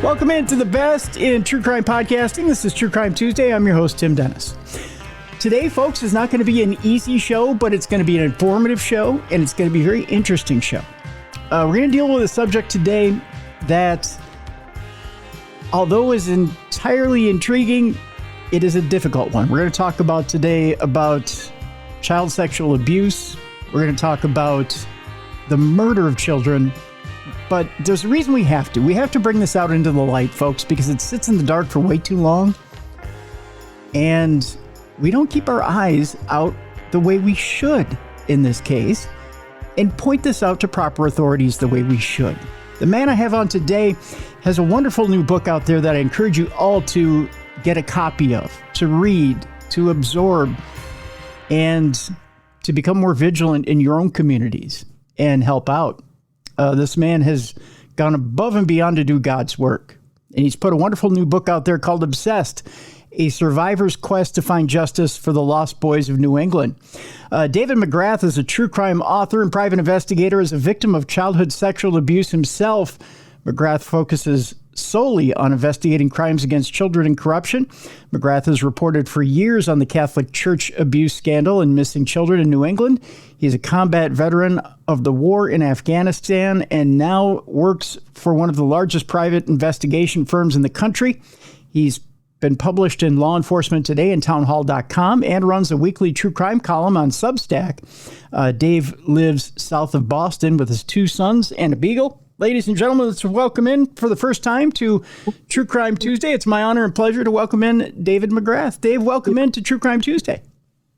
Welcome into the best in true crime podcasting. This is True Crime Tuesday. I'm your host, Tim Dennis. Today, folks, is not going to be an easy show, but it's going to be an informative show, and it's going to be a very interesting show. We're going to deal with a subject today that, although is entirely intriguing, it is a difficult one. We're going to talk about today about child sexual abuse. We're going to talk about the murder of children. But there's a reason we have to. We have to bring this out into the light, folks, because it sits in the dark for way too long. And we don't keep our eyes out the way we should in this case and point this out to proper authorities the way we should. The man I have on today has a wonderful new book out there that I encourage you all to get a copy of, to read, to absorb, and to become more vigilant in your own communities and help out. This man has gone above and beyond to do God's work. And he's put a wonderful new book out there called Obsessed, A Survivor's Quest to Find Justice for the Lost Boys of New England. David McGrath is a true crime author and private investigator. As a victim of childhood sexual abuse himself, McGrath focuses solely on investigating crimes against children and corruption. McGrath has reported for years on the Catholic Church abuse scandal and missing children in New England. He's a combat veteran of the war in Afghanistan and now works for one of the largest private investigation firms in the country. He's been published in Law Enforcement Today and townhall.com and runs a weekly true crime column on Substack. Dave lives south of Boston with his two sons and a beagle. Ladies and gentlemen, let's welcome in for the first time to True Crime Tuesday. It's my honor and pleasure to welcome in David McGrath. Dave, welcome in to True Crime Tuesday.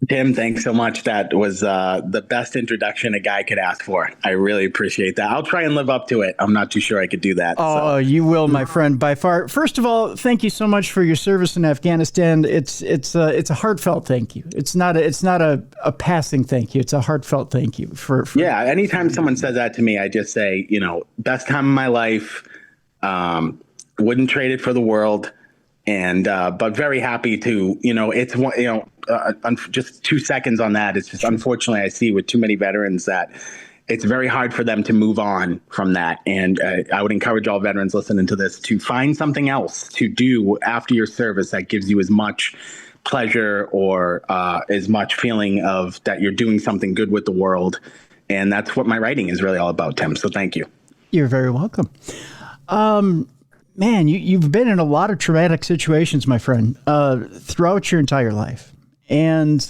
Tim, thanks so much. That was the best introduction a guy could ask for. I really appreciate that. I'll try and live up to it. I'm not too sure I could do that. Oh, you will, my friend, by far. First of all, thank you so much for your service in Afghanistan. It's a heartfelt thank you. It's not a passing thank you. It's a heartfelt thank you for Yeah. Anytime someone says that to me, I just say, best time of my life. Wouldn't trade it for the world. And but very happy to, it's one, just 2 seconds on that. It's just unfortunately I see with too many veterans that it's very hard for them to move on from that. And I would encourage all veterans listening to this to find something else to do after your service that gives you as much pleasure or as much feeling of that you're doing something good with the world. And that's what my writing is really all about, Tim. So thank you. You're very welcome. Man, you've been in a lot of traumatic situations, my friend, throughout your entire life. And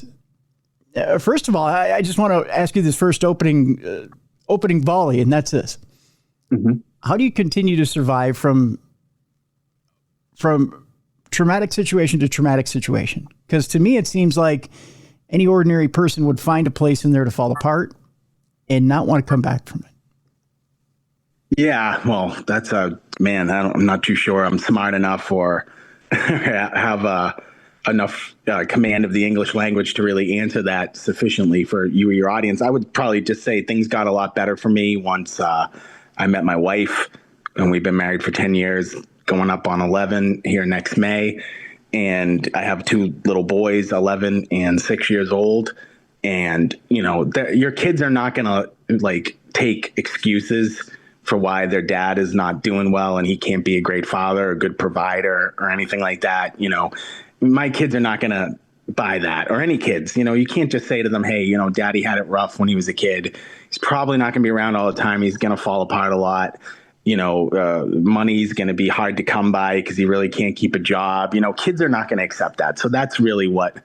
first of all, I just want to ask you this first opening volley, and that's this. Mm-hmm. How do you continue to survive from traumatic situation to traumatic situation? Because to me, it seems like any ordinary person would find a place in there to fall apart and not want to come back from it. Yeah, well, that's I'm not too sure I'm smart enough or have enough command of the English language to really answer that sufficiently for you or your audience. I would probably just say things got a lot better for me once I met my wife, and we've been married for 10 years, going up on 11 here next May. And I have two little boys, 11 and 6 years old. And, your kids are not going to take excuses for why their dad is not doing well and he can't be a great father or good provider or anything like that. My kids are not going to buy that, or any kids. You can't just say to them, hey, daddy had it rough when he was a kid. He's probably not going to be around all the time. He's going to fall apart a lot. Money's going to be hard to come by because he really can't keep a job. Kids are not going to accept that. So that's really what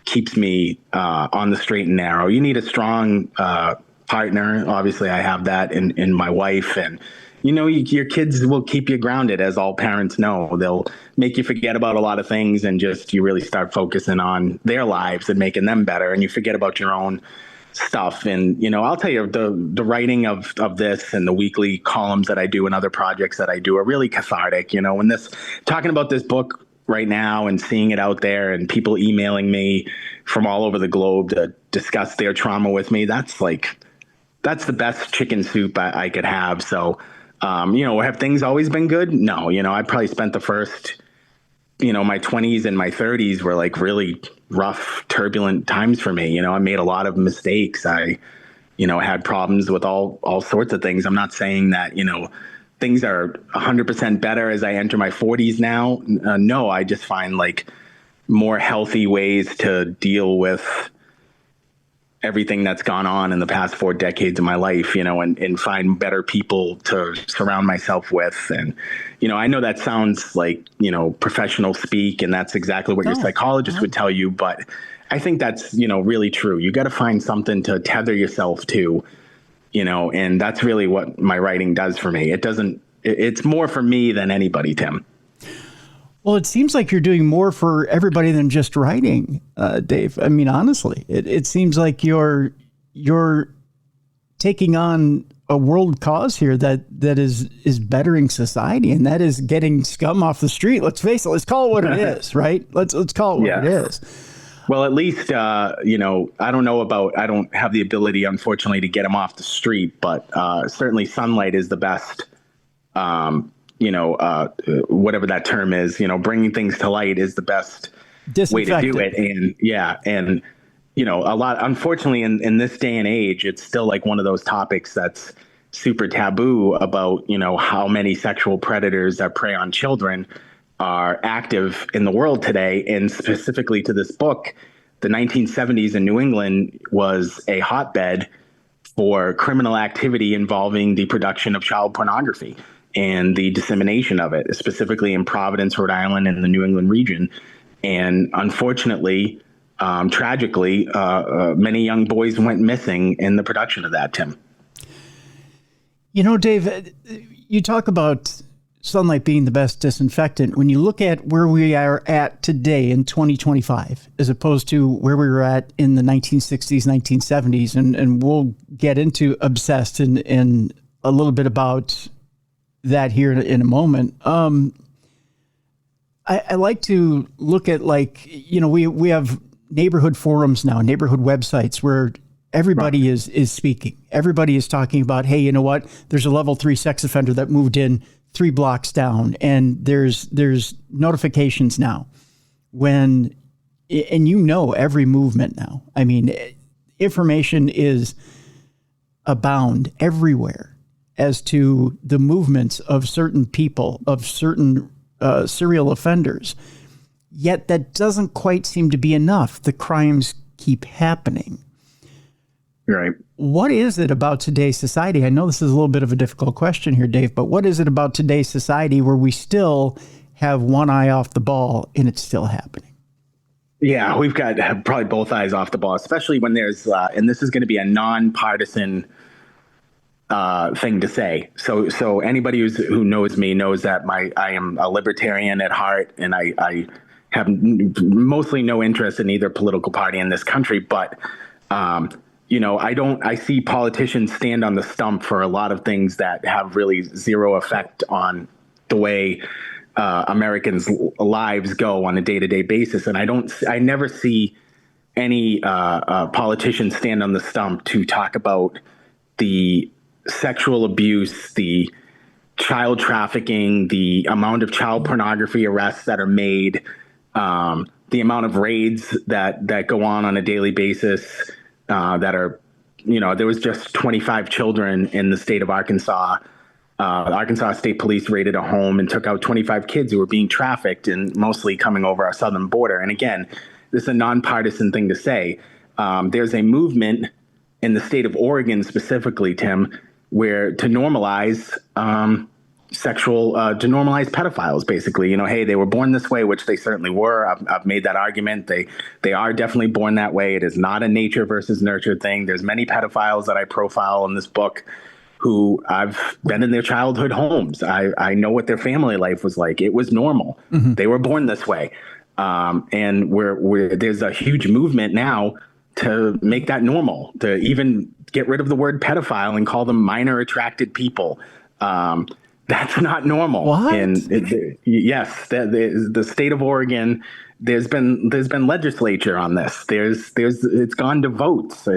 keeps me on the straight and narrow. You need a strong partner. Obviously I have that in my wife, and your kids will keep you grounded, as all parents know. They'll make you forget about a lot of things and just you really start focusing on their lives and making them better, and you forget about your own stuff. And I'll tell you, the writing of this and the weekly columns that I do and other projects that I do are really cathartic. When talking about this book right now and seeing it out there and people emailing me from all over the globe to discuss their trauma with me, that's the best chicken soup I could have. So, have things always been good? No, I probably spent the first, my 20s and my 30s were really rough, turbulent times for me. I made a lot of mistakes. I had problems with all sorts of things. I'm not saying that, things are 100% better as I enter my 40s now. No, I just find like more healthy ways to deal with everything that's gone on in the past 4 decades of my life, and find better people to surround myself with. And, I know that sounds like, professional speak, and that's exactly what your psychologist would tell you. But I think that's, really true. You got to find something to tether yourself to, and that's really what my writing does for me. It's more for me than anybody, Tim. Well, it seems like you're doing more for everybody than just writing, Dave. I mean, honestly, it seems like you're taking on a world cause here that is bettering society, and that is getting scum off the street. Let's face it. Let's call it what it is, right? Let's call it what it is. Well, at least, I don't have the ability, unfortunately, to get them off the street, but certainly sunlight is the best, whatever that term is, bringing things to light is the best way to do it. And, a lot, unfortunately, in this day and age, it's still like one of those topics that's super taboo about, how many sexual predators that prey on children are active in the world today. And specifically to this book, the 1970s in New England was a hotbed for criminal activity involving the production of child pornography and the dissemination of it, specifically in Providence, Rhode Island, and the New England region. And unfortunately, tragically, many young boys went missing in the production of that, Tim. Dave, you talk about sunlight being the best disinfectant. When you look at where we are at today in 2025, as opposed to where we were at in the 1960s, 1970s, and we'll get into Obsessed and a little bit about that here in a moment. I like to look at, like, we have neighborhood forums now, neighborhood websites where everybody is speaking. Everybody is talking about, hey, you know what? There's a level 3 sex offender that moved in 3 blocks down, and there's notifications now and every movement now. I mean, information is abound everywhere as to the movements of certain people, of certain serial offenders. Yet that doesn't quite seem to be enough. The crimes keep happening. Right. What is it about today's society? I know this is a little bit of a difficult question here, Dave, but what is it about today's society where we still have one eye off the ball and it's still happening? Yeah, we've got probably both eyes off the ball, especially when there's, and this is going to be a nonpartisan thing to say. So anybody who knows me knows that I am a libertarian at heart, and I have mostly no interest in either political party in this country. But I see politicians stand on the stump for a lot of things that have really zero effect on the way Americans' lives go on a day-to-day basis. And I never see any politicians stand on the stump to talk about the sexual abuse, the child trafficking, the amount of child pornography arrests that are made, the amount of raids that go on a daily basis, that are, there was just 25 children in the state of Arkansas. The Arkansas State Police raided a home and took out 25 kids who were being trafficked, and mostly coming over our southern border. And again, this is a nonpartisan thing to say. There's a movement in the state of Oregon specifically, Tim, where to normalize to normalize pedophiles, basically. Hey, they were born this way, which they certainly were. I've made that argument. They are definitely born that way. It is not a nature versus nurture thing. There's many pedophiles that I profile in this book who I've been in their childhood homes. I know what their family life was like. It was normal. Mm-hmm. They were born this way. And there's a huge movement now to make that normal, to even get rid of the word pedophile and call them minor attracted people. That's not normal. What? And yes, the state of Oregon, there's been legislature on this. It's gone to votes.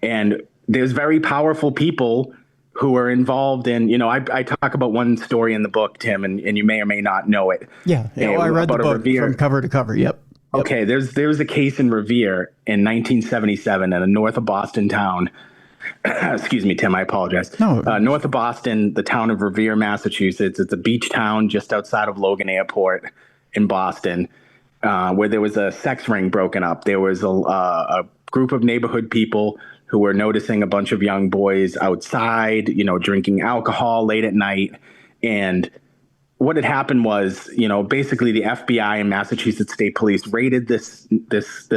And there's very powerful people who are involved in, I talk about one story in the book, Tim, and you may or may not know it. Yeah. I read the book from cover to cover. Yep. Okay. There's a case in Revere in 1977 in a north of Boston town Excuse me, Tim, I apologize. No. North of Boston, the town of Revere, Massachusetts. It's a beach town just outside of Logan Airport in Boston, where there was a sex ring broken up. There was a group of neighborhood people who were noticing a bunch of young boys outside, drinking alcohol late at night. And what had happened was, basically the FBI and Massachusetts State Police raided this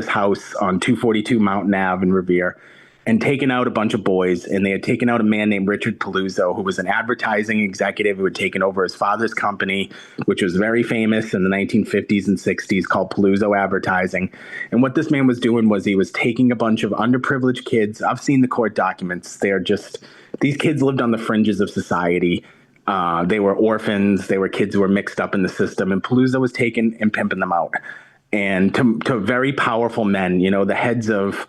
house on 242 Mountain Ave in Revere and taken out a bunch of boys. And they had taken out a man named Richard Paluzzo, who was an advertising executive who had taken over his father's company, which was very famous in the 1950s and 60s, called Paluzzo Advertising. And what this man was doing was he was taking a bunch of underprivileged kids. I've seen the court documents. These kids lived on the fringes of society. They were orphans. They were kids who were mixed up in the system. And Paluzzo was taking and pimping them out. And to very powerful men, the heads of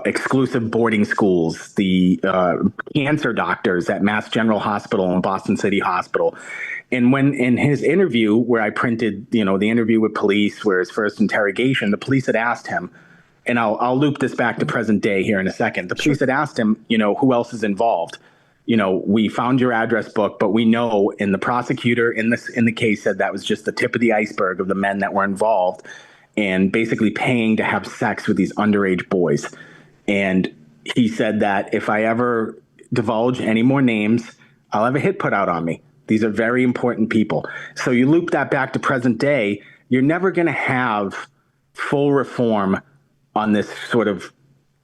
exclusive boarding schools, the cancer doctors at Mass General Hospital and Boston City Hospital. And when in his interview, where I printed, the interview with police, where his first interrogation, the police had asked him, and I'll loop this back to present day here in a second. The police had asked him, who else is involved? We found your address book, but we know, and the prosecutor in the case said that was just the tip of the iceberg of the men that were involved and basically paying to have sex with these underage boys. And he said that if I ever divulge any more names, I'll have a hit put out on me. These are very important people. So you loop that back to present day, you're never going to have full reform on this sort of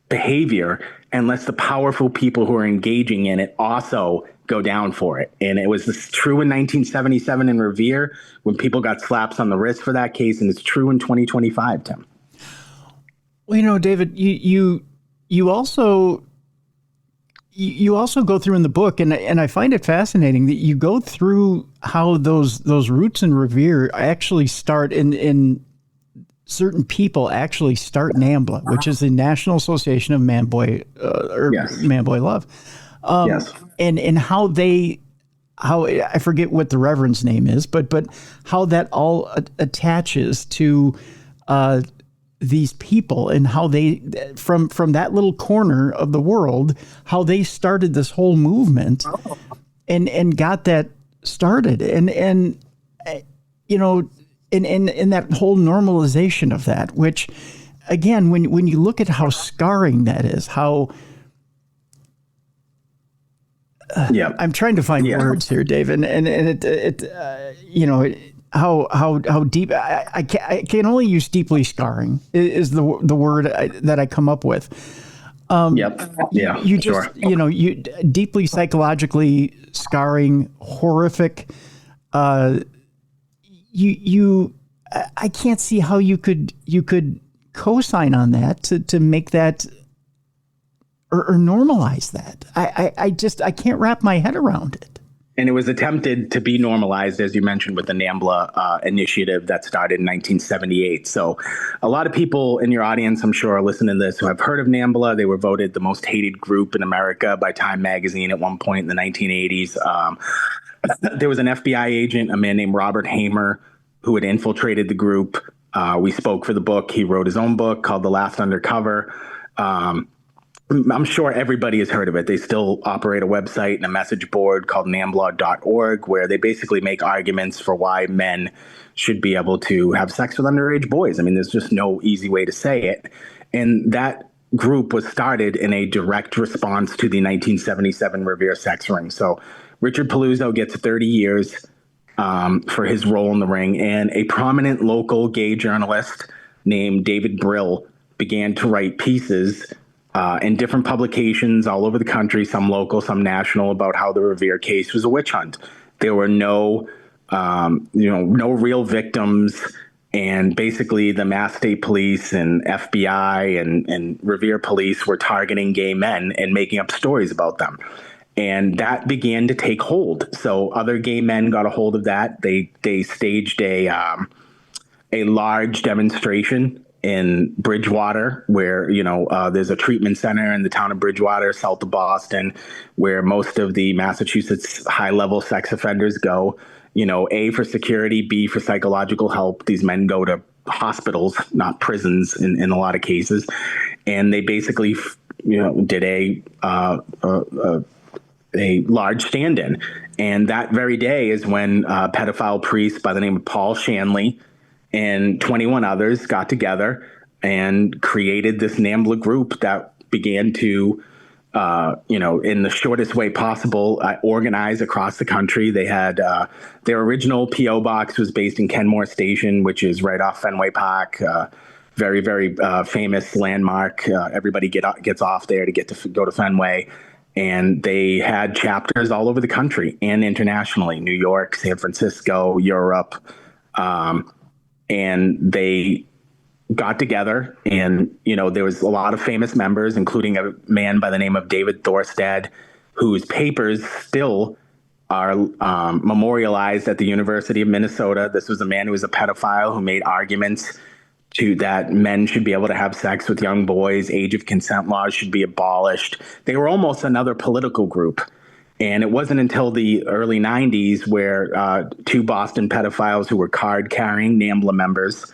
behavior unless the powerful people who are engaging in it also go down for it. And it was true in 1977 in Revere when people got slaps on the wrist for that case, and it's true in 2025, Tim. Well, David, you also go through in the book, and I find it fascinating that you go through how those roots in Revere actually start in certain people actually start NAMBLA, which is the National Association of Man-Boy Love. Yes. And how I forget what the reverend's name is, but how that all attaches to these people and how they, from that little corner of the world, how they started this whole movement and got that started. And in that whole normalization of that, which again, when you look at how scarring that is, how I'm trying to find words here, Dave, and how deep I can only use deeply scarring is the word that I come up with. You just you deeply psychologically scarring, horrific. I can't see how you could co-sign on that to make that or normalize that. I can't wrap my head around it. And it was attempted to be normalized, as you mentioned, with the NAMBLA initiative that started in 1978. So a lot of people in your audience, I'm sure, are listening to this who have heard of NAMBLA. They were voted the most hated group in America by Time magazine at one point in the 1980s. There was an FBI agent, a man named Robert Hamer, who had infiltrated the group. We spoke for the book. He wrote his own book called The Last Undercover. I'm sure everybody has heard of it. They still operate a website and a message board called nambla.org, where they basically make arguments for why men should be able to have sex with underage boys. I mean, there's just no easy way to say it. And that group was started in a direct response to the 1977 Revere sex ring. So Richard Paluzzo gets 30 years for his role in the ring, and a prominent local gay journalist named David Brill began to write pieces in different publications all over the country, some local, some national, about how the Revere case was a witch hunt. There were no real victims, and basically the Mass State Police and FBI and Revere Police were targeting gay men and making up stories about them. And that began to take hold. So other gay men got a hold of that. They staged a large demonstration in Bridgewater, where, there's a treatment center in the town of Bridgewater, south of Boston, where most of the Massachusetts high-level sex offenders go, A, for security, B, for psychological help. These men go to hospitals, not prisons in a lot of cases. and they basically, did a large stand-in. And that very day is when a pedophile priest by the name of Paul Shanley and 21 others got together and created this NAMBLA group that began to, in the shortest way possible, organize across the country. They had their original P.O. box was based in Kenmore Station, which is right off Fenway Park. Very, very famous landmark. Everybody gets off there to get to go to Fenway. And they had chapters all over the country and internationally, New York, San Francisco, Europe. And they got together, and there was a lot of famous members, including a man by the name of David Thorstad, whose papers still are memorialized at the University of Minnesota. This was a man who was a pedophile who made arguments that men should be able to have sex with young boys, age of consent laws should be abolished. They were almost another political group. And it wasn't until the early 90s where two Boston pedophiles who were card-carrying NAMBLA members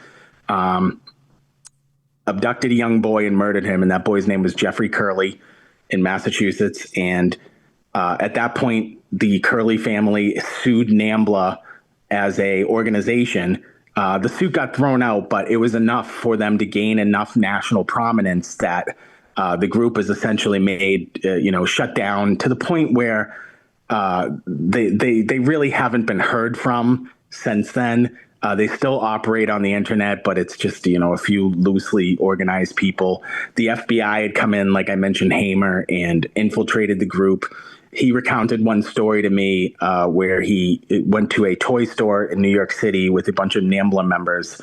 abducted a young boy and murdered him. And that boy's name was Jeffrey Curley in Massachusetts. And at that point, the Curley family sued NAMBLA as a organization. The suit got thrown out, but it was enough for them to gain enough national prominence that the group was essentially made, shut down to the point where they really haven't been heard from since then. They still operate on the internet, but it's just, a few loosely organized people. The FBI had come in, like I mentioned, Hamer, and infiltrated the group. He recounted one story to me where he went to a toy store in New York City with a bunch of NAMBLA members.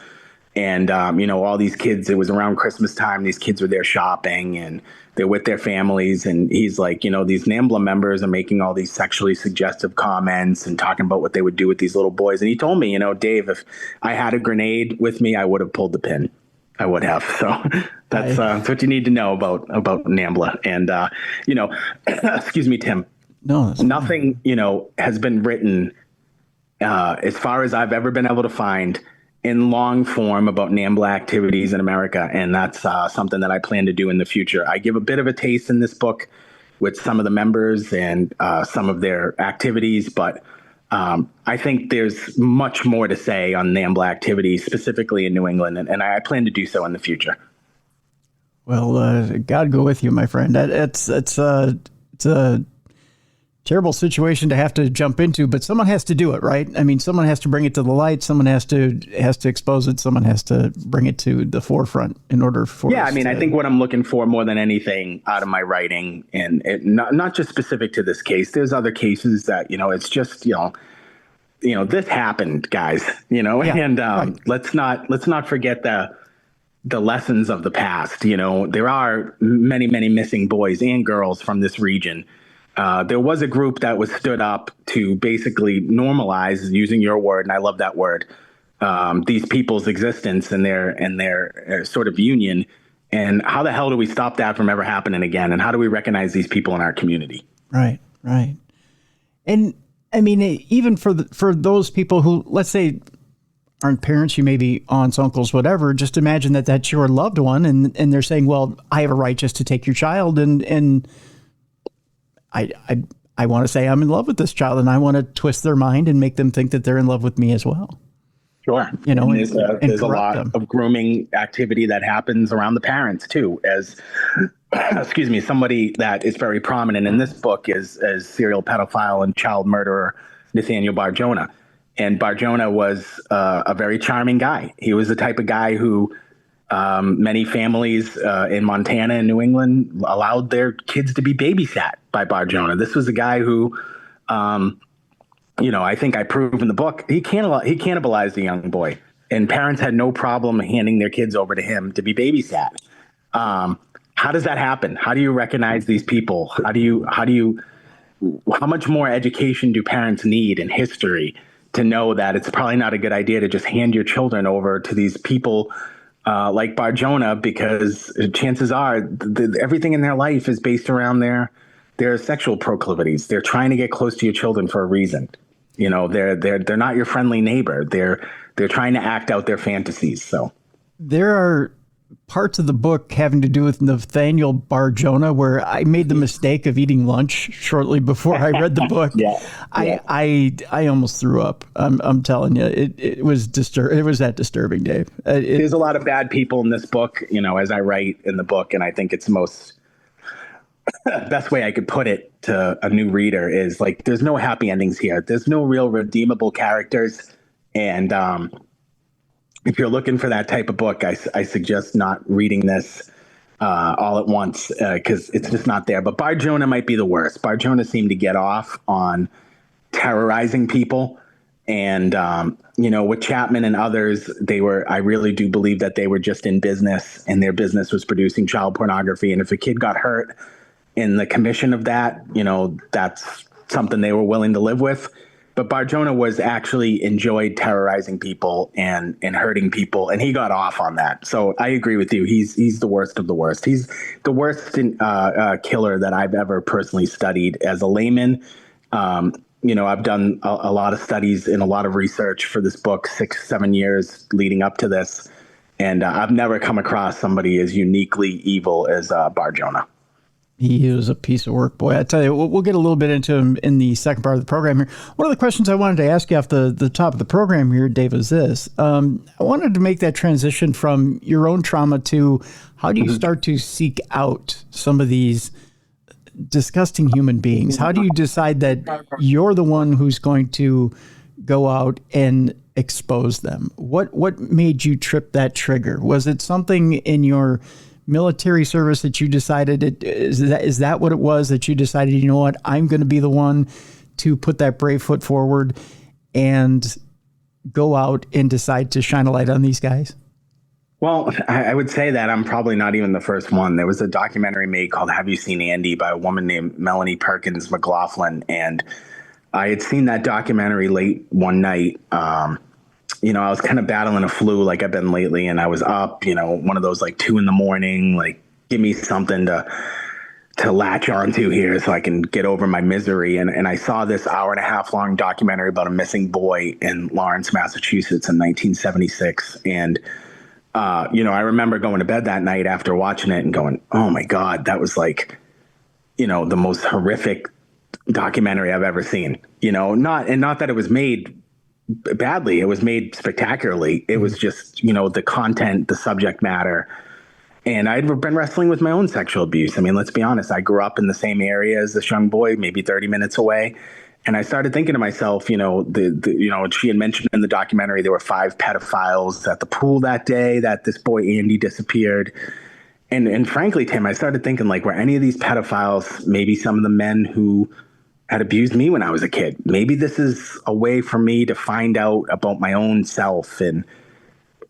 And, all these kids, it was around Christmas time, these kids were there shopping and they're with their families. And he's like, these NAMBLA members are making all these sexually suggestive comments and talking about what they would do with these little boys. And he told me, Dave, if I had a grenade with me, I would have pulled the pin. I would have. So that's what you need to know about NAMBLA. And, excuse me, Tim. No, nothing, has been written as far as I've ever been able to find in long form about NAMBLA activities in America. And that's something that I plan to do in the future. I give a bit of a taste in this book with some of the members and some of their activities, but I think there's much more to say on NAMBLA activities, specifically in New England, and I plan to do so in the future. Well, God go with you, my friend. It's a terrible situation to have to jump into, but someone has to do it, right? I mean, someone has to bring it to the light. Someone has to expose it. Someone has to bring it to the forefront in order for. Yeah, I think what I'm looking for more than anything out of my writing, and not just specific to this case. There's other cases that it's just this happened, guys. And right. let's not forget the lessons of the past. There are many missing boys and girls from this region. There was a group that was stood up to basically normalize, using your word, and I love that word, these people's existence and their sort of union. And how the hell do we stop that from ever happening again? And how do we recognize these people in our community? Right. And I mean, even for those people who, let's say, aren't parents, you may be aunts, uncles, whatever, just imagine that that's your loved one, and they're saying, well, I have a right just to take your child, and I want to say I'm in love with this child, and I want to twist their mind and make them think that they're in love with me as well. Sure. There's a lot of grooming activity that happens around the parents too. As excuse me, somebody that is very prominent in this book is serial pedophile and child murderer Nathaniel Barjona. And Barjona was a very charming guy. He was the type of guy who many families in Montana and New England allowed their kids to be babysat by Barjona. This was a guy who, I think I prove in the book, he cannibalized a young boy, and parents had no problem handing their kids over to him to be babysat. How does that happen? How do you recognize these people? How much more education do parents need in history to know that it's probably not a good idea to just hand your children over to these people like Barjona, because chances are everything in their life is based around their sexual proclivities. They're trying to get close to your children for a reason. They're not your friendly neighbor. They're trying to act out their fantasies. So there are parts of the book having to do with Nathaniel Barjona, where I made the mistake of eating lunch shortly before I read the book. I almost threw up. I'm telling you, it was It was that disturbing, Dave. There's a lot of bad people in this book, as I write in the book, and I think it's the most best way I could put it to a new reader is like, there's no happy endings here. There's no real redeemable characters. And if you're looking for that type of book, I suggest not reading this all at once because it's just not there. But Barjona might be the worst. Barjona seemed to get off on terrorizing people. And, with Chapman and others, I really do believe that they were just in business, and their business was producing child pornography. And if a kid got hurt in the commission of that, that's something they were willing to live with. But Barjona was actually enjoyed terrorizing people and hurting people, and he got off on that. So I agree with you. He's the worst of the worst. He's the worst killer that I've ever personally studied as a layman. I've done a lot of studies and a lot of research for this book, 6-7 years leading up to this, and I've never come across somebody as uniquely evil as Barjona. He was a piece of work, boy. I tell you, we'll get a little bit into him in the second part of the program here. One of the questions I wanted to ask you off the top of the program here, Dave, is this. I wanted to make that transition from your own trauma to how do you start to seek out some of these disgusting human beings? How do you decide that you're the one who's going to go out and expose them? What made you trip that trigger? Was it something in your military service that you decided is that what it was, that you decided, you know what, I'm going to be the one to put that brave foot forward and go out and decide to shine a light on these guys? Well, I would say that I'm probably not even the first one. There was a documentary made called Have You Seen Andy by a woman named Melanie Perkins McLaughlin. And I had seen that documentary late one night. I was kind of battling a flu like I've been lately, and I was up, one of those like 2 a.m, like, give me something to latch onto here so I can get over my misery. And I saw this 1.5 hour long documentary about a missing boy in Lawrence, Massachusetts in 1976. And, I remember going to bed that night after watching it and going, oh my God, that was like, the most horrific documentary I've ever seen, not that it was made badly. It was made spectacularly. It was just, the content, the subject matter. And I'd been wrestling with my own sexual abuse. I mean, let's be honest. I grew up in the same area as this young boy, maybe 30 minutes away. And I started thinking to myself, she had mentioned in the documentary, there were 5 pedophiles at the pool that day that this boy, Andy, disappeared. And frankly, Tim, I started thinking, like, were any of these pedophiles maybe some of the men who had abused me when I was a kid? Maybe this is a way for me to find out about my own self. And,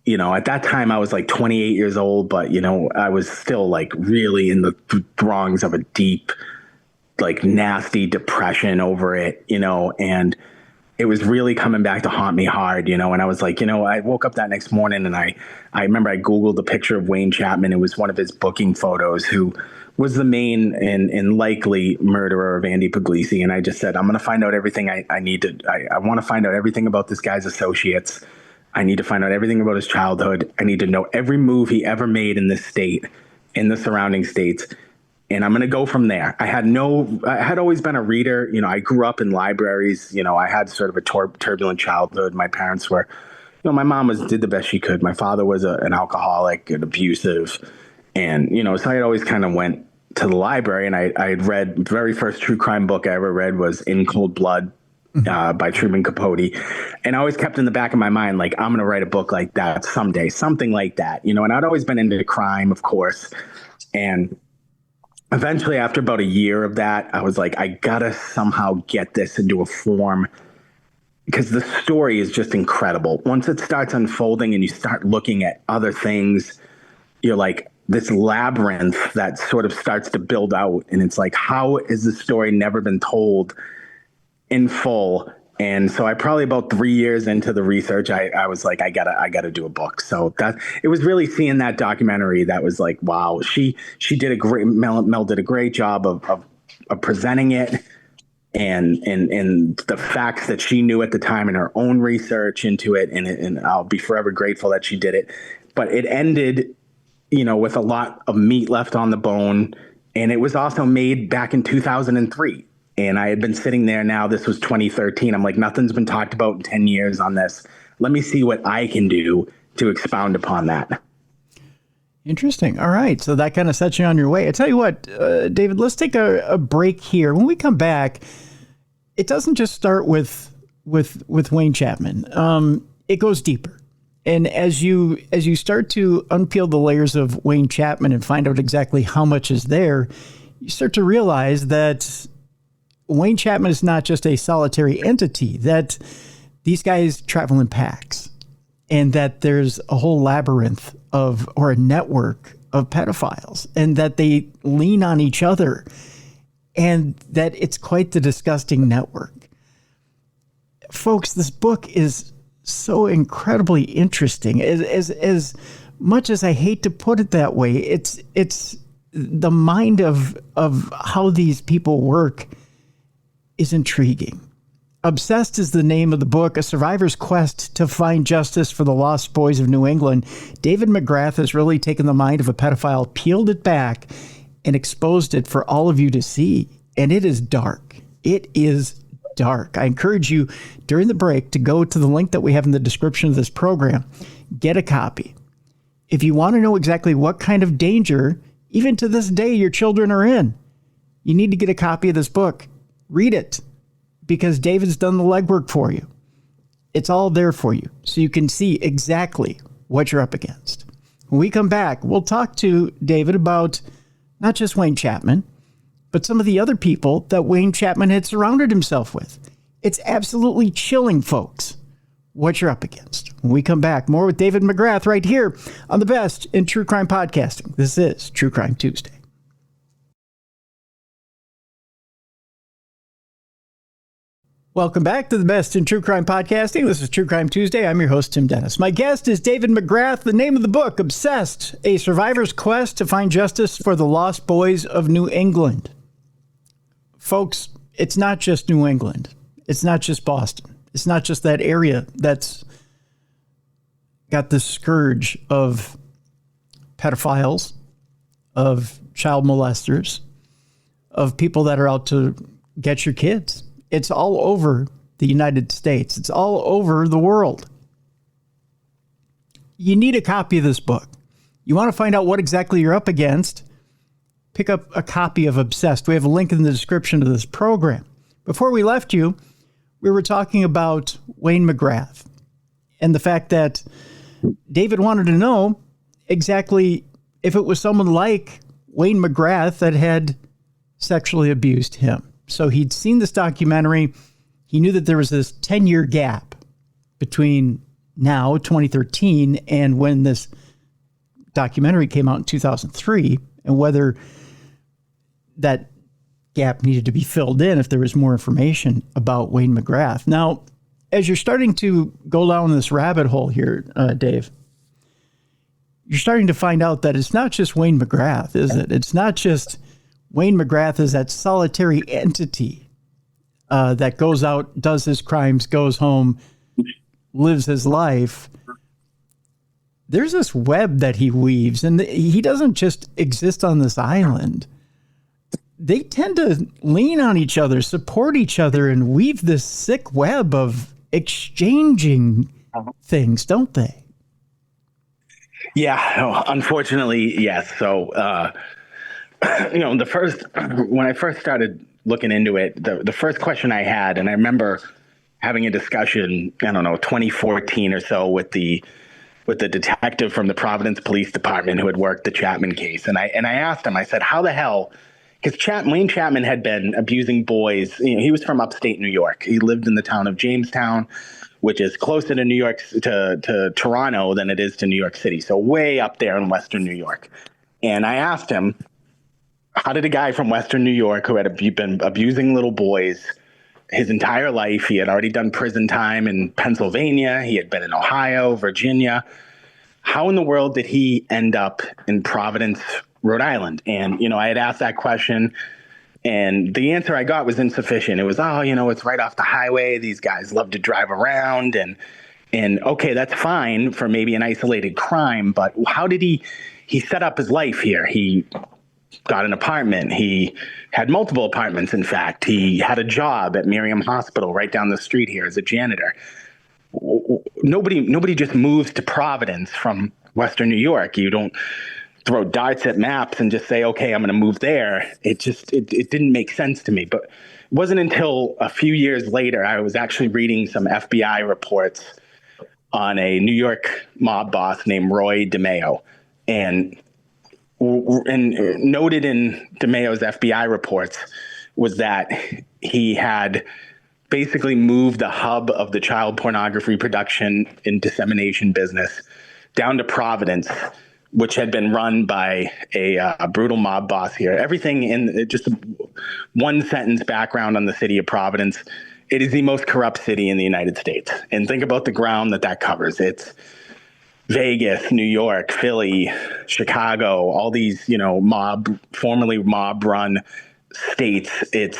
at that time I was like 28 years old, but, I was still like really in the throngs of a deep, like nasty depression over it, and it was really coming back to haunt me hard, and I was like, I woke up that next morning and I remember I Googled a picture of Wayne Chapman. It was one of his booking photos, who was the main and likely murderer of Andy Puglisi. And I just said, I'm going to find out everything I need to. I want to find out everything about this guy's associates. I need to find out everything about his childhood. I need to know every move he ever made in this state, in the surrounding states. And I'm going to go from there. I had always been a reader. I grew up in libraries. I had sort of a turbulent childhood. My parents were, my mom did the best she could. My father was an alcoholic and abusive. And, so I always kind of went to the library, and I had read, the very first true crime book I ever read was In Cold Blood by Truman Capote. And I always kept in the back of my mind, like, I'm going to write a book like that someday, something like that, and I'd always been into crime, of course. And eventually, after about a year of that, I was like, I gotta somehow get this into a form, because the story is just incredible. Once it starts unfolding and you start looking at other things, you're like, this labyrinth that sort of starts to build out. And it's like, how has the story never been told in full? And so I probably about 3 years into the research, I was like, I gotta do a book. So that it was really seeing that documentary that was like, wow, she did Mel did a great job of presenting it, and the facts that she knew at the time in her own research into it. And I'll be forever grateful that she did it. But it ended with a lot of meat left on the bone. And it was also made back in 2003. And I had been sitting there now, this was 2013. I'm like, nothing's been talked about in 10 years on this. Let me see what I can do to expound upon that. Interesting. All right. So that kind of sets you on your way. I tell you what, David, let's take a break here. When we come back, it doesn't just start with Wayne Chapman. It goes deeper. And as you start to unpeel the layers of Wayne Chapman and find out exactly how much is there, you start to realize that Wayne Chapman is not just a solitary entity, that these guys travel in packs, and that there's a whole labyrinth or a network of pedophiles, and that they lean on each other, and that it's quite the disgusting network. Folks, this book is so incredibly interesting. As much as I hate to put it that way, it's the mind of how these people work is intriguing. Obsessed is the name of the book, a survivor's quest to find justice for the lost boys of New England. David McGrath has really taken the mind of a pedophile, peeled it back, and exposed it for all of you to see. And it is dark. It is dark. I encourage you during the break to go to the link that we have in the description of this program. Get a copy. If you want to know exactly what kind of danger, even to this day, your children are in, you need to get a copy of this book. Read it, because David's done the legwork for you. It's all there for you, so you can see exactly what you're up against. When we come back, we'll talk to David about not just Wayne Chapman, but some of the other people that Wayne Chapman had surrounded himself with. It's absolutely chilling, folks, what you're up against. When we come back, more with David McGrath right here on the best in true crime podcasting. This is True Crime Tuesday. Welcome back to the best in true crime podcasting. This is True Crime Tuesday. I'm your host, Tim Dennis. My guest is David McGrath. The name of the book, Obsessed, a survivor's quest to find justice for the lost boys of New England. Folks, it's not just New England. It's not just Boston. It's not just that area that's got this scourge of pedophiles, of child molesters, of people that are out to get your kids. It's all over the United States. It's all over the world. You need a copy of this book. You want to find out what exactly you're up against? Pick up a copy of Obsessed. We have a link in the description of this program. Before we left you, we were talking about Wayne McGrath and the fact that David wanted to know exactly if it was someone like Wayne McGrath that had sexually abused him. So he'd seen this documentary. He knew that there was this 10-year gap between now, 2013, and when this documentary came out in 2003, and whether that gap needed to be filled in if there was more information about Wayne McGrath. Now, as you're starting to go down this rabbit hole here, Dave, you're starting to find out that it's not just Wayne McGrath, is it? It's not just Wayne McGrath is that solitary entity that goes out, does his crimes, goes home, lives his life. There's this web that he weaves, and he doesn't just exist on this island. They tend to lean on each other, support each other, and weave this sick web of exchanging things, don't they? Yeah, unfortunately, yes. So, when I first started looking into it, the first question I had, and I remember having a discussion, 2014 or so with the detective from the Providence Police Department who had worked the Chapman case. And I asked him, I said, how the hell, because Wayne Chapman had been abusing boys. He was from upstate New York. He lived in the town of Jamestown, which is closer to New York, to Toronto than it is to New York City. So way up there in Western New York. And I asked him, how did a guy from Western New York who had been abusing little boys his entire life, he had already done prison time in Pennsylvania, he had been in Ohio, Virginia, how in the world did he end up in Providence, Rhode Island? And, I had asked that question, and the answer I got was insufficient. It was, it's right off the highway. These guys love to drive around, and okay, that's fine for maybe an isolated crime, but how did he he set up his life here. He got an apartment. He had multiple apartments. In fact, he had a job at Miriam Hospital right down the street here as a janitor. Nobody just moves to Providence from Western New York. You don't throw darts at maps and just say, okay, I'm going to move there. It didn't make sense to me. But it wasn't until a few years later, I was actually reading some FBI reports on a New York mob boss named Roy DeMeo. And noted in DeMeo's FBI reports was that he had basically moved the hub of the child pornography production and dissemination business down to Providence, which had been run by a brutal mob boss here. Everything in just one sentence background on the city of Providence. It is the most corrupt city in the United States. And think about the ground that covers. It's Vegas, New York, Philly, Chicago, all these, formerly mob-run states. It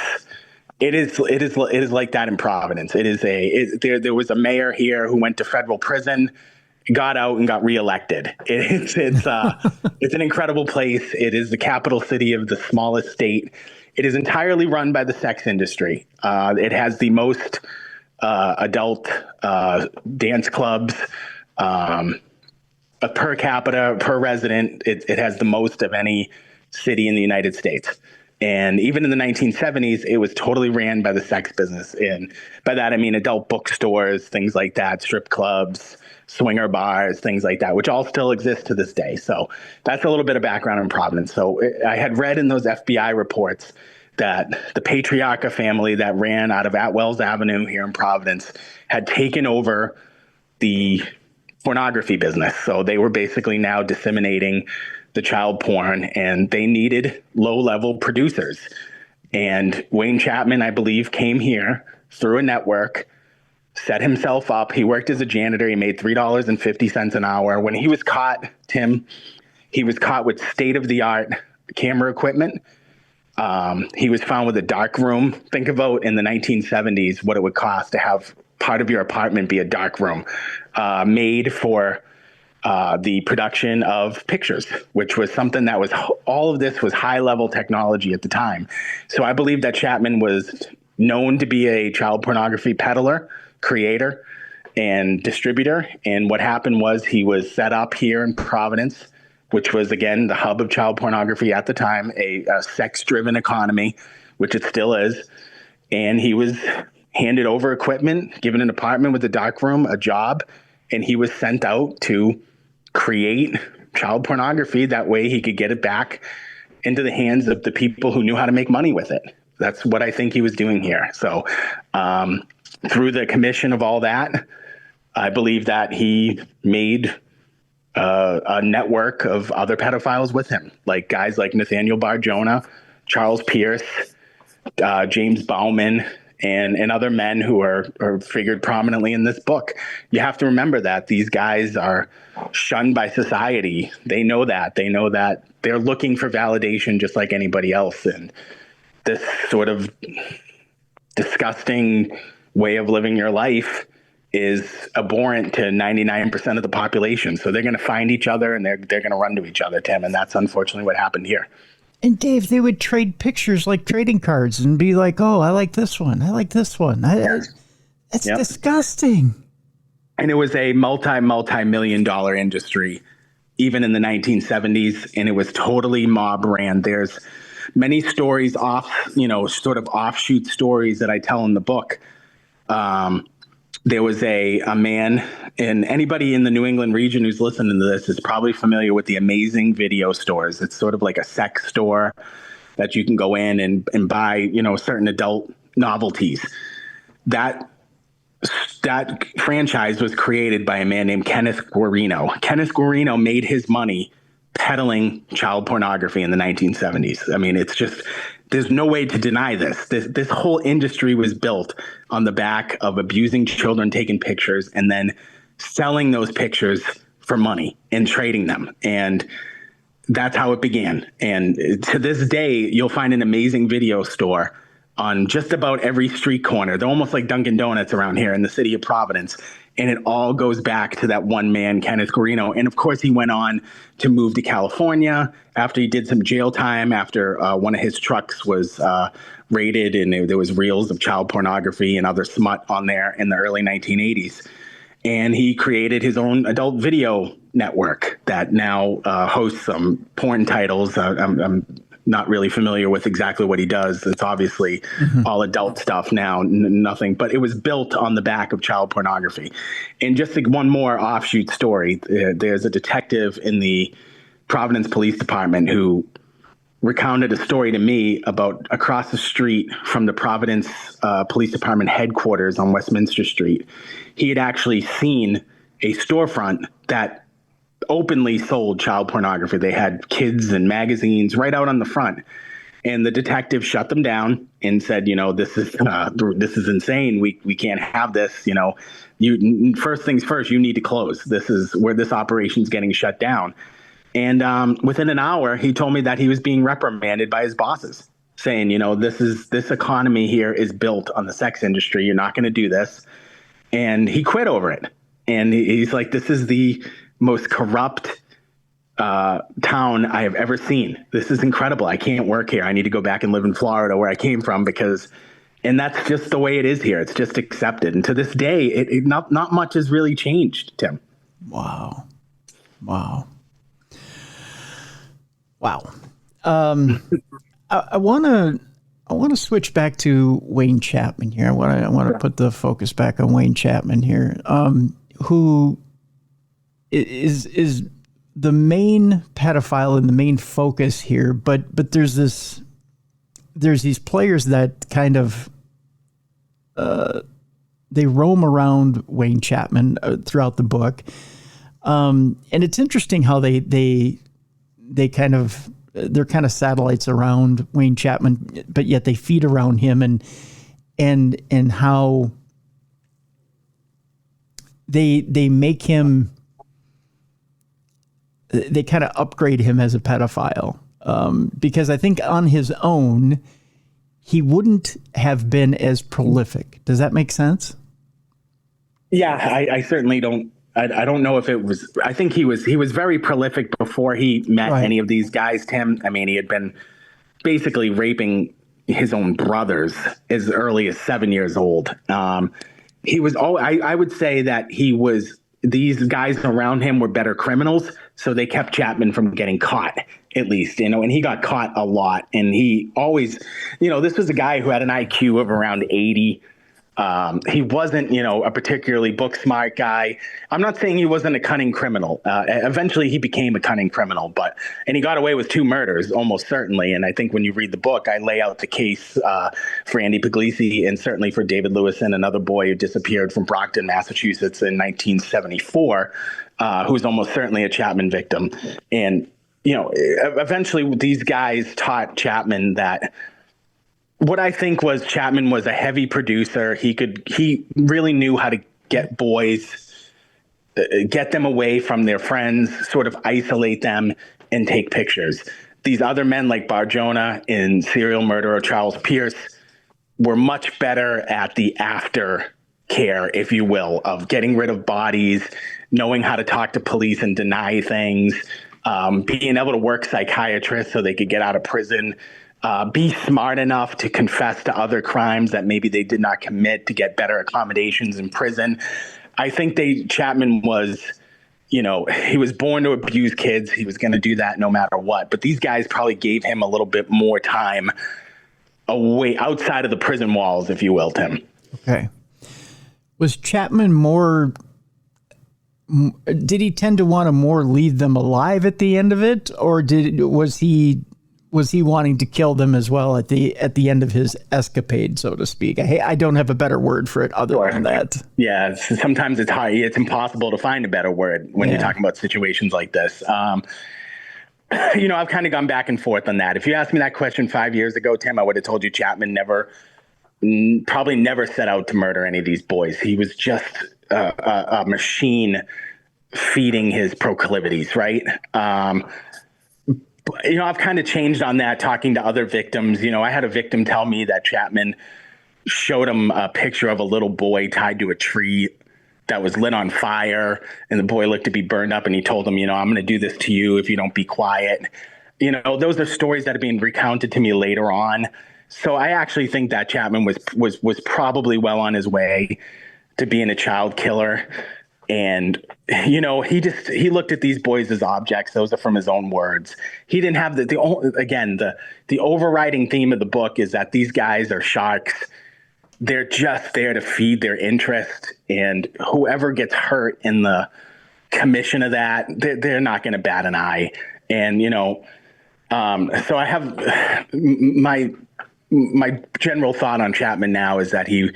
is like that in Providence. There was a mayor here who went to federal prison, got out, and got reelected. It's an incredible place. It is the capital city of the smallest state. It is entirely run by the sex industry. It has the most adult dance clubs. Per capita, per resident, it has the most of any city in the United States. And even in the 1970s, it was totally ran by the sex business. And by that, I mean adult bookstores, things like that, strip clubs, swinger bars, things like that, which all still exist to this day. So that's a little bit of background in Providence. So I had read in those FBI reports that the Patriarcha family that ran out of Atwells Avenue here in Providence had taken over the pornography business. So they were basically now disseminating the child porn, and they needed low-level producers. And Wayne Chapman, I believe, came here through a network, set himself up. He worked as a janitor. He made $3.50 an hour. When he was caught, Tim, he was caught with state-of-the-art camera equipment. He was found with a dark room. Think about in the 1970s what it would cost to have part of your apartment be a dark room made for the production of pictures, which was something that was, all of this was high level technology at the time. So I believe that Chapman was known to be a child pornography peddler, creator, and distributor. And what happened was he was set up here in Providence, which was, again, the hub of child pornography at the time, a sex-driven economy, which it still is. And he was handed over equipment, given an apartment with a dark room, a job, and he was sent out to create child pornography. That way he could get it back into the hands of the people who knew how to make money with it. That's what I think he was doing here. So through the commission of all that, I believe that he made a network of other pedophiles with him, like guys like Nathaniel Barjona, Charles Pierce, James Bauman, and other men who are figured prominently in this book. You have to remember that these guys are shunned by society. They know that. They know that they're looking for validation just like anybody else. And this sort of disgusting way of living your life is abhorrent to 99% of the population. So they're going to find each other and they're going to run to each other, Tim. And that's unfortunately what happened here. And Dave, they would trade pictures like trading cards and be like, oh, I like this one. I like this one. That's disgusting. And it was a multi-million dollar industry, even in the 1970s. And it was totally mob ran. There's many stories sort of offshoot stories that I tell in the book. There was a man, and anybody in the New England region who's listening to this is probably familiar with the Amazing Video stores. It's sort of like a sex store that you can go in and buy, certain adult novelties. That franchise was created by a man named Kenneth Guarino. Kenneth Guarino made his money peddling child pornography in the 1970s. I mean, it's just, there's no way to deny this. This whole industry was built on the back of abusing children, taking pictures, and then selling those pictures for money and trading them. And that's how it began. And to this day, you'll find an Amazing Video store on just about every street corner. They're almost like Dunkin' Donuts around here in the city of Providence. And it all goes back to that one man, Kenneth Guarino. And of course, he went on to move to California after he did some jail time, after one of his trucks was raided and there was reels of child pornography and other smut on there in the early 1980s. And he created his own adult video network that now hosts some porn titles. I'm not really familiar with exactly what he does. It's obviously all adult stuff now, nothing, but it was built on the back of child pornography. And just like one more offshoot story, there's a detective in the Providence Police Department who recounted a story to me about across the street from the Providence Police Department headquarters on Westminster Street. He had actually seen a storefront that openly sold child pornography. They had kids and magazines right out on the front. And the detective shut them down and said, this is insane. We can't have this. You first things first, you need to close. This is where this operation's getting shut down. And within an hour, he told me that he was being reprimanded by his bosses, saying, this economy here is built on the sex industry. You're not going to do this. And he quit over it. And he's like, this is the most corrupt town I have ever seen. This is incredible. I can't work here. I need to go back and live in Florida where I came from and that's just the way it is here. It's just accepted. And to this day, not much has really changed, Tim. Wow. I want to switch back to Wayne Chapman here. I want to put the focus back on Wayne Chapman here, who is the main pedophile and the main focus here. But there's these players that kind of they roam around Wayne Chapman throughout the book, and it's interesting how they're kind of satellites around Wayne Chapman, but yet they feed around him, and how they make him, they kind of upgrade him as a pedophile, because I think on his own he wouldn't have been as prolific. Does that make sense? Yeah, I certainly don't. I don't know if it was. I think he was very prolific before he met any of these guys, Tim. I mean, he had been basically raping his own brothers as early as 7 years old. He was. I would say that these guys around him were better criminals, so they kept Chapman from getting caught, at least, and he got caught a lot. And he always, this was a guy who had an IQ of around 80. He wasn't, a particularly book smart guy. I'm not saying he wasn't a cunning criminal. Eventually he became a cunning criminal, and he got away with 2 murders, almost certainly. And I think when you read the book, I lay out the case for Andy Puglisi and certainly for David Lewison, another boy who disappeared from Brockton, Massachusetts in 1974, who was almost certainly a Chapman victim. And, eventually these guys taught Chapman that what I think was Chapman was a heavy producer. He really knew how to get boys, get them away from their friends, sort of isolate them and take pictures. These other men like Barjona and serial murderer Charles Pierce were much better at the after care, if you will, of getting rid of bodies, knowing how to talk to police and deny things, being able to work psychiatrists so they could get out of prison, be smart enough to confess to other crimes that maybe they did not commit to get better accommodations in prison. I think Chapman was, he was born to abuse kids. He was going to do that no matter what. But these guys probably gave him a little bit more time away outside of the prison walls, if you will, Tim. Okay. Was Chapman did he tend to want to more leave them alive at the end of it? Or was he wanting to kill them as well at the end of his escapade, so to speak? I don't have a better word for it other than that. Yeah, sometimes it's hard. It's impossible to find a better word when you're talking about situations like this. I've kind of gone back and forth on that. If you asked me that question 5 years ago, Tim, I would have told you Chapman probably never set out to murder any of these boys. He was just a machine feeding his proclivities, right? I've kind of changed on that, talking to other victims. I had a victim tell me that Chapman showed him a picture of a little boy tied to a tree that was lit on fire, and the boy looked to be burned up, and he told him, I'm going to do this to you if you don't be quiet. Those are stories that are being recounted to me later on. So I actually think that Chapman was probably well on his way to being a child killer. And, he looked at these boys as objects. Those are from his own words. He didn't have the overriding theme of the book is that these guys are sharks. They're just there to feed their interest, and whoever gets hurt in the commission of that, they're not going to bat an eye. And, so I have my general thought on Chapman now is that he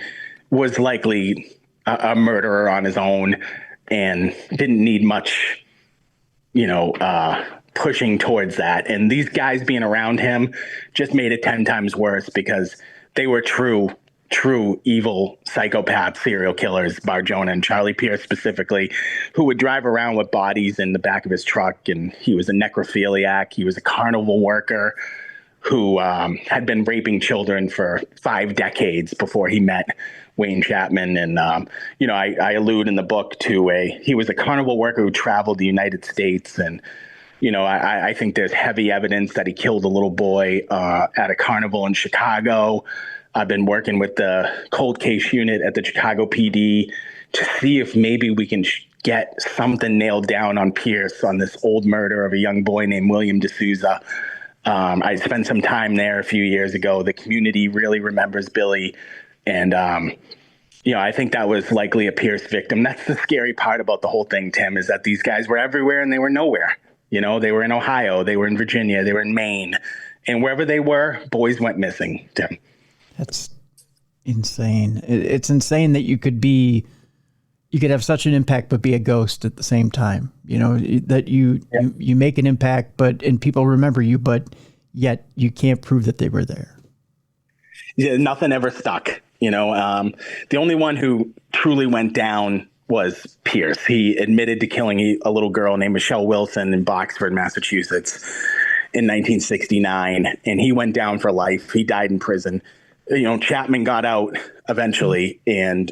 was likely a murderer on his own and didn't need much, pushing towards that. And these guys being around him just made it 10 times worse because they were true evil psychopath serial killers, Barjona and Charlie Pierce specifically, who would drive around with bodies in the back of his truck. And he was a necrophiliac. He was a carnival worker who had been raping children for 5 decades before he met Wayne Chapman. And, I allude in the book to he was a carnival worker who traveled the United States. And, I think there's heavy evidence that he killed a little boy at a carnival in Chicago. I've been working with the cold case unit at the Chicago PD to see if maybe we can get something nailed down on Pierce on this old murder of a young boy named William D'Souza. I spent some time there a few years ago. The community really remembers Billy. And, I think that was likely a Pierce victim. That's the scary part about the whole thing, Tim, is that these guys were everywhere and they were nowhere. They were in Ohio, they were in Virginia, they were in Maine. And wherever they were, boys went missing, Tim. That's insane. It's insane that you could have such an impact but be a ghost at the same time. That you make an impact, and people remember you, but yet you can't prove that they were there. Yeah, nothing ever stuck. The only one who truly went down was Pierce. He admitted to killing a little girl named Michelle Wilson in Boxford, Massachusetts in 1969, and he went down for life. He died in prison. Chapman got out eventually, and,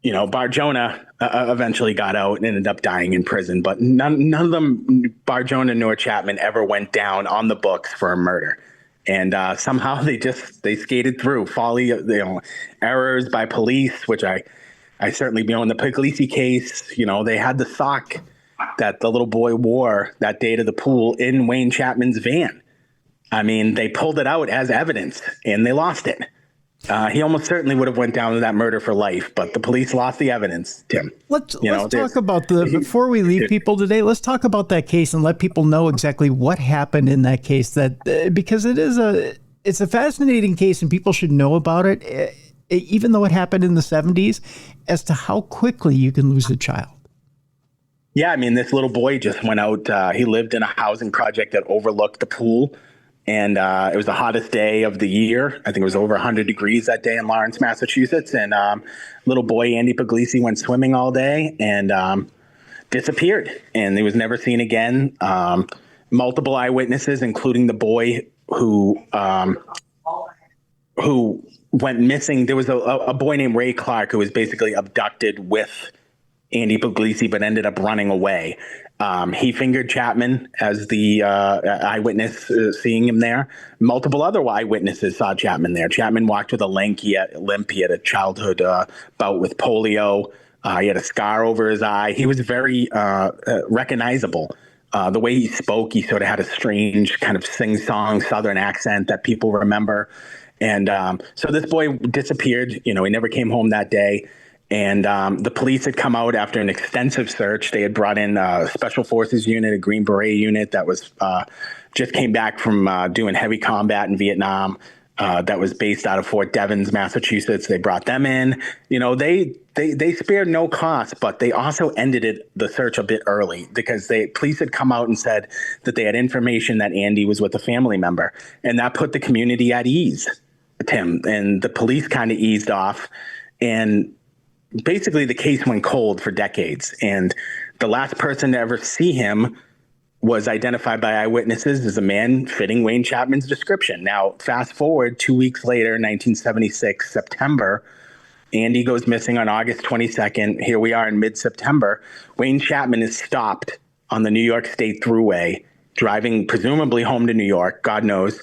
Barjona eventually got out and ended up dying in prison. But none of them, Barjona nor Chapman, ever went down on the books for a murder. And somehow they skated through folly, errors by police, which I certainly, in the Puglisi case, they had the sock that the little boy wore that day to the pool in Wayne Chapman's van. I mean, they pulled it out as evidence and they lost it. He almost certainly would have went down to that murder for life, but the police lost the evidence, Tim. Let's talk about before we leave people today, let's talk about that case and let people know exactly what happened in that case, because it's a fascinating case and people should know about it, even though it happened in the 70s, as to how quickly you can lose a child. Yeah, I mean, this little boy just went out. He lived in a housing project that overlooked the pool. And it was the hottest day of the year. I think it was over 100 degrees that day in Lawrence, Massachusetts. And little boy Andy Puglisi went swimming all day and disappeared. And he was never seen again. Multiple eyewitnesses, including the boy who went missing. There was a boy named Ray Clark who was basically abducted with Andy Puglisi, but ended up running away. He fingered Chapman as the eyewitness seeing him there. Multiple other eyewitnesses saw Chapman there. Chapman walked with a limp. He had a childhood bout with polio. He had a scar over his eye. He was very recognizable. The way he spoke, he sort of had a strange kind of sing-song Southern accent that people remember. And so this boy disappeared. He never came home that day. And the police had come out after an extensive search. They had brought in a Special Forces unit, a Green Beret unit that was just came back from doing heavy combat in Vietnam. That was based out of Fort Devens, Massachusetts. They brought them in. They spared no cost, but they also ended the search a bit early because police had come out and said that they had information that Andy was with a family member, and that put the community at ease, Tim. And the police kind of eased off, and basically the case went cold for decades. And the last person to ever see him was identified by eyewitnesses as a man fitting Wayne Chapman's description. Now, fast forward 2 weeks later, 1976, September, Andy goes missing on August 22nd. Here we are in mid-September. Wayne Chapman is stopped on the New York State Thruway, driving presumably home to New York, God knows.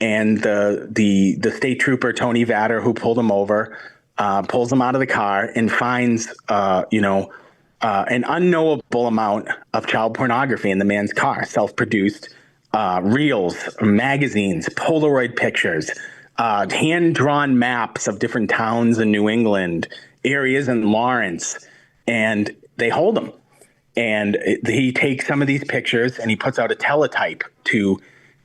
And the state trooper, Tony Vatter, who pulled him over, pulls him out of the car and finds, an unknowable amount of child pornography in the man's car, self-produced reels, magazines, Polaroid pictures, hand-drawn maps of different towns in New England, areas in Lawrence, and they hold him. And he takes some of these pictures and he puts out a teletype to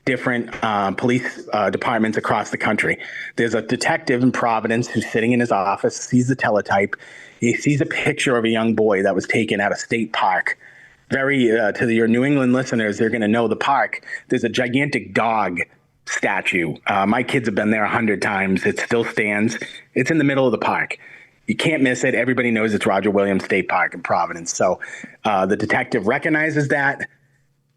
different police departments across the country. There's a detective in Providence who's sitting in his office, sees the teletype. He sees a picture of a young boy that was taken at a state park. To your New England listeners, they're going to know the park. There's a gigantic dog statue. My kids have been there 100 times. It still stands. It's in the middle of the park. You can't miss it. Everybody knows it's Roger Williams State Park in Providence. So the detective recognizes that,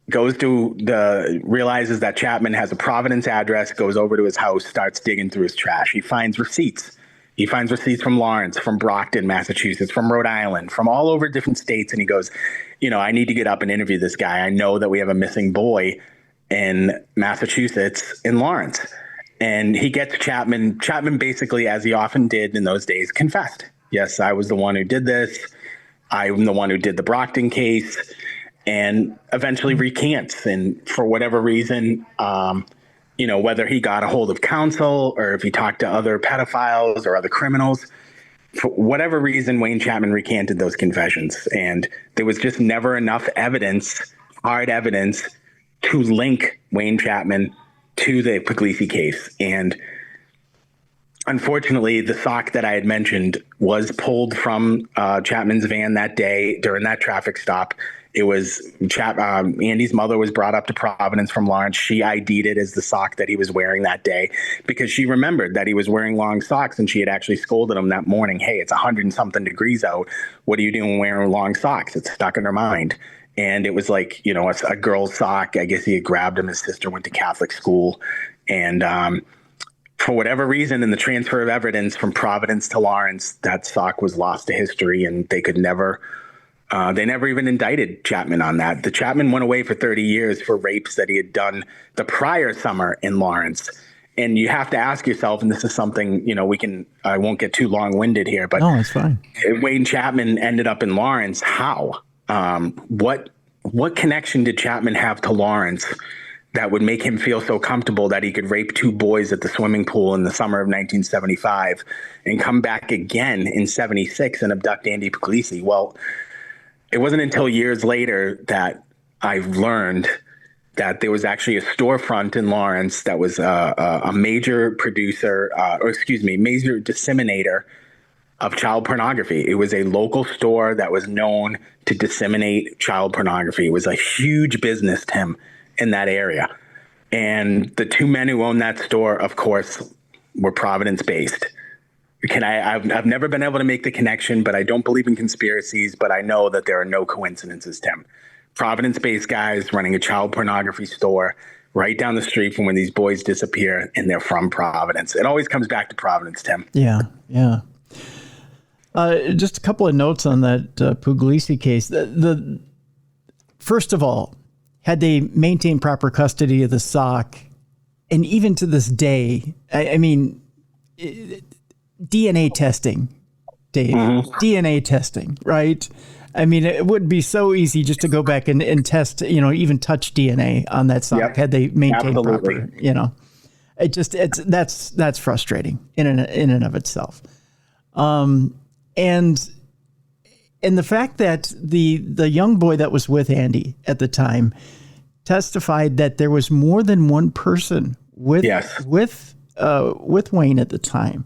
realizes that Chapman has a Providence address, goes over to his house, starts digging through his trash. He finds receipts. He finds receipts from Lawrence, from Brockton, Massachusetts, from Rhode Island, from all over different states. And he goes, I need to get up and interview this guy. I know that we have a missing boy in Massachusetts, in Lawrence. And he gets Chapman. Chapman basically, as he often did in those days, confessed. Yes, I was the one who did this. I'm the one who did the Brockton case, and eventually recants. And for whatever reason, whether he got a hold of counsel or if he talked to other pedophiles or other criminals, for whatever reason, Wayne Chapman recanted those confessions. And there was just never enough evidence, hard evidence, to link Wayne Chapman to the Puglisi case. And unfortunately, the sock that I had mentioned was pulled from Chapman's van that day during that traffic stop. It was Andy's mother was brought up to Providence from Lawrence. She ID'd it as the sock that he was wearing that day because she remembered that he was wearing long socks, and she had actually scolded him that morning. Hey, it's 100 and something degrees out. What are you doing wearing long socks? It's stuck in her mind. And it was like, a girl's sock. I guess he had grabbed him. His sister went to Catholic school. And for whatever reason, in the transfer of evidence from Providence to Lawrence, that sock was lost to history, and they never even indicted Chapman on that. The Chapman went away for 30 years for rapes that he had done the prior summer in Lawrence. And you have to ask yourself, and this is something, I won't get too long-winded here, but no, it's fine. Wayne Chapman ended up in Lawrence. How? What connection did Chapman have to Lawrence that would make him feel so comfortable that he could rape two boys at the swimming pool in the summer of 1975 and come back again in 76 and abduct Andy Puglisi? Well, it wasn't until years later that I learned that there was actually a storefront in Lawrence that was a major producer, major disseminator of child pornography. It was a local store that was known to disseminate child pornography. It was a huge business, Tim, in that area. And the two men who owned that store, of course, were Providence-based. I've never been able to make the connection, but I don't believe in conspiracies, but I know that there are no coincidences, Tim. Providence-based guys running a child pornography store right down the street from when these boys disappear, and they're from Providence. It always comes back to Providence, Tim. Yeah. Just a couple of notes on that Puglisi case. First of all, had they maintained proper custody of the sock, and even to this day, DNA testing, Dave, DNA testing, right? It would be so easy just to go back and test, even touch DNA on that sock had they maintained proper, that's frustrating in and of itself. And the fact that the young boy that was with Andy at the time testified that there was more than one person with Wayne at the time.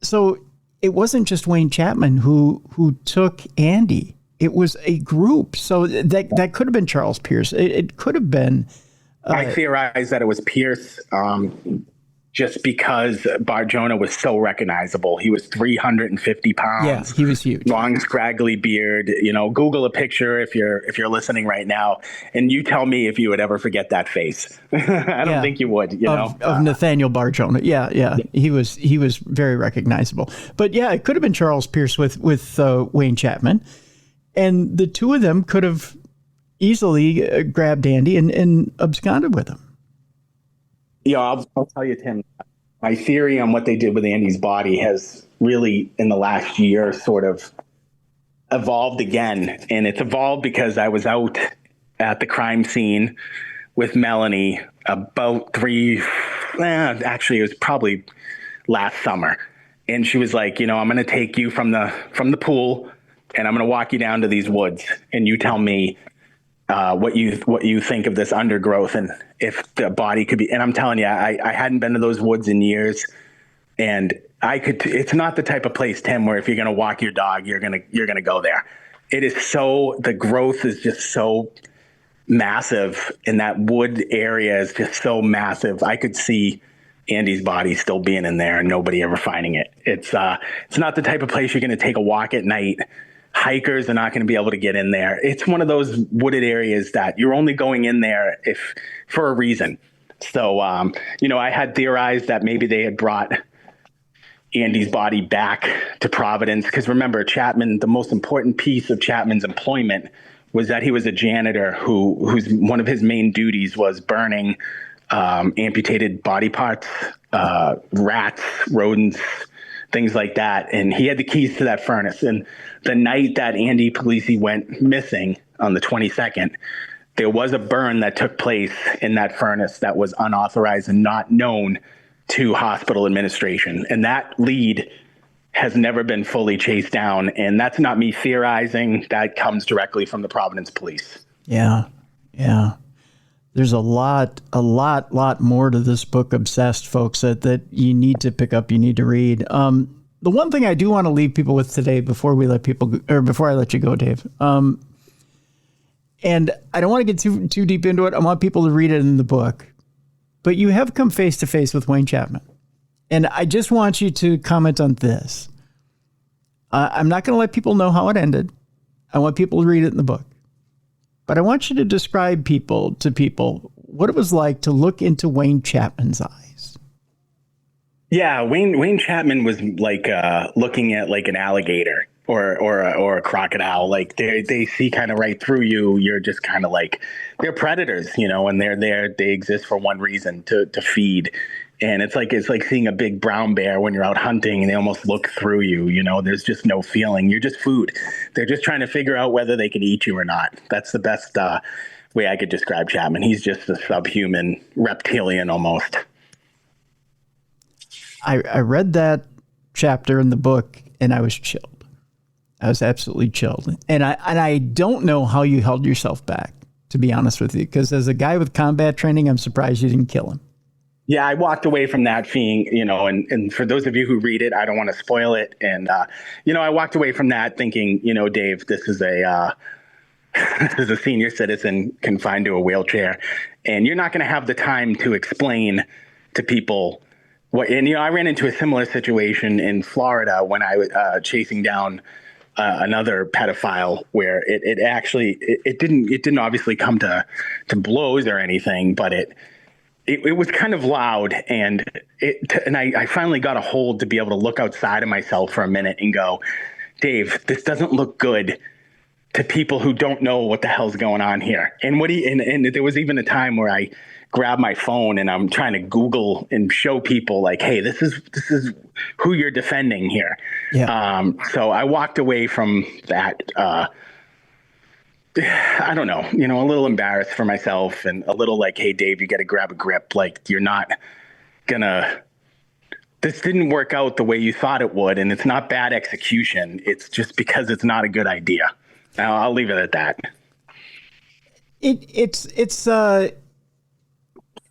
So it wasn't just Wayne Chapman who took Andy. It was a group. So that could have been Charles Pierce. It could have been. I theorize that it was Pierce. just because Barjona was so recognizable. He was 350 pounds. Yeah, he was huge. Long, scraggly beard. Google a picture if you're listening right now, and you tell me if you would ever forget that face. I don't think you would. Of Nathaniel Barjona. Yeah. He was very recognizable. But yeah, it could have been Charles Pierce with Wayne Chapman, and the two of them could have easily grabbed Andy and absconded with him. I'll tell you, Tim, my theory on what they did with Andy's body has really, in the last year, sort of evolved again. And it's evolved because I was out at the crime scene with Melanie about actually, it was probably last summer. And she was like, I'm going to take you from the pool, and I'm going to walk you down to these woods, and you tell me what you think of this undergrowth and if the body could be. And I'm telling you, I hadn't been to those woods in years, and it's not the type of place, Tim, where if you're going to walk your dog, you're going to go there. It is the growth is just so massive, and that wood area is just so massive. I could see Andy's body still being in there and nobody ever finding it. It's not the type of place you're going to take a walk at night. Hikers are not going to be able to get in there. It's one of those wooded areas that you're only going in there for a reason. So, I had theorized that maybe they had brought Andy's body back to Providence. Because remember, Chapman, the most important piece of Chapman's employment was that he was a janitor whose one of his main duties was burning amputated body parts, rats, rodents, things like that. And he had the keys to that furnace. And the night that Andy Polisi went missing on the 22nd, there was a burn that took place in that furnace that was unauthorized and not known to hospital administration. And that lead has never been fully chased down. And that's not me theorizing. That comes directly from the Providence police. Yeah. There's a lot more to this book, Obsessed, folks, that you need to pick up, you need to read. The one thing I do want to leave people with today before I let you go, Dave, and I don't want to get too deep into it. I want people to read it in the book, but you have come face to face with Wayne Chapman. And I just want you to comment on this. I'm not going to let people know how it ended. I want people to read it in the book. But I want you to describe to people what it was like to look into Wayne Chapman's eyes. Yeah, Wayne Chapman was like looking at like an alligator or a crocodile. Like they see kind of right through you. You're just kind of like, they're predators, and they're there. They exist for one reason, to feed. And it's like seeing a big brown bear when you're out hunting and they almost look through you. There's just no feeling. You're just food. They're just trying to figure out whether they can eat you or not. That's the best way I could describe Chapman. He's just a subhuman reptilian almost. I read that chapter in the book and I was chilled. I was absolutely chilled. And I don't know how you held yourself back, to be honest with you, because as a guy with combat training, I'm surprised you didn't kill him. Yeah, I walked away from that feeling, and for those of you who read it, I don't want to spoil it. And, I walked away from that thinking, Dave, this is a senior citizen confined to a wheelchair, and you're not going to have the time to explain to people what. And, I ran into a similar situation in Florida when I was chasing down another pedophile where it didn't obviously come to blows or anything, but it was kind of loud, and I finally got a hold to be able to look outside of myself for a minute and go, Dave, this doesn't look good to people who don't know what the hell's going on here. And and there was even a time where I grabbed my phone and I'm trying to Google and show people like, hey, this is who you're defending here. Yeah. So I walked away from that. I don't know, a little embarrassed for myself and a little like, hey, Dave, you got to grab a grip. Like, you're not this didn't work out the way you thought it would. And it's not bad execution. It's just because it's not a good idea. Now I'll leave it at that.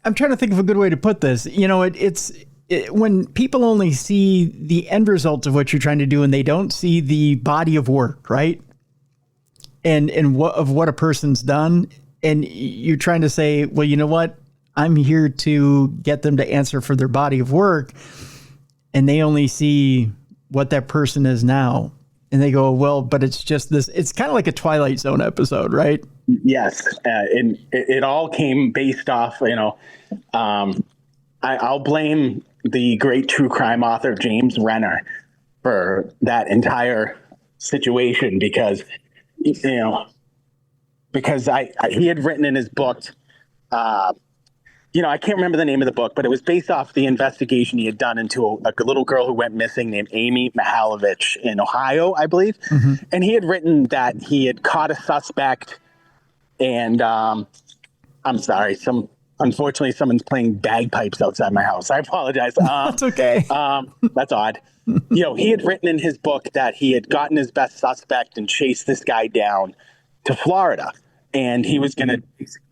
I'm trying to think of a good way to put this. When people only see the end result of what you're trying to do and they don't see the body of work, right? And what a person's done, and you're trying to say, well, you know what? I'm here to get them to answer for their body of work. And they only see what that person is now. And they go, well, but it's just this. It's kind of like a Twilight Zone episode, right? Yes. And it all came based off, I'll blame the great true crime author, James Renner, for that entire situation because he had written in his book, I can't remember the name of the book, but it was based off the investigation he had done into a little girl who went missing named Amy Mihalovich in Ohio, I believe. Mm-hmm. And he had written that he had caught a suspect and I'm sorry, unfortunately, someone's playing bagpipes outside my house. I apologize. That's okay. That's odd. He had written in his book that he had gotten his best suspect and chased this guy down to Florida. And he was going to basically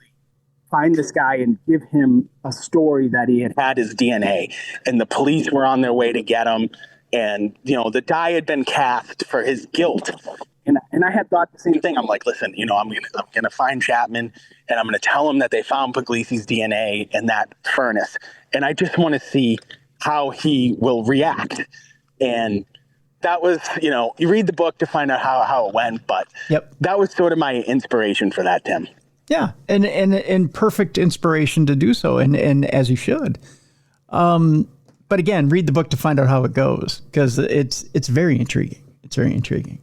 find this guy and give him a story that he had his DNA. And the police were on their way to get him. And, the die had been cast for his guilt. And I had thought the same thing. I'm like, listen, I'm gonna find Chapman and I'm gonna tell him that they found Puglisi's DNA in that furnace, and I just want to see how he will react. And that was, you read the book to find out how it went, but That was sort of my inspiration for that, Tim. Yeah, and perfect inspiration to do so, and as you should. But again, read the book to find out how it goes because it's very intriguing. It's very intriguing.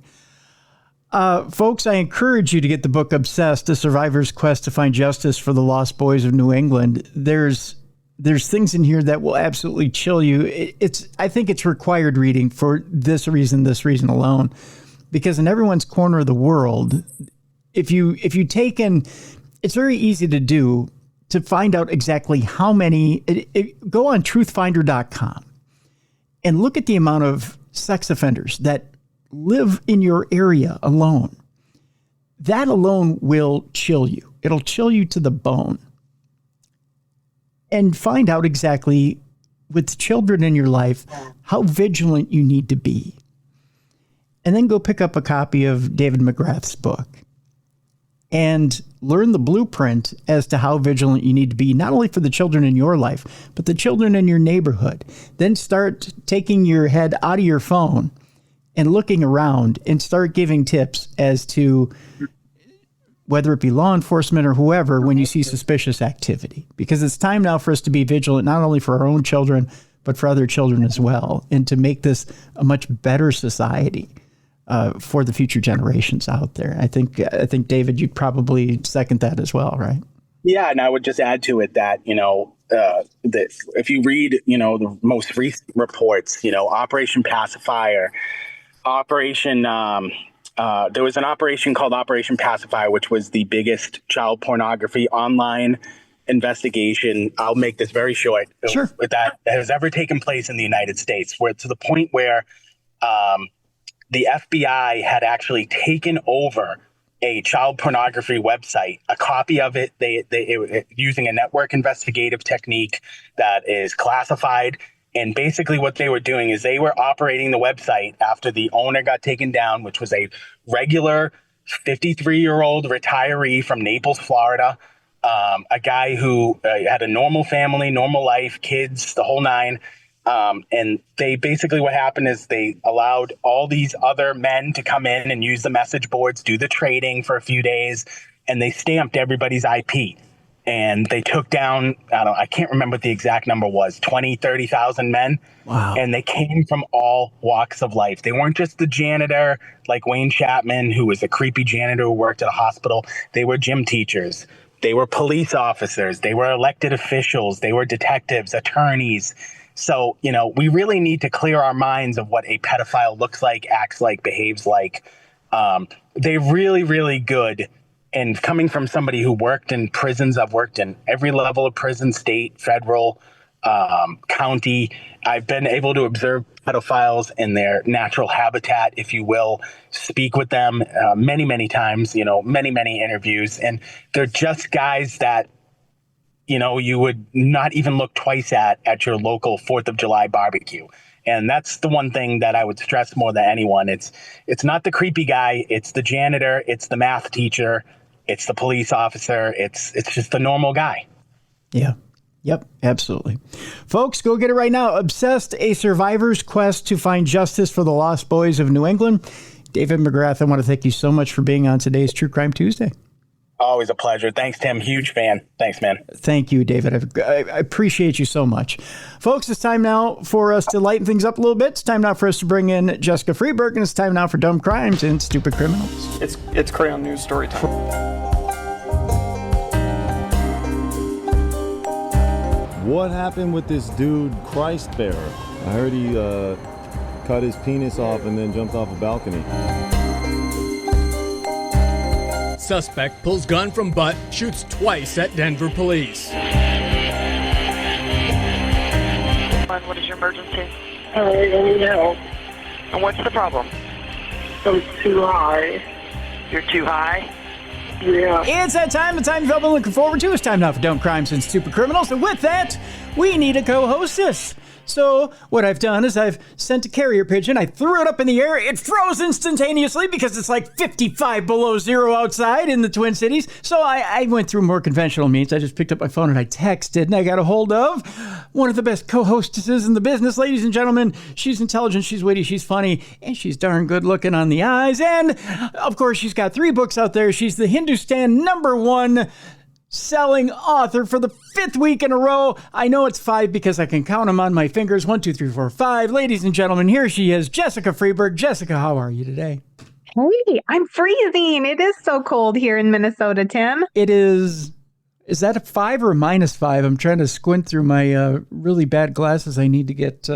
Folks, I encourage you to get the book Obsessed, A Survivor's Quest to Find Justice for the Lost Boys of New England. There's things in here that will absolutely chill you. I think it's required reading for this reason alone, because in everyone's corner of the world, if you take in, it's very easy to do to find out exactly how many, go on truthfinder.com and look at the amount of sex offenders that live in your area alone. That alone will chill you. It'll chill you to the bone. And find out exactly, with children in your life, how vigilant you need to be. And then go pick up a copy of David McGrath's book and learn the blueprint as to how vigilant you need to be, not only for the children in your life, but the children in your neighborhood. Then start taking your head out of your phone and looking around and start giving tips as to whether it be law enforcement or whoever when you see suspicious activity. Because it's time now for us to be vigilant, not only for our own children, but for other children as well, and to make this a much better society for the future generations out there. I think, David, you'd probably second that as well, right? Yeah, and I would just add to it that, that if you read, the most recent reports, Operation Pacifier, there was an operation called Operation Pacifier, which was the biggest child pornography online investigation. I'll make this very short. Sure. That has ever taken place in the United States, where to the point where the FBI had actually taken over a child pornography website, a copy of it, they using a network investigative technique that is classified. And basically what they were doing is they were operating the website after the owner got taken down, which was a regular 53-year-old retiree from Naples, Florida, a guy who had a normal family, normal life, kids, the whole nine. And they basically, what happened is they allowed all these other men to come in and use the message boards, do the trading for a few days, and they stamped everybody's IP. And they took down, I can't remember what the exact number was, 20, 30,000 men. Wow. And they came from all walks of life. They weren't just the janitor like Wayne Chapman, who was a creepy janitor who worked at a hospital. They were gym teachers. They were police officers. They were elected officials. They were detectives, attorneys. So, we really need to clear our minds of what a pedophile looks like, acts like, behaves like. They're really, really good. And coming from somebody who worked in prisons, I've worked in every level of prison, state, federal, county. I've been able to observe pedophiles in their natural habitat, if you will, speak with them many, many times, many, many interviews. And they're just guys that, you would not even look twice at your local 4th of July barbecue. And that's the one thing that I would stress more than anyone. It's not the creepy guy. It's the janitor. It's the math teacher. It's the police officer. It's just the normal guy. Yeah. Yep, absolutely. Folks, go get it right now. Obsessed, a survivor's quest to find justice for the lost boys of New England. David McGrath, I want to thank you so much for being on today's True Crime Tuesday. Always a pleasure. Thanks, Tim. Huge fan. Thanks, man. Thank you, David. I appreciate you so much. Folks, it's time now for us to lighten things up a little bit. It's time now for us to bring in Jessica Freeberg, and it's time now for Dumb Crimes and Stupid Criminals. It's Crayon News story time. What happened with this dude, Christ Bearer? I heard he cut his penis off and then jumped off a balcony. Suspect pulls gun from butt, shoots twice at Denver police. What is your emergency? I need help. And what's the problem? I'm too high. You're too high? Yeah. It's that time, the time you've all been looking forward to. It's time now for Dumb Crimes and Stupid Criminals. And with that, we need a co-hostess. So what I've done is I've sent a carrier pigeon. I threw it up in the air. It froze instantaneously because it's like 55 below zero outside in the Twin Cities. So I went through more conventional means. I just picked up my phone and I texted, and I got a hold of one of the best co-hostesses in the business, ladies and gentlemen. She's intelligent, she's witty, she's funny, and she's darn good looking on the eyes. And of course, she's got 3 books out there. She's the Hindustan #1 selling author for the 5th week in a row. I know it's 5 because I can count them on my fingers. 1, 2, 3, 4, 5. Ladies and gentlemen, here she is, Jessica Freeberg. Jessica, how are you today? Hey, I'm freezing. It is so cold here in Minnesota, Tim. It is. Is that a 5 or a -5? I'm trying to squint through my really bad glasses. I need to get.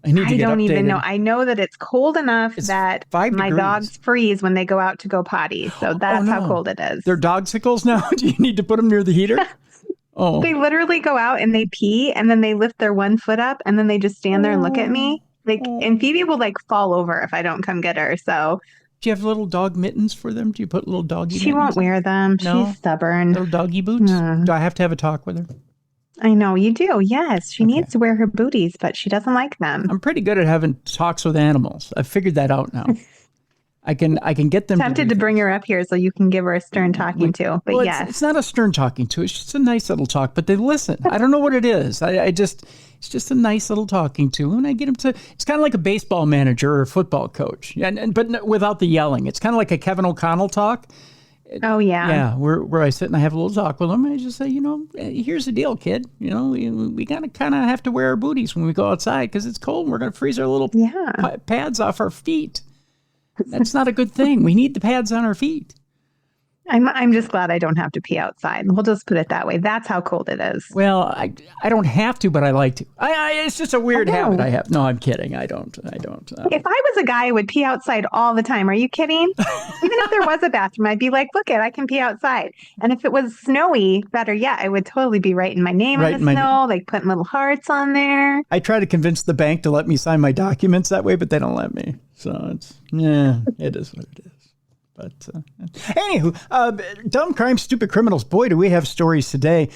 I don't even know. I know that it's cold enough that 5 my degrees. dogs freeze when they go out to go potty. So that's how cold it is. They're dogsicles now? Do you need to put them near the heater? Oh. They literally go out and they pee, and then they lift their one foot up, and then they just stand there and look at me. And Phoebe will fall over if I don't come get her. So do you have little dog mittens for them? Do you put little doggy she mittens? won't wear them. No? She's stubborn. Little doggy boots? Do I have to have a talk with her? I know you do. Yes, she needs to wear her booties, but she doesn't like them. I'm pretty good at having talks with animals. I've figured that out now. I can get them. Tempted to bring her up here so you can give her a stern talking to. But yes, it's not a stern talking to. It's just a nice little talk. But they listen. I don't know what it is. It's just a nice little talking to, and I get them to. It's kind of like a baseball manager or a football coach, but without the yelling. It's kind of like a Kevin O'Connell talk. Oh, yeah. Yeah, where I sit and I have a little talk with them. I just say, here's the deal, kid. We got to kind of have to wear our booties when we go outside because it's cold and we're going to freeze our little pads off our feet. That's not a good thing. We need the pads on our feet. I'm just glad I don't have to pee outside. We'll just put it that way. That's how cold it is. Well, I don't have to, but I like to. It's just a weird habit I have. No, I'm kidding. I don't. If I was a guy, I would pee outside all the time. Are you kidding? Even if there was a bathroom, I'd be like, look I can pee outside. And if it was snowy, better yet, I would totally be writing my name in the snow, putting little hearts on there. I try to convince the bank to let me sign my documents that way, but they don't let me. So it is what it is. But anywho, Dumb Crimes, Stupid Criminals. Boy, do we have stories today.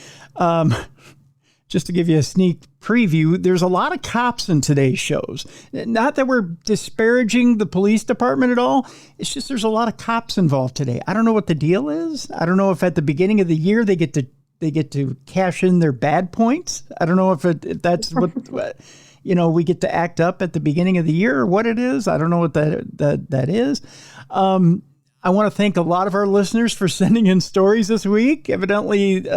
Just to give you a sneak preview, there's a lot of cops in today's shows. Not that we're disparaging the police department at all. It's just there's a lot of cops involved today. I don't know what the deal is. I don't know if at the beginning of the year they get to cash in their bad points. I don't know if that's what we get to act up at the beginning of the year or what it is. I don't know what that is. I want to thank a lot of our listeners for sending in stories this week. Evidently,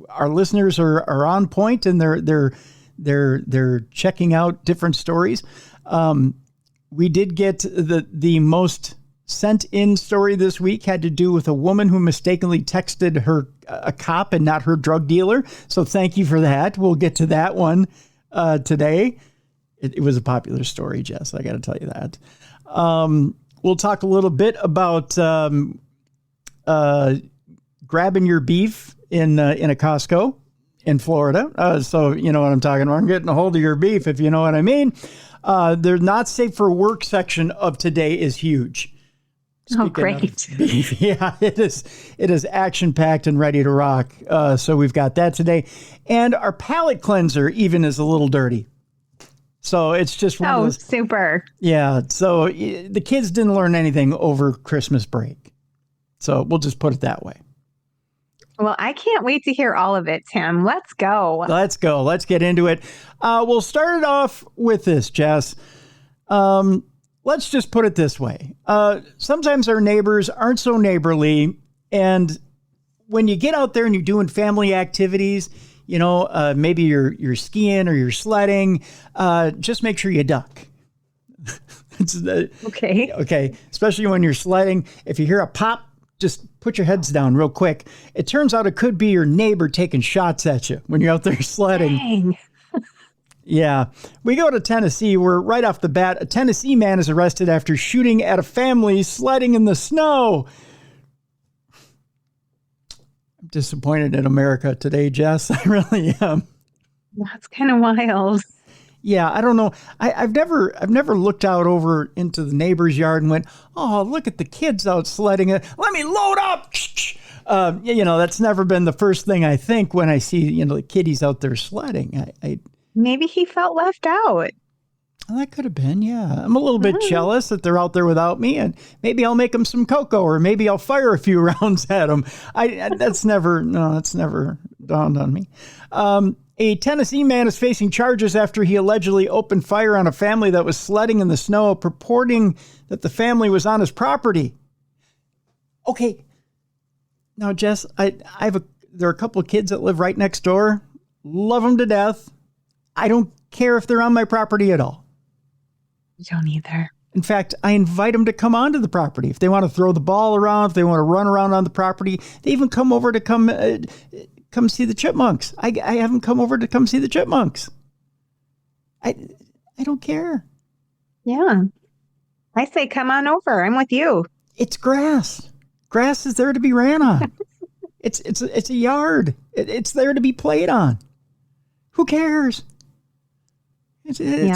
our listeners are on point and they're checking out different stories. We did get the most sent in story this week had to do with a woman who mistakenly texted a cop and not her drug dealer. So thank you for that. We'll get to that one today. It was a popular story, Jess. I got to tell you that. We'll talk a little bit about grabbing your beef in a Costco in Florida. So you know what I'm talking about. I'm getting a hold of your beef, if you know what I mean. The not safe for work section of today is huge. Oh, great. Beef, yeah, it is. It is action-packed and ready to rock. So we've got that today. And our palate cleanser even is a little dirty. So it's just one of those. Super. Yeah. So the kids didn't learn anything over Christmas break. So we'll just put it that way. Well, I can't wait to hear all of it, Tim. Let's go. Let's go. Let's get into it. We'll start it off with this, Jess. Let's just put it this way. Sometimes our neighbors aren't so neighborly. And when you get out there and you're doing family activities, maybe you're skiing or you're sledding, just make sure you duck. Okay. Okay. Especially when you're sledding. If you hear a pop, just put your heads down real quick. It turns out it could be your neighbor taking shots at you when you're out there sledding. Dang. Yeah. We go to Tennessee, where right off the bat, a Tennessee man is arrested after shooting at a family sledding in the snow. I'm disappointed in America today, Jess. I really am. That's kind of wild. Yeah, I don't know. I've never looked out over into the neighbor's yard and went, oh, look at the kids out sledding. Let me load up. That's never been the first thing I think when I see, the kiddies out there sledding. Maybe he felt left out. Well, that could have been, yeah. I'm a little bit jealous that they're out there without me, and maybe I'll make them some cocoa, or maybe I'll fire a few rounds at them. That's never dawned on me. A Tennessee man is facing charges after he allegedly opened fire on a family that was sledding in the snow, purporting that the family was on his property. Okay. Now, Jess, there are a couple of kids that live right next door. Love them to death. I don't care if they're on my property at all. You don't either. In fact, I invite them to come onto the property. If they want to throw the ball around, if they want to run around on the property, they even come over to come see the chipmunks. I have them come over to come see the chipmunks. I don't care. Yeah. I say come on over. I'm with you. It's grass. Grass is there to be ran on. It's a yard. It's there to be played on. Who cares?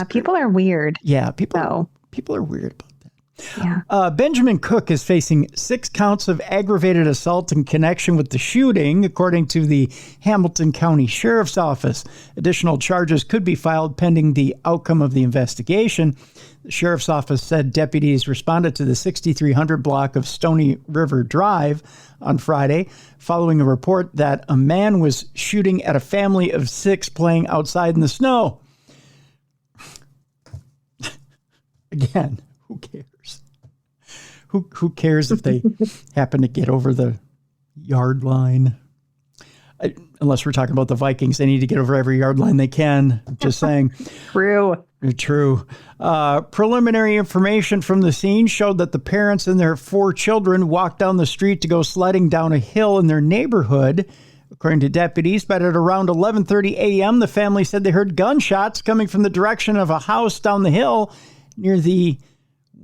People are weird. Yeah, people are weird about that. Yeah. Benjamin Cook is facing 6 counts of aggravated assault in connection with the shooting, according to the Hamilton County Sheriff's Office. Additional charges could be filed pending the outcome of the investigation. The Sheriff's Office said deputies responded to the 6300 block of Stony River Drive on Friday, following a report that a man was shooting at a family of 6 playing outside in the snow. Again, who cares? Who cares if they happen to get over the yard line? Unless we're talking about the Vikings, they need to get over every yard line they can. Just saying. True. Preliminary information from the scene showed that the parents and their 4 children walked down the street to go sledding down a hill in their neighborhood, according to deputies. But at around 11:30 a.m., the family said they heard gunshots coming from the direction of a house down the hill near the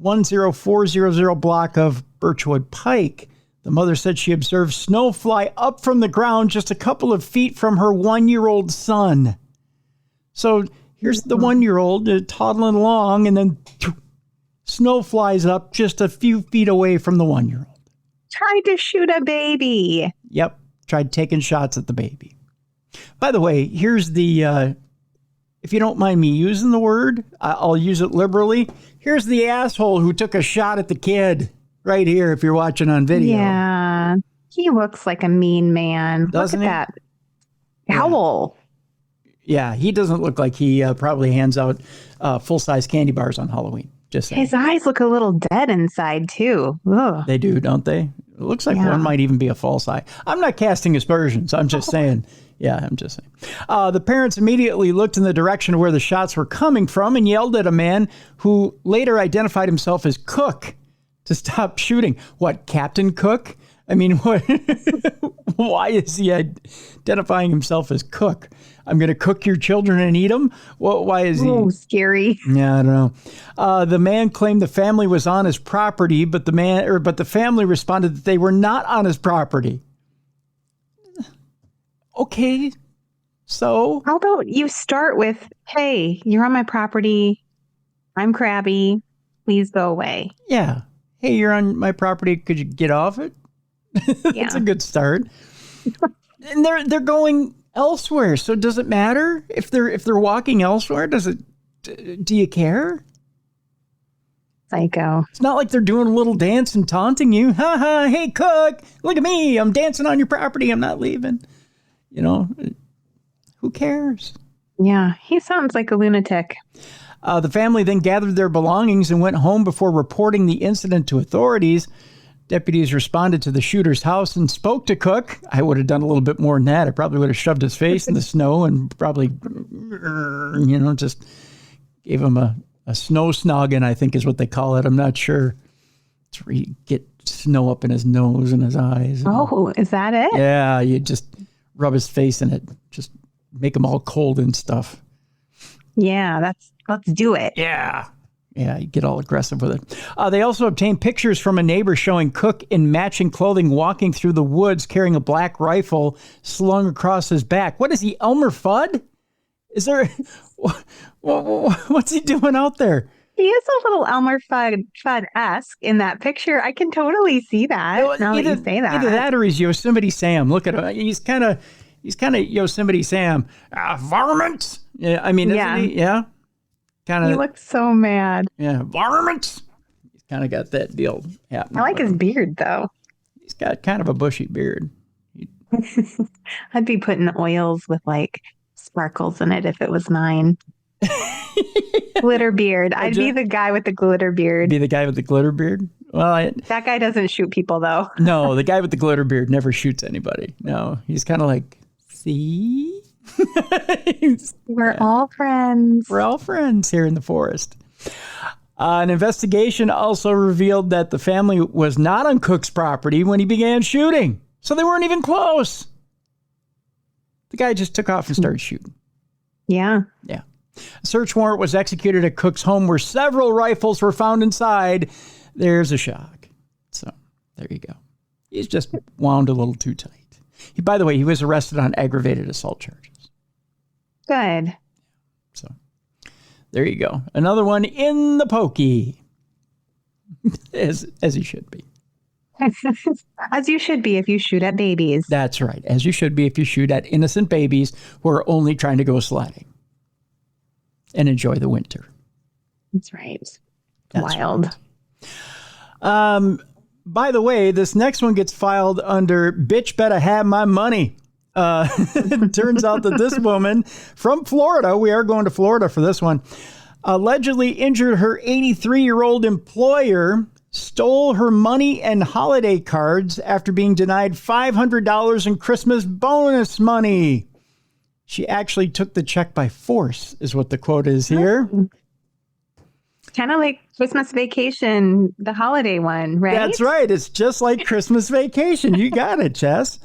10400 block of Birchwood Pike. The mother said she observed snow fly up from the ground just a couple of feet from her 1-year-old son. So here's the 1-year-old toddling along, and then snow flies up just a few feet away from the 1-year-old. Tried to shoot a baby. Yep, tried taking shots at the baby. By the way, here's the... if you don't mind me using the word, I'll use it liberally. Here's the asshole who took a shot at the kid right here if you're watching on video. Yeah. He looks like a mean man. Doesn't Look at that owl. Yeah, he doesn't look like he probably hands out full-size candy bars on Halloween. Just saying. His eyes look a little dead inside, too. Ugh. They do, don't they? It looks like one might even be a false eye. I'm not casting aspersions. I'm just saying. Yeah, I'm just saying. The parents immediately looked in the direction where the shots were coming from and yelled at a man who later identified himself as Cook to stop shooting. What, Captain Cook? I mean, what? Why is he identifying himself as Cook? I'm going to cook your children and eat them? Well, why is he? Oh, scary. Yeah, I don't know. The man claimed the family was on his property, but the family responded that they were not on his property. Okay, so? How about you start with, hey, you're on my property. I'm crabby. Please go away. Yeah. Hey, you're on my property. Could you get off it? That's a good start. And they're going elsewhere. So does it matter if they're walking elsewhere? Do you care? Psycho. It's not like they're doing a little dance and taunting you. Ha ha, hey, Cook, look at me. I'm dancing on your property. I'm not leaving. You know, who cares? Yeah, he sounds like a lunatic. The family then gathered their belongings and went home before reporting the incident to authorities. Deputies responded to the shooter's house and spoke to Cook. I would have done a little bit more than that. I probably would have shoved his face in the snow and probably, just gave him a snow snogging, I think is what they call it. I'm not sure. It's where you get snow up in his nose and his eyes. Oh, is that it? Yeah, you just rub his face in it. Just make him all cold and stuff. Yeah, let's do it. Yeah, you get all aggressive with it. They also obtained pictures from a neighbor showing Cook in matching clothing walking through the woods carrying a black rifle slung across his back. What is he, Elmer Fudd? Is there... What's he doing out there? He is a little Elmer Fudd-esque in that picture. I can totally see that now that you say that. Either that or he's Yosemite Sam. Look at him. He's kind of Yosemite Sam. Varmints? Yeah, I mean, isn't he? Yeah. Kind of. He looks so mad. Yeah, varmints. He's kind of got that deal happening. I like his beard, though. He's got kind of a bushy beard. I'd be putting oils with like sparkles in it if it was mine. Glitter beard. I'd be the guy with the glitter beard. Be the guy with the glitter beard? Well, that guy doesn't shoot people, though. No, the guy with the glitter beard never shoots anybody. No, he's kind of like, see? We're all friends. We're all friends here in the forest. An investigation also revealed that the family was not on Cook's property when he began shooting. So they weren't even close. The guy just took off and started shooting. Yeah. Yeah. A search warrant was executed at Cook's home where several rifles were found inside. There's a shock. So there you go. He's just wound a little too tight. By the way, he was arrested on aggravated assault charges. Good. So there you go. Another one in the pokey. as he should be. As you should be if you shoot at babies. That's right. As you should be if you shoot at innocent babies who are only trying to go sledding and enjoy the winter. That's right. That's wild. Right. By the way, this next one gets filed under bitch better have my money. It turns out that this woman from Florida, we are going to Florida for this one, allegedly injured her 83-year-old employer, stole her money and holiday cards after being denied $500 in Christmas bonus money. She actually took the check by force, is what the quote is here. Kind of like Christmas Vacation, the holiday one, right? That's right. It's just like Christmas Vacation. You got it, Jess.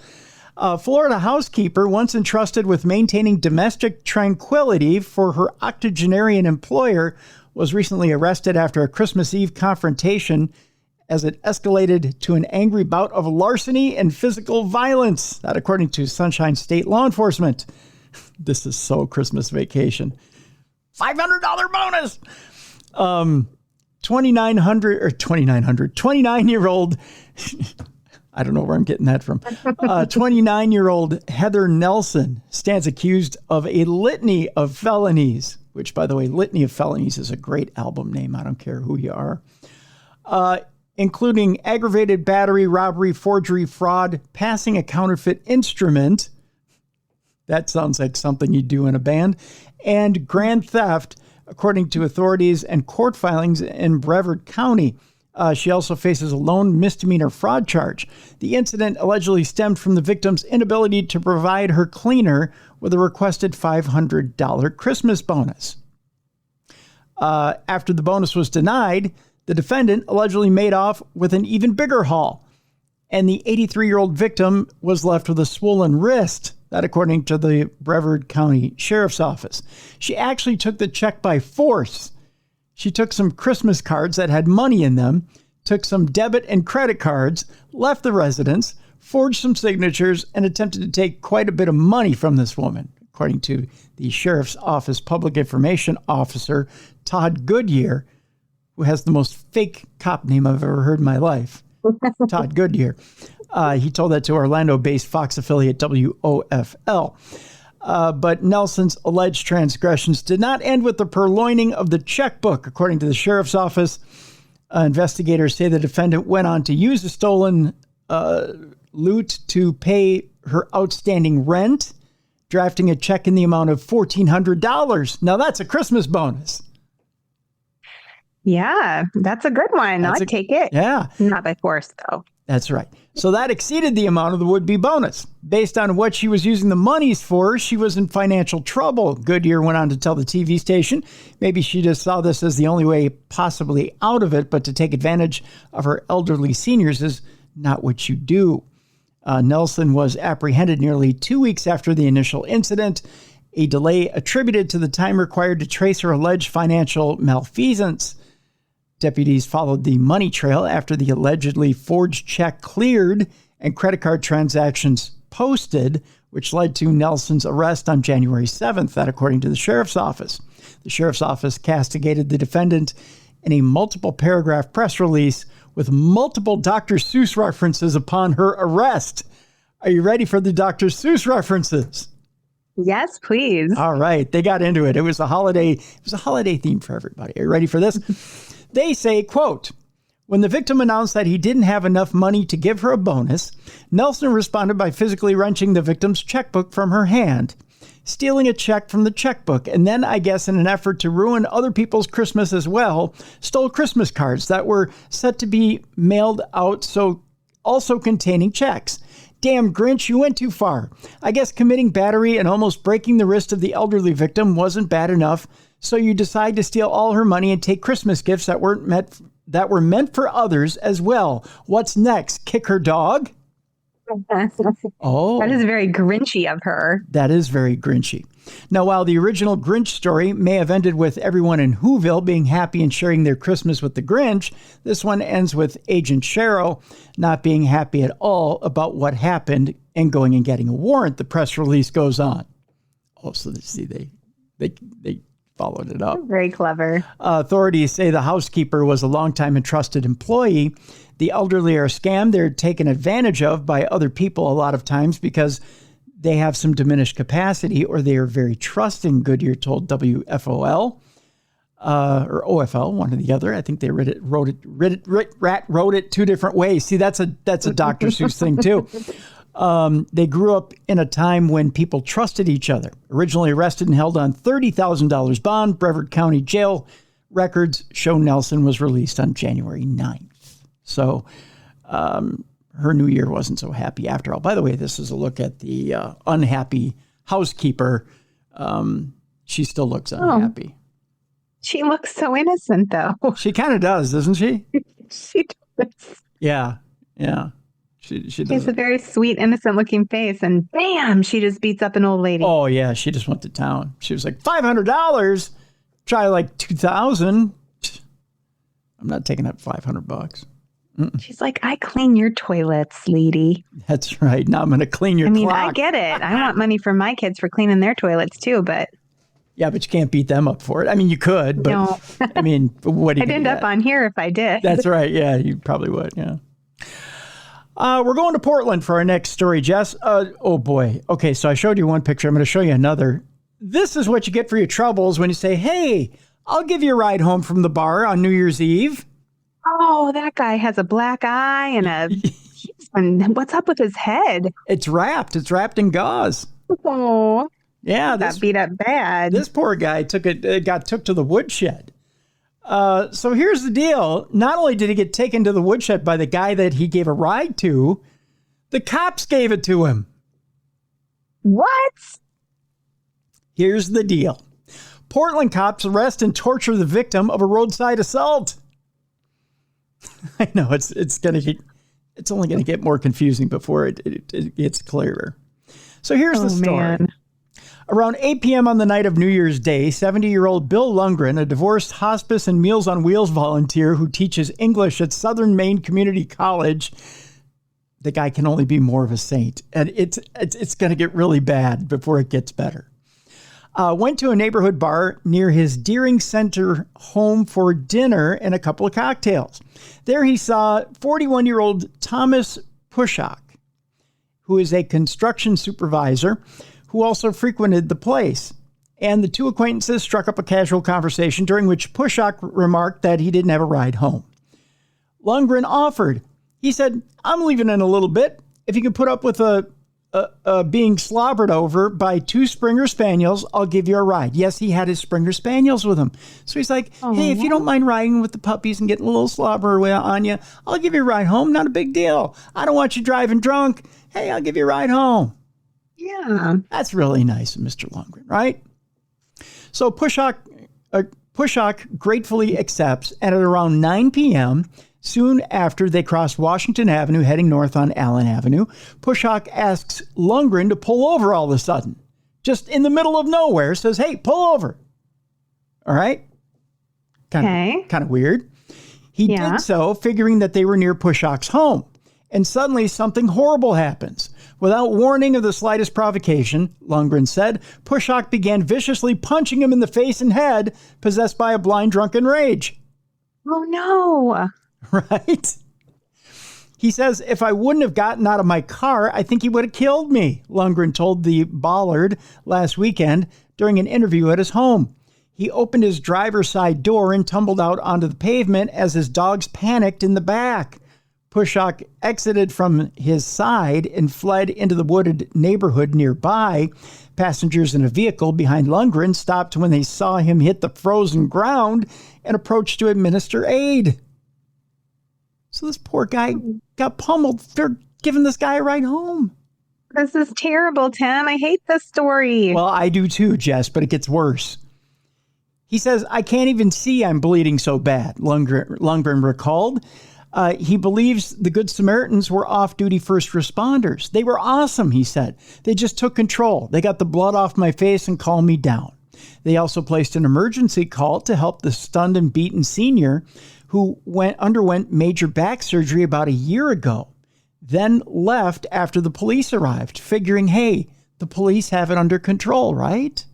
A Florida housekeeper, once entrusted with maintaining domestic tranquility for her octogenarian employer, was recently arrested after a Christmas Eve confrontation as it escalated to an angry bout of larceny and physical violence. That according to Sunshine State law enforcement. This is so Christmas Vacation. $500 bonus. 29-year-old, I don't know where I'm getting that from. 29-year-old Heather Nelson stands accused of a litany of felonies, which, by the way, Litany of Felonies is a great album name. I don't care who you are. Including aggravated battery, robbery, forgery, fraud, passing a counterfeit instrument. That sounds like something you do in a band. And grand theft, according to authorities and court filings in Brevard County. She also faces a lone misdemeanor fraud charge. The incident allegedly stemmed from the victim's inability to provide her cleaner with a requested $500 Christmas bonus. After the bonus was denied, the defendant allegedly made off with an even bigger haul, and the 83-year-old victim was left with a swollen wrist. That according to the Brevard County Sheriff's Office. She actually took the check by force. She took some Christmas cards that had money in them, took some debit and credit cards, left the residence, forged some signatures, and attempted to take quite a bit of money from this woman, according to the Sheriff's Office Public Information Officer, Todd Goodyear, who has the most fake cop name I've ever heard in my life. Todd Goodyear. He told that to Orlando-based Fox affiliate WOFL. But Nelson's alleged transgressions did not end with the purloining of the checkbook, according to the sheriff's office. Investigators say the defendant went on to use the stolen loot to pay her outstanding rent, drafting a check in the amount of $1,400. Now that's a Christmas bonus. Yeah, that's a good one. I'd take it. Yeah. Not by force, though. That's right. So that exceeded the amount of the would-be bonus. Based on what she was using the monies for, she was in financial trouble. Goodyear went on to tell the TV station maybe she just saw this as the only way possibly out of it, but to take advantage of her elderly seniors is not what you do. Nelson was apprehended nearly 2 weeks after the initial incident, a delay attributed to the time required to trace her alleged financial malfeasance. Deputies followed the money trail after the allegedly forged check cleared and credit card transactions posted, which led to Nelson's arrest on January 7th, that according to the sheriff's office. The sheriff's office castigated the defendant in a multiple paragraph press release with multiple Dr. Seuss references upon her arrest. Are you ready for the Dr. Seuss references? Yes, please. All right. They got into it. It was a holiday theme for everybody. Are you ready for this? They say, quote, when the victim announced that he didn't have enough money to give her a bonus, Nelson responded by physically wrenching the victim's checkbook from her hand, stealing a check from the checkbook, and then, I guess in an effort to ruin other people's Christmas as well, stole Christmas cards that were set to be mailed out, so also containing checks. Damn, Grinch, you went too far. I guess committing battery and almost breaking the wrist of the elderly victim wasn't bad enough, so you decide to steal all her money and take Christmas gifts that were meant for others as well. What's next? Kick her dog? Oh. That is very Grinchy of her. That is very Grinchy. Now, while the original Grinch story may have ended with everyone in Whoville being happy and sharing their Christmas with the Grinch, this one ends with Agent Cheryl not being happy at all about what happened and going and getting a warrant. The press release goes on. Oh, so they followed it up. Very clever. Authorities say the housekeeper was a longtime and trusted employee. The elderly are scammed. They're taken advantage of by other people a lot of times because they have some diminished capacity or they are very trusting, Goodyear told WFOL or OFL, one or the other. I think they wrote it two different ways. See, that's a Dr. Seuss thing too. They grew up in a time when people trusted each other. Originally arrested and held on $30,000 bond, Brevard County Jail records show Nelson was released on January 9th. So her new year wasn't so happy after all. By the way, this is a look at the unhappy housekeeper. She still looks unhappy. She looks so innocent, though. She kind of does, doesn't she? She does. Yeah. She has a very sweet, innocent-looking face, and bam, she just beats up an old lady. Oh, yeah, she just went to town. She was like, $500? Try like $2,000. I'm not taking that $500. She's like, I clean your toilets, lady. That's right. Now I'm going to clean your clock. I get it. I want money from my kids for cleaning their toilets, too, but... Yeah, but you can't beat them up for it. I mean, you could, but... No. I mean, what do you I'd end up on here if I did. That's right. Yeah, you probably would, yeah. We're going to Portland for our next story, Jess. Oh, boy. Okay, so I showed you one picture. I'm going to show you another. This is what you get for your troubles when you say, hey, I'll give you a ride home from the bar on New Year's Eve. Oh, that guy has a black eye and what's up with his head? It's wrapped. It's wrapped in gauze. Oh, yeah. Got beat up bad. This poor guy got took to the woodshed. So here's the deal. Not only did he get taken to the woodshed by the guy that he gave a ride to, the cops gave it to him. What? Here's the deal. Portland cops arrest and torture the victim of a roadside assault. I know it's only going to get more confusing before it gets clearer. So here's the story. Man. Around 8 p.m. on the night of New Year's Day, 70-year-old Bill Lundgren, a divorced hospice and Meals on Wheels volunteer who teaches English at Southern Maine Community College, the guy can only be more of a saint. And it's going to get really bad before it gets better. Went to a neighborhood bar near his Deering Center home for dinner and a couple of cocktails. There he saw 41-year-old Thomas Pushak, who is a construction supervisor who also frequented the place. And the two acquaintances struck up a casual conversation during which Pushak remarked that he didn't have a ride home. Lundgren offered. He said, I'm leaving in a little bit. If you can put up with being slobbered over by 2 Springer Spaniels, I'll give you a ride. Yes, he had his Springer Spaniels with him. So he's like, hey, if you don't mind riding with the puppies and getting a little slobber on you, I'll give you a ride home. Not a big deal. I don't want you driving drunk. Hey, I'll give you a ride home. Yeah. That's really nice of Mr. Lundgren, right? So Pushok gratefully accepts, and at around 9 p.m., soon after they crossed Washington Avenue heading north on Allen Avenue, Pushok asks Lundgren to pull over all of a sudden. Just in the middle of nowhere, says, hey, pull over. All right? Kind of weird. He did so, figuring that they were near Pushok's home. And suddenly something horrible happens. Without warning of the slightest provocation, Lundgren said, Pushok began viciously punching him in the face and head, possessed by a blind drunken rage. Oh, no. Right? He says, if I wouldn't have gotten out of my car, I think he would have killed me, Lundgren told the Bollard last weekend during an interview at his home. He opened his driver's side door and tumbled out onto the pavement as his dogs panicked in the back. Pushok exited from his side and fled into the wooded neighborhood nearby. Passengers in a vehicle behind Lundgren stopped when they saw him hit the frozen ground and approached to administer aid. So this poor guy got pummeled for giving this guy a ride home. This is terrible, Tim. I hate this story. Well, I do too, Jess, but it gets worse. He says, I can't even see I'm bleeding so bad, Lundgren recalled. He believes the Good Samaritans were off-duty first responders. They were awesome, he said. They just took control. They got the blood off my face and calmed me down. They also placed an emergency call to help the stunned and beaten senior who underwent major back surgery about a year ago, then left after the police arrived, figuring, hey, the police have it under control, right?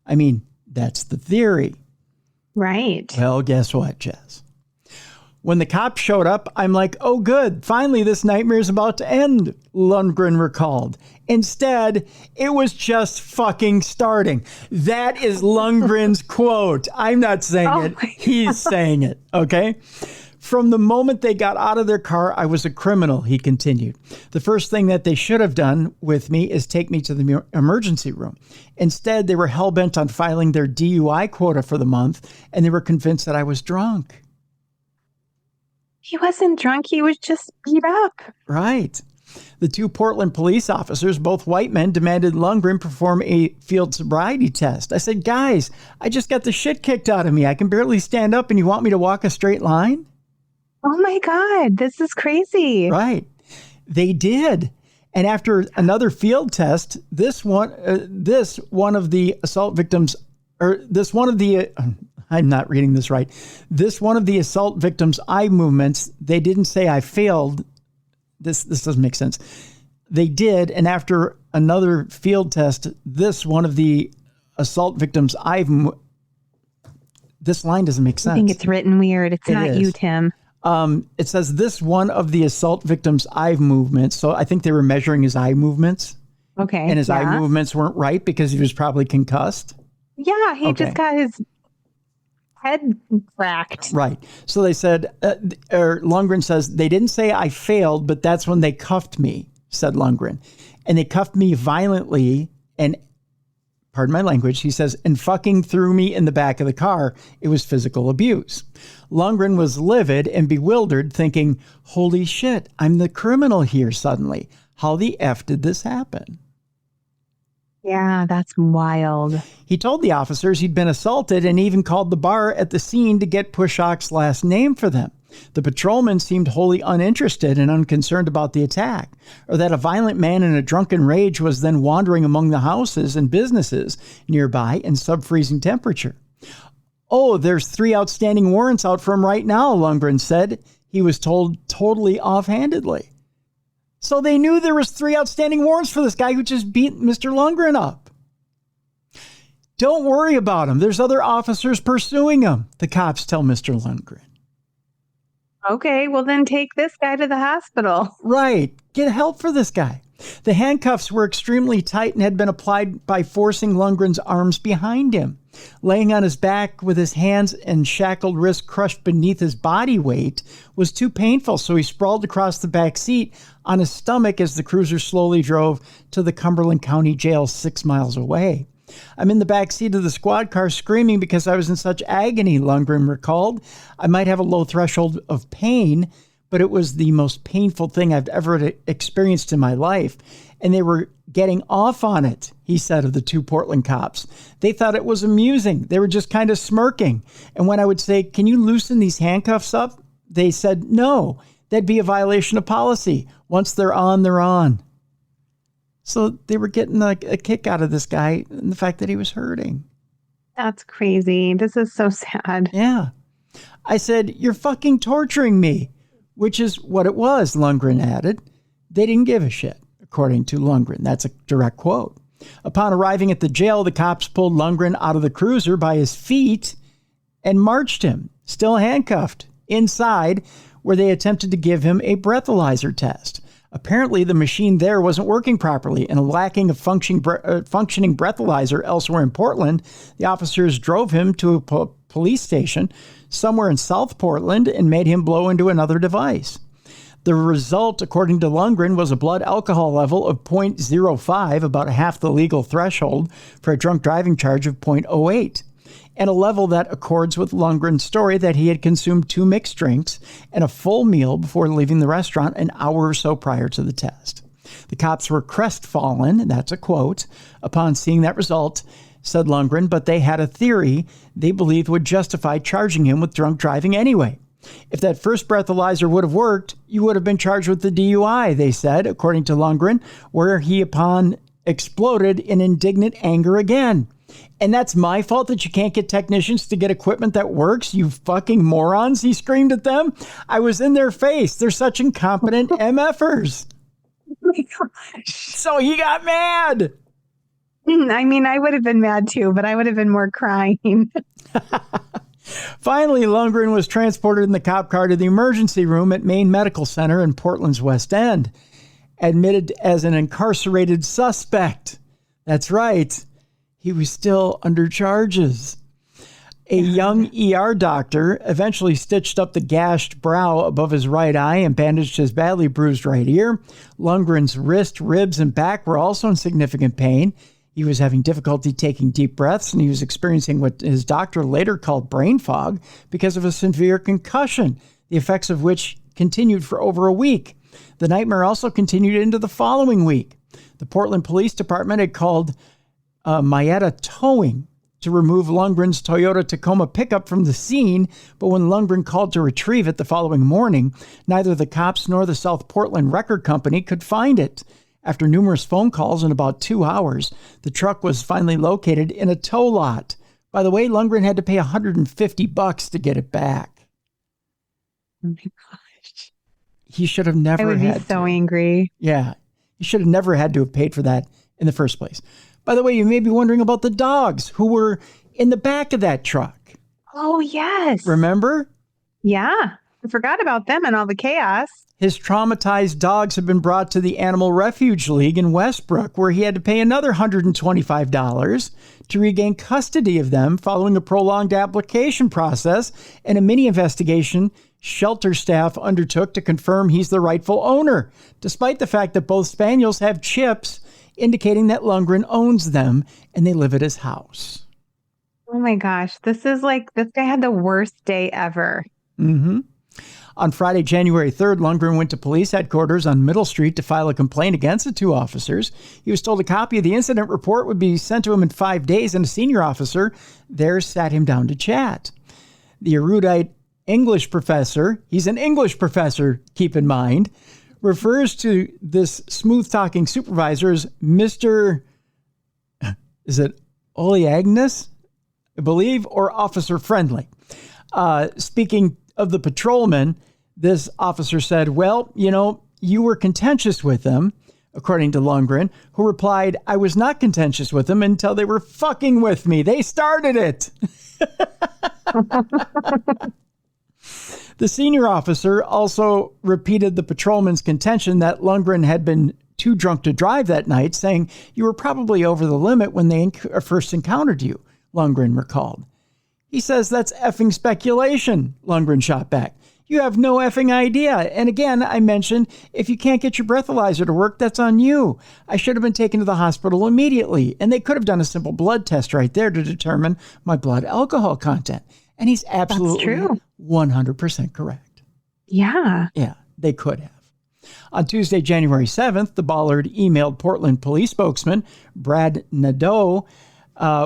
I mean, that's the theory. Right. Well, guess what, Jess? When the cops showed up, I'm like, oh, good. Finally, this nightmare is about to end, Lundgren recalled. Instead, it was just fucking starting. That is Lundgren's quote. I'm not saying it. He's saying it. Okay. From the moment they got out of their car, I was a criminal, he continued. The first thing that they should have done with me is take me to the emergency room. Instead, they were hell-bent on filing their DUI quota for the month, and they were convinced that I was drunk. He wasn't drunk. He was just beat up. Right. The 2 Portland police officers, both white men, demanded Lundgren perform a field sobriety test. I said, guys, I just got the shit kicked out of me. I can barely stand up and you want me to walk a straight line? Oh my God, this is crazy. Right. They did. And after another field test, this one of the assault victims eye movements, they didn't say I failed. This doesn't make sense. They did. And after another field test, one of the assault victims' this line doesn't make sense. I think it's written weird. It's not you, Tim. It says this one of the assault victim's eye movements. So I think they were measuring his eye movements. Okay. And his eye movements weren't right because he was probably concussed. Yeah, he just got his head cracked. Right. So they said, Lundgren says, they didn't say I failed, but that's when they cuffed me, said Lundgren. And they cuffed me violently and, pardon my language, he says, and fucking threw me in the back of the car. It was physical abuse. Lundgren was livid and bewildered, thinking, holy shit, I'm the criminal here suddenly. How the F did this happen? Yeah, that's wild. He told the officers he'd been assaulted and even called the bar at the scene to get Pushok's last name for them. The patrolman seemed wholly uninterested and unconcerned about the attack, or that a violent man in a drunken rage was then wandering among the houses and businesses nearby in sub-freezing temperature. Oh, there's 3 outstanding warrants out for him right now, Lundgren said. He was told totally offhandedly. So they knew there was 3 outstanding warrants for this guy who just beat Mr. Lundgren up. Don't worry about him. There's other officers pursuing him, the cops tell Mr. Lundgren. Okay, well then take this guy to the hospital. Right. Get help for this guy. The handcuffs were extremely tight and had been applied by forcing Lundgren's arms behind him. Laying on his back with his hands and shackled wrists crushed beneath his body weight was too painful, so he sprawled across the back seat on his stomach as the cruiser slowly drove to the Cumberland County Jail 6 miles away. I'm in the back seat of the squad car screaming because I was in such agony, Lundgren recalled. I might have a low threshold of pain, but it was the most painful thing I've ever experienced in my life. And they were getting off on it, he said of the 2 Portland cops. They thought it was amusing. They were just kind of smirking. And when I would say, can you loosen these handcuffs up? They said, no, that'd be a violation of policy. Once they're on, they're on. So they were getting a kick out of this guy and the fact that he was hurting. That's crazy. This is so sad. Yeah. I said, you're fucking torturing me, which is what it was, Lundgren added. They didn't give a shit, according to Lundgren. That's a direct quote. Upon arriving at the jail, the cops pulled Lundgren out of the cruiser by his feet and marched him, still handcuffed, inside, where they attempted to give him a breathalyzer test. Apparently, the machine there wasn't working properly, and a lacking of functioning breathalyzer elsewhere in Portland, the officers drove him to a police station somewhere in South Portland and made him blow into another device. The result, according to Lundgren, was a blood alcohol level of 0.05, about half the legal threshold for a drunk driving charge of 0.08. And a level that accords with Lundgren's story that he had consumed 2 mixed drinks and a full meal before leaving the restaurant an hour or so prior to the test. The cops were crestfallen, that's a quote, upon seeing that result, said Lundgren, but they had a theory they believed would justify charging him with drunk driving anyway. If that first breathalyzer would have worked, you would have been charged with the DUI, they said, according to Lundgren, where he upon exploded in indignant anger again. And that's my fault that you can't get technicians to get equipment that works, you fucking morons, he screamed at them. I was in their face. They're such incompetent MFers. Oh my gosh. So he got mad. I mean, I would have been mad too, but I would have been more crying. Finally, Lundgren was transported in the cop car to the emergency room at Maine Medical Center in Portland's West End, admitted as an incarcerated suspect. That's right. He was still under charges. A young ER doctor eventually stitched up the gashed brow above his right eye and bandaged his badly bruised right ear. Lundgren's wrist, ribs, and back were also in significant pain. He was having difficulty taking deep breaths, and he was experiencing what his doctor later called brain fog because of a severe concussion, the effects of which continued for over a week. The nightmare also continued into the following week. The Portland Police Department had called Mayetta Towing to remove Lundgren's Toyota Tacoma pickup from the scene, but when Lundgren called to retrieve it the following morning, neither the cops nor the South Portland Record Company could find it. After numerous phone calls in about 2 hours, the truck was finally located in a tow lot. By the way, Lundgren had to pay $150 to get it back. Oh my gosh. He should have never I would be so angry. Yeah. He should have never had to have paid for that in the first place. By the way, you may be wondering about the dogs who were in the back of that truck. Oh, yes. Remember? Yeah. I forgot about them and all the chaos. His traumatized dogs have been brought to the Animal Refuge League in Westbrook, where he had to pay another $125 to regain custody of them following a prolonged application process and a mini investigation shelter staff undertook to confirm he's the rightful owner, despite the fact that both spaniels have chips indicating that Lundgren owns them and they live at his house. Oh my gosh. This guy had the worst day ever. Mm-hmm. On Friday, January 3rd, Lundgren went to police headquarters on Middle Street to file a complaint against the 2 officers. He was told a copy of the incident report would be sent to him in 5 days, and a senior officer there sat him down to chat. The erudite English professor, he's an English professor, keep in mind, refers to this smooth-talking supervisor as Mr. Is it Oleagnus, I believe, or Officer Friendly. Speaking of the patrolman, this officer said, well, you were contentious with them, according to Lundgren, who replied, I was not contentious with them until they were fucking with me. They started it. The senior officer also repeated the patrolman's contention that Lundgren had been too drunk to drive that night, saying, you were probably over the limit when they first encountered you. Lundgren recalled. He says that's effing speculation, Lundgren shot back. You have no effing idea. And again, I mentioned, if you can't get your breathalyzer to work, that's on you. I should have been taken to the hospital immediately. And they could have done a simple blood test right there to determine my blood alcohol content. And he's absolutely 100% correct. Yeah. Yeah, they could have. On Tuesday, January 7th, the Ballard emailed Portland police spokesman Brad Nadeau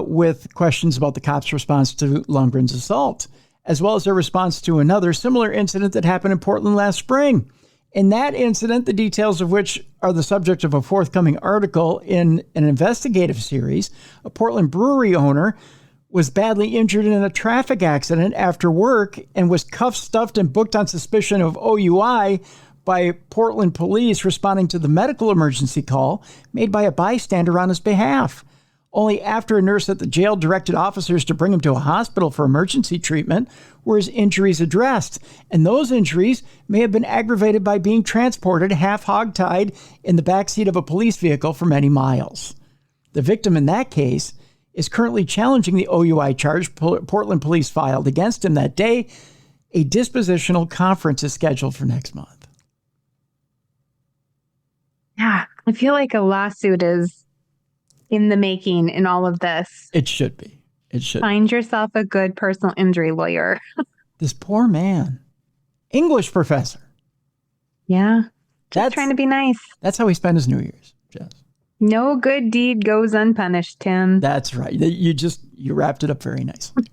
with questions about the cops' response to Lundgren's assault, as well as their response to another similar incident that happened in Portland last spring. In that incident, the details of which are the subject of a forthcoming article in an investigative series, a Portland brewery owner was badly injured in a traffic accident after work and was cuffed, stuffed, and booked on suspicion of OUI by Portland police responding to the medical emergency call made by a bystander on his behalf. Only after a nurse at the jail directed officers to bring him to a hospital for emergency treatment were his injuries addressed. And those injuries may have been aggravated by being transported half hogtied in the backseat of a police vehicle for many miles. The victim in that case is currently challenging the OUI charge Portland police filed against him that day. A dispositional conference is scheduled for next month. Yeah, I feel like a lawsuit is in the making in all of this. It should be. It should. Find yourself a good personal injury lawyer. This poor man. English professor. Yeah. Just trying to be nice. That's how he spent his New Year's, Jess. No good deed goes unpunished, Tim. That's right. You wrapped it up very nicely.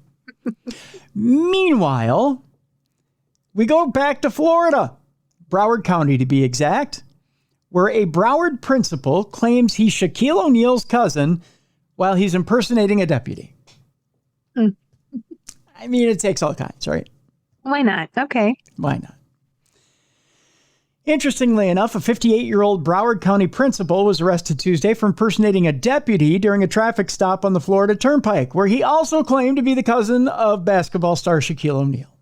Meanwhile, we go back to Florida, Broward County to be exact, where a Broward principal claims he's Shaquille O'Neal's cousin while he's impersonating a deputy. I mean, it takes all kinds, right? Why not? Okay. Why not? Interestingly enough, a 58-year-old Broward County principal was arrested Tuesday for impersonating a deputy during a traffic stop on the Florida Turnpike, where he also claimed to be the cousin of basketball star Shaquille O'Neal.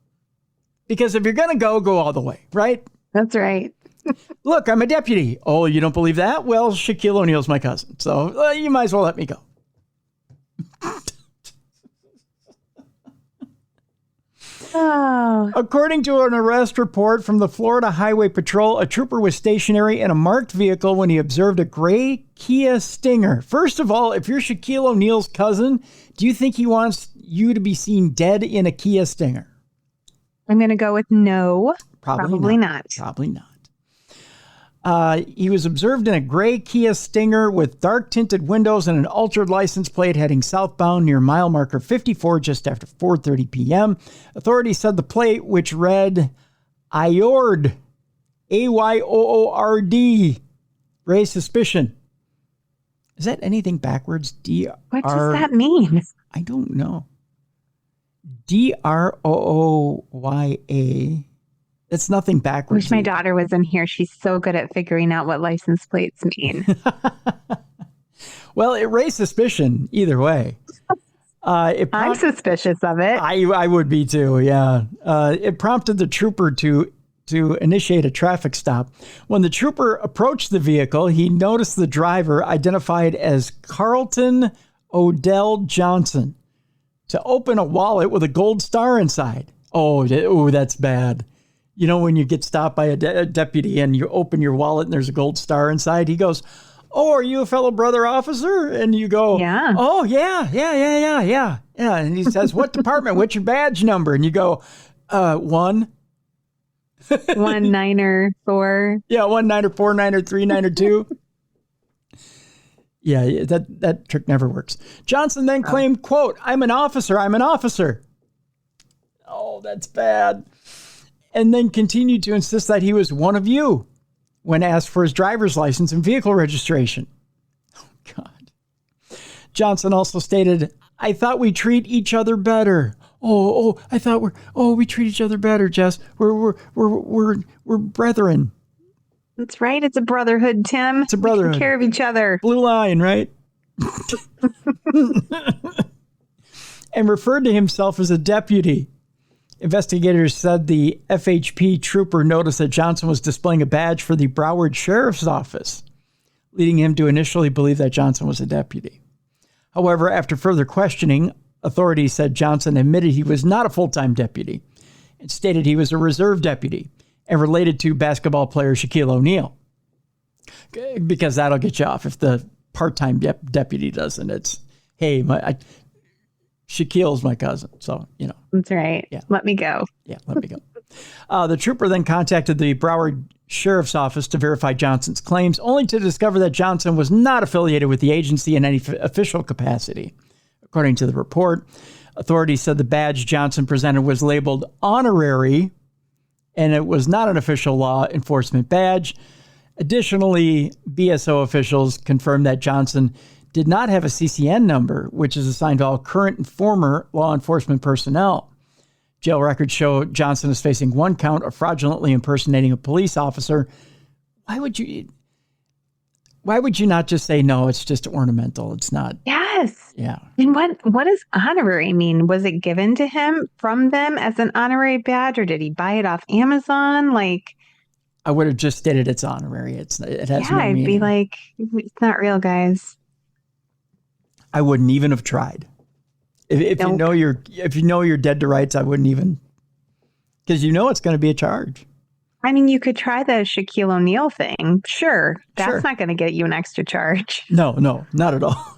Because if you're going to go all the way, right? That's right. Look, I'm a deputy. Oh, you don't believe that? Well, Shaquille O'Neal's my cousin, so you might as well let me go. Oh. According to an arrest report from the Florida Highway Patrol, a trooper was stationary in a marked vehicle when he observed a gray Kia Stinger. First of all, if you're Shaquille O'Neal's cousin, do you think he wants you to be seen dead in a Kia Stinger? I'm going to go with no. Probably not. Probably not. He was observed in a gray Kia Stinger with dark tinted windows and an altered license plate heading southbound near mile marker 54 just after 4:30 p.m. Authorities said the plate, which read Ayoord, Ayoord, raised suspicion. Is that anything backwards? What does that mean? I don't know. Drooya. It's nothing backwards. Wish my daughter was in here. She's so good at figuring out what license plates mean. Well, it raised suspicion either way. I'm suspicious of it. I would be too, yeah. It prompted the trooper to initiate a traffic stop. When the trooper approached the vehicle, he noticed the driver, identified as Carlton Odell Johnson, to open a wallet with a gold star inside. Oh, that's bad. You know, when you get stopped by a deputy and you open your wallet and there's a gold star inside, he goes, "Oh, are you a fellow brother officer?" And you go, "Yeah." "Oh, yeah. Yeah." And he says, "What department? What's your badge number?" And you go, 1. 1904. Yeah, 1904, 903, 902. Yeah, that trick never works. Johnson then claimed, quote, I'm an officer. Oh, that's bad. And then continued to insist that he was one of you when asked for his driver's license and vehicle registration. Oh, God. Johnson also stated, I thought we treat each other better. We treat each other better, Jess. We're brethren. That's right. It's a brotherhood, Tim. It's a brotherhood. We take care of each other. Blue line, right? And referred to himself as a deputy. Investigators said the FHP trooper noticed that Johnson was displaying a badge for the Broward Sheriff's Office, leading him to initially believe that Johnson was a deputy. However, after further questioning, Authorities said Johnson admitted he was not a full-time deputy and stated he was a reserve deputy and related to basketball player Shaquille O'Neal. Because that'll get you off if the part-time deputy doesn't. It's, hey, Shaquille's my cousin, so, you know. That's right. Yeah. Let me go. Yeah, let me go. The trooper then contacted the Broward Sheriff's Office to verify Johnson's claims, only to discover that Johnson was not affiliated with the agency in any official capacity. According to the report, authorities said the badge Johnson presented was labeled honorary, and it was not an official law enforcement badge. Additionally, BSO officials confirmed that Johnson did not have a CCN number, which is assigned to all current and former law enforcement personnel. Jail records show Johnson is facing one count of fraudulently impersonating a police officer. Why would you not just say, no, it's just ornamental? It's not. Yes. Yeah. And what does honorary mean? Was it given to him from them as an honorary badge, or did he buy it off Amazon? Like, I would have just stated it's honorary. It has no meaning. I'd be like, it's not real, guys. I wouldn't even have tried. If you know you're dead to rights, I wouldn't even, because it's going to be a charge. I mean, you could try the Shaquille O'Neal thing. Sure. That's not going to get you an extra charge. No, not at all.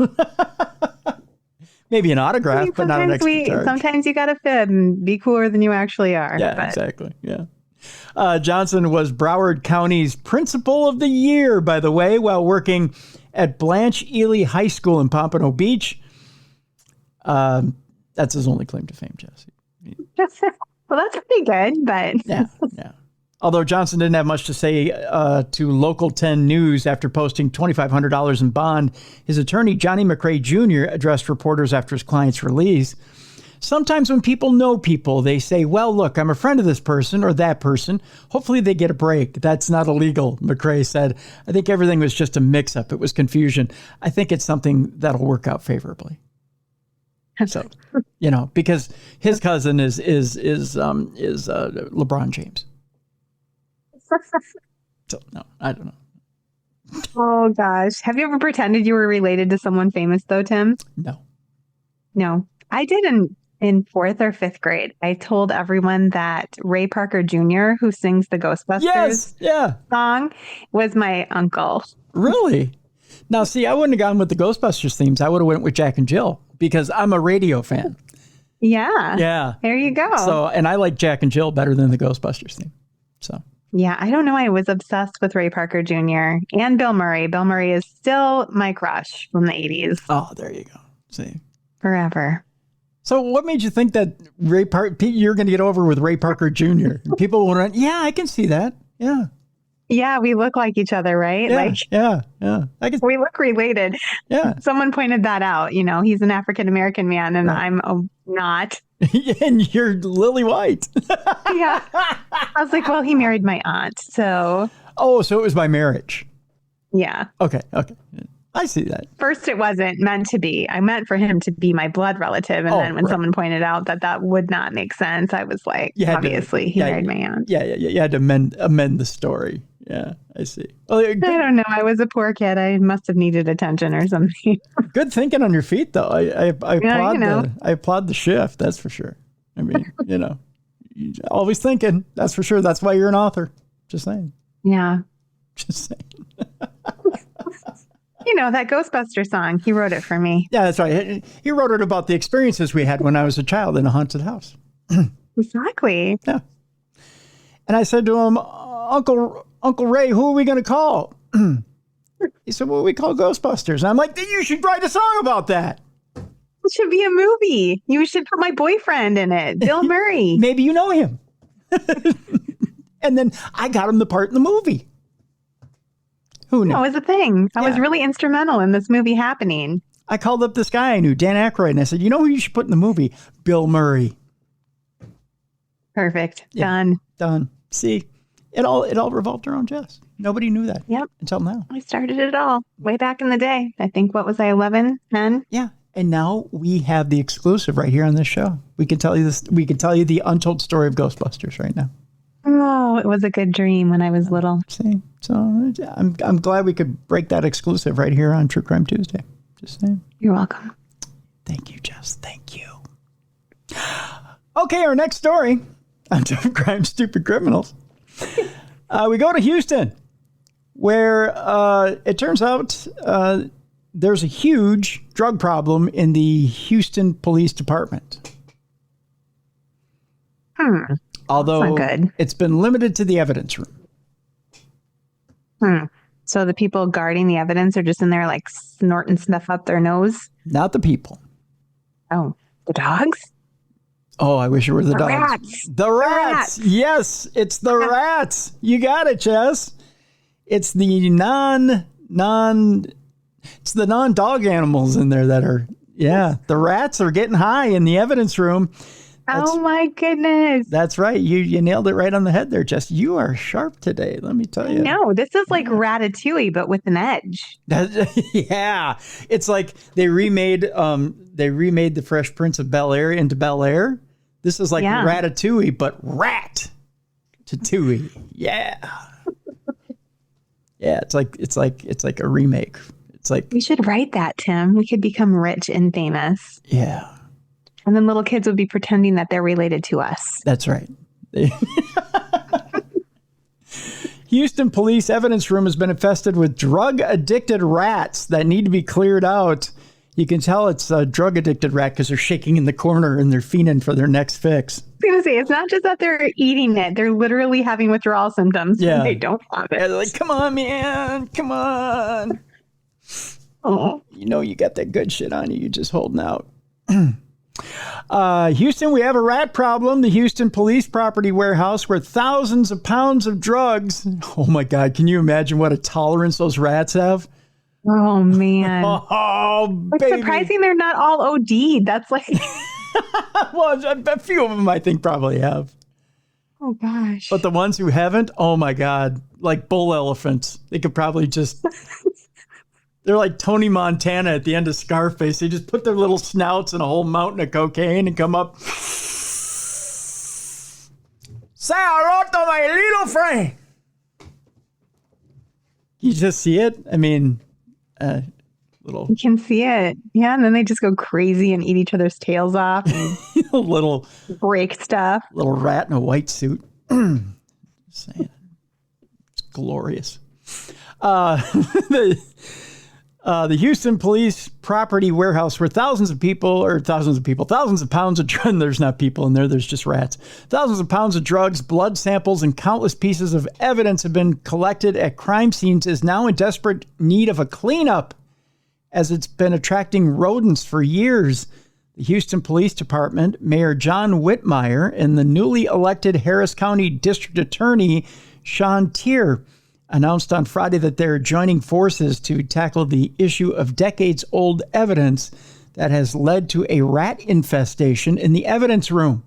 Maybe an autograph, but not an extra charge. Sometimes you got to fib and be cooler than you actually are. Yeah, exactly. Yeah. Johnson was Broward County's Principal of the Year, by the way, while working at Blanche Ely High School in Pompano Beach. That's his only claim to fame, Jesse. Well, that's pretty good, but... Yeah. Although Johnson didn't have much to say to Local 10 News after posting $2,500 in bond, his attorney, Johnny McRae Jr., addressed reporters after his client's release. Sometimes when people know people, they say, well, look, I'm a friend of this person or that person. Hopefully they get a break. That's not illegal, McRae said. I think everything was just a mix-up. It was confusion. I think it's something that'll work out favorably. So, because his cousin is LeBron James. So, no, I don't know. Oh, gosh. Have you ever pretended you were related to someone famous, though, Tim? No. I did in fourth or fifth grade. I told everyone that Ray Parker Jr., who sings the Ghostbusters song, was my uncle. Really? Now, see, I wouldn't have gone with the Ghostbusters themes. I would have went with Jack and Jill because I'm a radio fan. Yeah. There you go. So, and I like Jack and Jill better than the Ghostbusters theme. So. Yeah, I don't know. I was obsessed with Ray Parker Jr. and Bill Murray. Bill Murray is still my crush from the 80s. Oh, there you go. See. Forever. So what made you think that you're going to get over with Ray Parker Jr.? People will run, I can see that. Yeah. Yeah, we look like each other, right? Yeah. We look related. Yeah. Someone pointed that out. He's an African-American man and I'm not. And you're Lily White. Yeah. I was like, well, he married my aunt, so. Oh, so it was by marriage. Yeah. Okay. I see that. First, it wasn't meant to be. I meant for him to be my blood relative. And then when someone pointed out that would not make sense, I was like, obviously, he married my aunt. Yeah. You had to amend the story. Yeah, I see. Well, I don't know. I was a poor kid. I must have needed attention or something. Good thinking on your feet, though. I applaud I applaud the shift. That's for sure. I mean, you're always thinking. That's for sure. That's why you're an author. Just saying. Yeah. Just saying. That Ghostbuster song, he wrote it for me. Yeah, that's right. He wrote it about the experiences we had when I was a child in a haunted house. Exactly. Yeah. And I said to him, Uncle Ray, who are we going to call? He said, well, we call Ghostbusters. And I'm like, then you should write a song about that. It should be a movie. You should put my boyfriend in it, Bill Murray. Maybe you know him. And then I got him the part in the movie. Who knew? That was a thing. I was really instrumental in this movie happening. I called up this guy I knew, Dan Aykroyd, and I said, you know who you should put in the movie? Bill Murray. Perfect. Yeah. Done. See, it all revolved around Jess. Nobody knew that. Yep. Until now. I started it all way back in the day. I think, what was I, 11, 10? Yeah. And now we have the exclusive right here on this show. We can tell you this. We can tell you the untold story of Ghostbusters right now. Oh, it was a good dream when I was little. See, so I'm glad we could break that exclusive right here on True Crime Tuesday. Just saying. You're welcome. Thank you, Jess. Thank you. Okay, our next story on Tough Crime, Stupid Criminals. We go to Houston, where it turns out there's a huge drug problem in the Houston Police Department. Although it's been limited to the evidence room. So the people guarding the evidence are just in there like snorting stuff up their nose? Not the people. Oh, the dogs? Oh, I wish it were the dogs. Rats. The rats. Yes, it's the rats. You got it, Jess. It's the non-dog animals in there that are, the rats are getting high in the evidence room. Oh my goodness. That's right. You nailed it right on the head there, Jess. You are sharp today, let me tell you. No, this is like Ratatouille, but with an edge. Yeah. It's like they remade the Fresh Prince of Bel-Air into Bel-Air. This is like Ratatouille, but rat-tatouille. Yeah. Yeah, it's like a remake. It's like we should write that, Tim. We could become rich and famous. Yeah. And then little kids would be pretending that they're related to us. That's right. Houston police evidence room has been infested with drug-addicted rats that need to be cleared out. You can tell it's a drug-addicted rat because they're shaking in the corner and they're fiending for their next fix. I was going to say, it's not just that they're eating it. They're literally having withdrawal symptoms. Yeah. They don't have it. Yeah, they're like, come on, man. Come on. Oh. You know you got that good shit on you. You're just holding out. Houston, we have a rat problem. The Houston police property warehouse where thousands of pounds of drugs. Oh my God. Can you imagine what a tolerance those rats have? Oh man. Oh, it's baby. surprising they're not all OD'd. That's like. Well, a few of them I think probably have. Oh gosh. But the ones who haven't, oh my God, like bull elephants. They could probably just. They're like Tony Montana at the end of Scarface. They just put their little snouts in a whole mountain of cocaine and come up. Say hello to my little friend. You just see it? I mean, little. You can see it. Yeah. And then they just go crazy and eat each other's tails off. And little. Break stuff. Little rat in a white suit. Saying. It's glorious. The Houston police property warehouse where thousands of pounds of drugs, there's not people in there, there's just rats. Thousands of pounds of drugs, blood samples, and countless pieces of evidence have been collected at crime scenes is now in desperate need of a cleanup as it's been attracting rodents for years. The Houston Police Department, Mayor John Whitmire, and the newly elected Harris County District Attorney Sean Tier announced on Friday that they're joining forces to tackle the issue of decades-old evidence that has led to a rat infestation in the evidence room.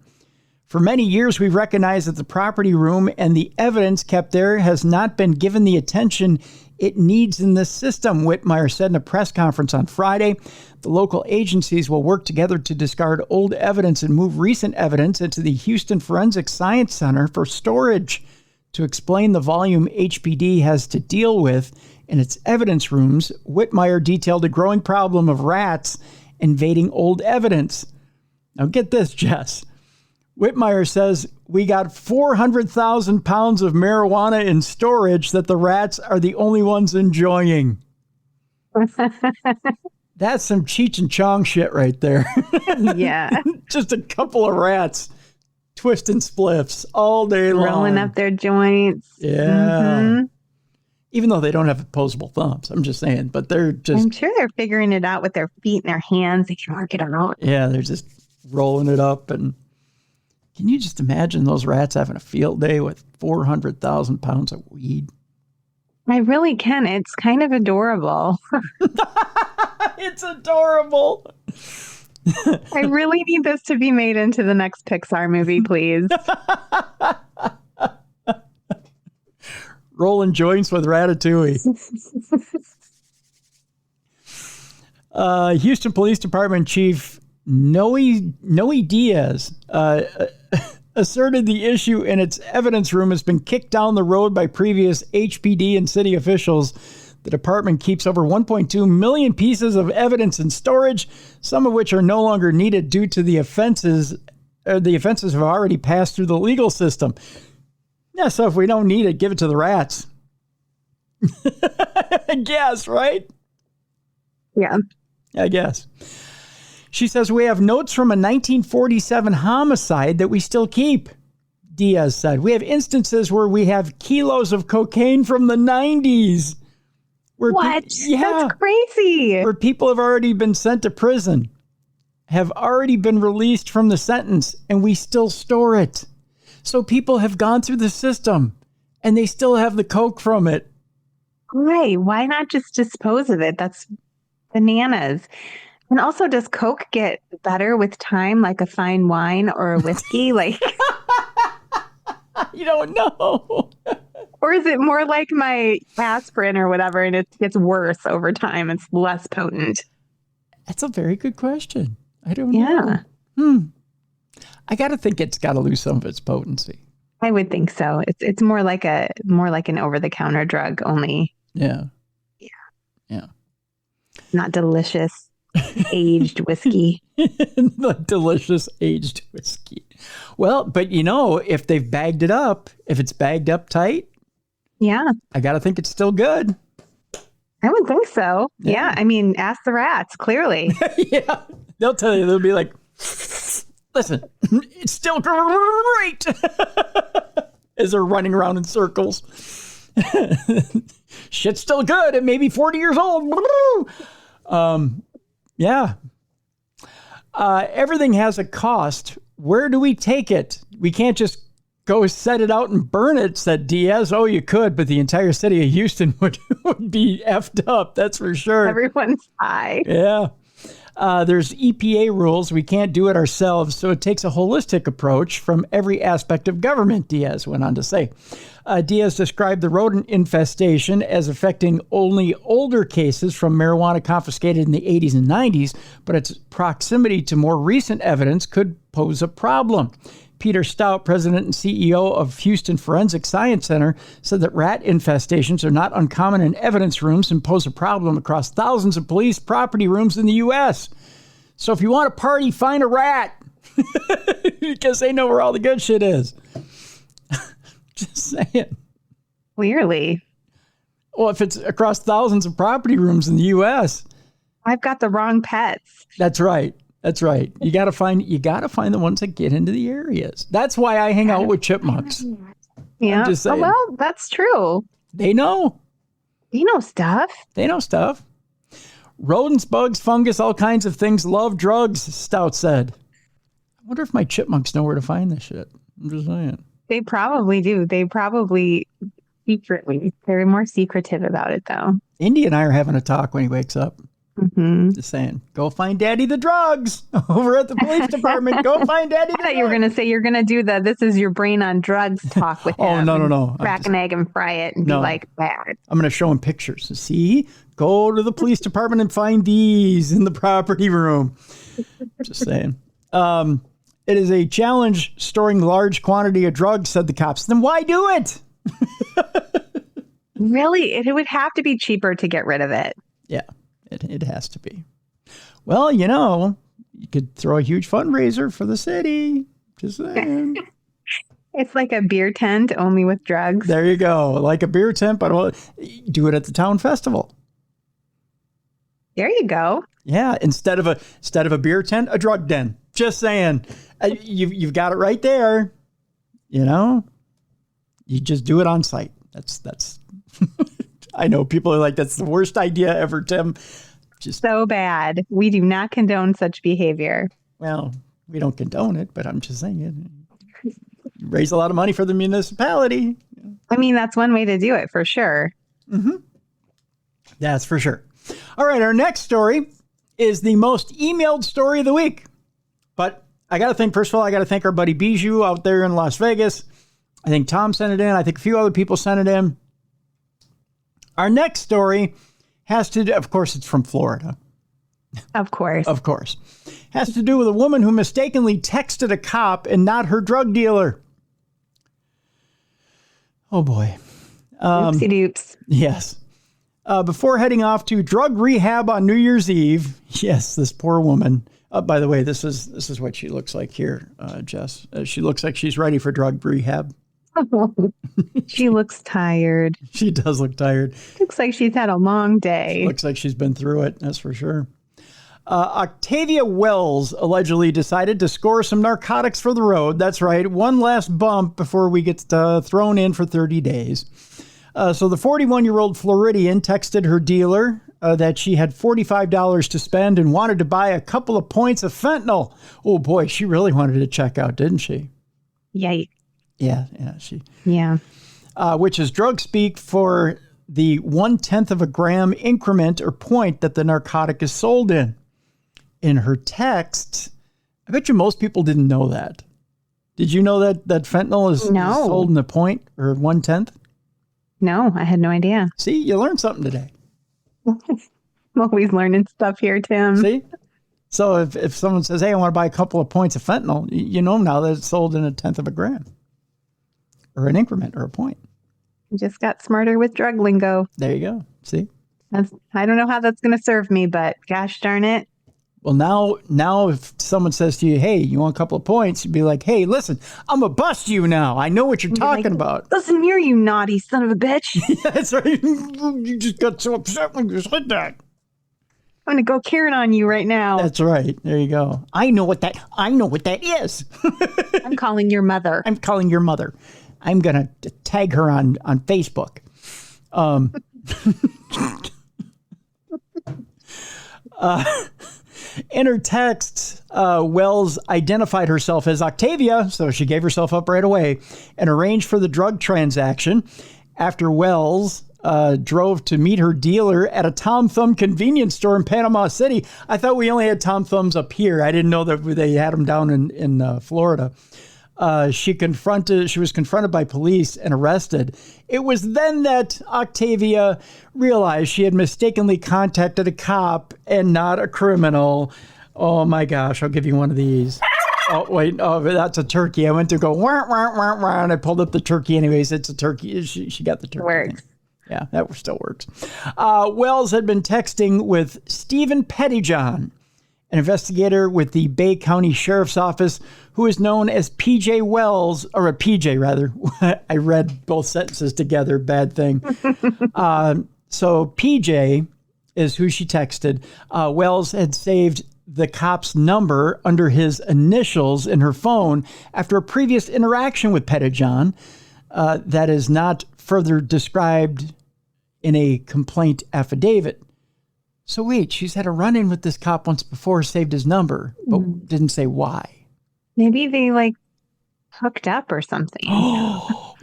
For many years, we've recognized that the property room and the evidence kept there has not been given the attention it needs in the system, Whitmire said in a press conference on Friday. The local agencies will work together to discard old evidence and move recent evidence into the Houston Forensic Science Center for storage. To explain the volume HPD has to deal with in its evidence rooms, Whitmire detailed a growing problem of rats invading old evidence. Now get this, Jess. Whitmire says, we got 400,000 pounds of marijuana in storage that the rats are the only ones enjoying. That's some Cheech and Chong shit right there. Yeah. Just a couple of rats. Twisting spliffs all day long. Rolling up their joints. Yeah. Mm-hmm. Even though they don't have opposable thumbs. I'm just saying. But they're just. I'm sure they're figuring it out with their feet and their hands. They can work it out. Yeah, they're just rolling it up. And can you just imagine those rats having a field day with 400,000 pounds of weed? I really can. It's kind of adorable. It's adorable. I really need this to be made into the next Pixar movie, please. Rolling joints with Ratatouille. Houston Police Department Chief Noe Diaz asserted the issue in its evidence room has been kicked down the road by previous HPD and city officials. The department keeps over 1.2 million pieces of evidence in storage, some of which are no longer needed due to the offenses the offenses have already passed through the legal system. Yeah, so if we don't need it, give it to the rats. I guess, right? Yeah. I guess. She says, we have notes from a 1947 homicide that we still keep, Diaz said. We have instances where we have kilos of cocaine from the 90s. What? That's crazy. Where people have already been sent to prison, have already been released from the sentence, and we still store it. So people have gone through the system, and they still have the coke from it. Right. Why not just dispose of it? That's bananas. And also, does Coke get better with time, like a fine wine or a whiskey? Like, you don't know. Or is it more like my aspirin or whatever, and it gets worse over time? It's less potent. That's a very good question. I don't know. I got to think it's got to lose some of its potency. I would think so. It's more like an over-the-counter drug only. Yeah. Not delicious aged whiskey. The delicious aged whiskey. Well, but if they've bagged it up, if it's bagged up tight, I got to think it's still good. I would think so. Yeah. I mean, ask the rats, clearly. Yeah. They'll tell you, they'll be like, listen, it's still great. As they're running around in circles. Shit's still good. It may be 40 years old. Everything has a cost. Where do we take it? We can't just go set it out and burn it, said Diaz. Oh, you could, but the entire city of Houston would be effed up. That's for sure. Everyone's high. Yeah. There's EPA rules. We can't do it ourselves, so it takes a holistic approach from every aspect of government, Diaz went on to say. Diaz described the rodent infestation as affecting only older cases from marijuana confiscated in the 80s and 90s, but its proximity to more recent evidence could pose a problem. Peter Stout, president and CEO of Houston Forensic Science Center, said that rat infestations are not uncommon in evidence rooms and pose a problem across thousands of police property rooms in the U.S. So if you want to party, find a rat because they know where all the good shit is. Just saying. Clearly. Well, if it's across thousands of property rooms in the U.S. I've got the wrong pets. That's right. That's right. You got to find the ones that get into the areas. That's why I hang out with chipmunks. Yeah. Oh, well, that's true. They know. They know stuff. They know stuff. Rodents, bugs, fungus, all kinds of things love drugs, Stout said. I wonder if my chipmunks know where to find this shit. I'm just saying. They probably do. They probably secretly. They're more secretive about it, though. Indy and I are having a talk when he wakes up. Mm-hmm. Just saying, go find Daddy the drugs over at the police department. Go find Daddy the drugs. I thought you were going to say you're going to do the this is your brain on drugs talk with him. Oh, no. Crack an egg and fry it and be like, bad. I'm going to show him pictures. See, go to the police department and find these in the property room. Just saying. It is a challenge storing large quantity of drugs, said the cops. Then why do it? Really? It would have to be cheaper to get rid of it. Yeah. It has to be. Well, you could throw a huge fundraiser for the city. Just saying. It's like a beer tent only with drugs. There you go. Like a beer tent, but do it at the town festival. There you go. Yeah, instead of a beer tent, a drug den. Just saying. You've got it right there. You just do it on site. That's I know people are like, that's the worst idea ever, Tim. Just so bad. We do not condone such behavior. Well, we don't condone it, but I'm just saying it. Raise a lot of money for the municipality. I mean, that's one way to do it for sure. Mm-hmm. That's for sure. All right, our next story is the most emailed story of the week. But I got to think, first of all, I got to thank our buddy Bijou out there in Las Vegas. I think Tom sent it in. I think a few other people sent it in. Our next story has to do, of course, it's from Florida. Of course. Of course. Has to do with a woman who mistakenly texted a cop and not her drug dealer. Oh, boy. Oopsie doops. Yes. Before heading off to drug rehab on New Year's Eve, yes, this poor woman, By the way, this is what she looks like here, Jess. She looks like she's ready for drug rehab. She looks tired. She does look tired. Looks like she's had a long day. Looks like she's been through it, that's for sure. Octavia Wells allegedly decided to score some narcotics for the road. That's right, one last bump before we get thrown in for 30 days. So the 41-year-old Floridian texted her dealer that she had $45 to spend and wanted to buy a couple of points of fentanyl. Oh, boy, she really wanted to check out, didn't she? Yikes. Yeah. Which is drug speak for the 1/10 of a gram increment or point that the narcotic is sold in. In her text, I bet you most people didn't know that. Did you know that fentanyl is sold in a point or 1/10? No, I had no idea. See, you learned something today. I'm always learning stuff here, Tim. See? So if someone says, hey, I want to buy a couple of points of fentanyl, you know now that it's sold in 1/10 of a gram. Or an increment or a point. You just got smarter with drug lingo. There you go. See? I don't know how that's going to serve me, but gosh darn it. Well, now if someone says to you, hey, you want a couple of points, you'd be like, hey, listen, I'm going to bust you now. I know what you're talking about. Listen here, you naughty son of a bitch. Yeah, that's right. You just got so upset when you said that. I'm going to go Karen on you right now. That's right. There you go. I know what that is. I'm calling your mother. I'm calling your mother. I'm going to tag her on Facebook. In her text, Wells identified herself as Octavia, so she gave herself up right away, and arranged for the drug transaction. After Wells drove to meet her dealer at a Tom Thumb convenience store in Panama City. I thought we only had Tom Thumbs up here. I didn't know that they had them down in Florida. She was confronted by police and arrested. It was then that Octavia realized she had mistakenly contacted a cop and not a criminal. Oh my gosh, I'll give you one of these. Oh, wait, that's a turkey. I went to go, wah, wah, wah, wah, and I pulled up the turkey anyways. It's a turkey. She got the turkey. Works. Yeah, that still works. Wells had been texting with Stephen Pettyjohn, an investigator with the Bay County Sheriff's Office, who is known as PJ Wells, or a PJ rather. I read both sentences together, bad thing. So PJ is who she texted. Wells had saved the cop's number under his initials in her phone after a previous interaction with Pettyjohn that is not further described in a complaint affidavit. So wait, she's had a run-in with this cop once before, saved his number, but didn't say why. Maybe they hooked up or something.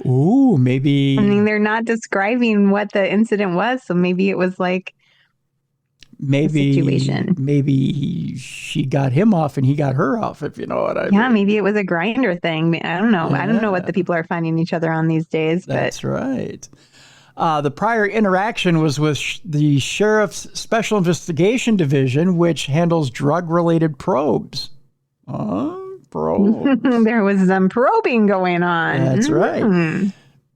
Ooh, maybe. I mean, they're not describing what the incident was, so maybe it was a situation. Maybe she got him off and he got her off, if you know what I mean. Yeah, maybe it was a grinder thing. I don't know. Yeah. I don't know what the people are finding each other on these days. That's right. The prior interaction was with the Sheriff's Special Investigation Division, which handles drug-related probes. Probes. There was some probing going on. That's right.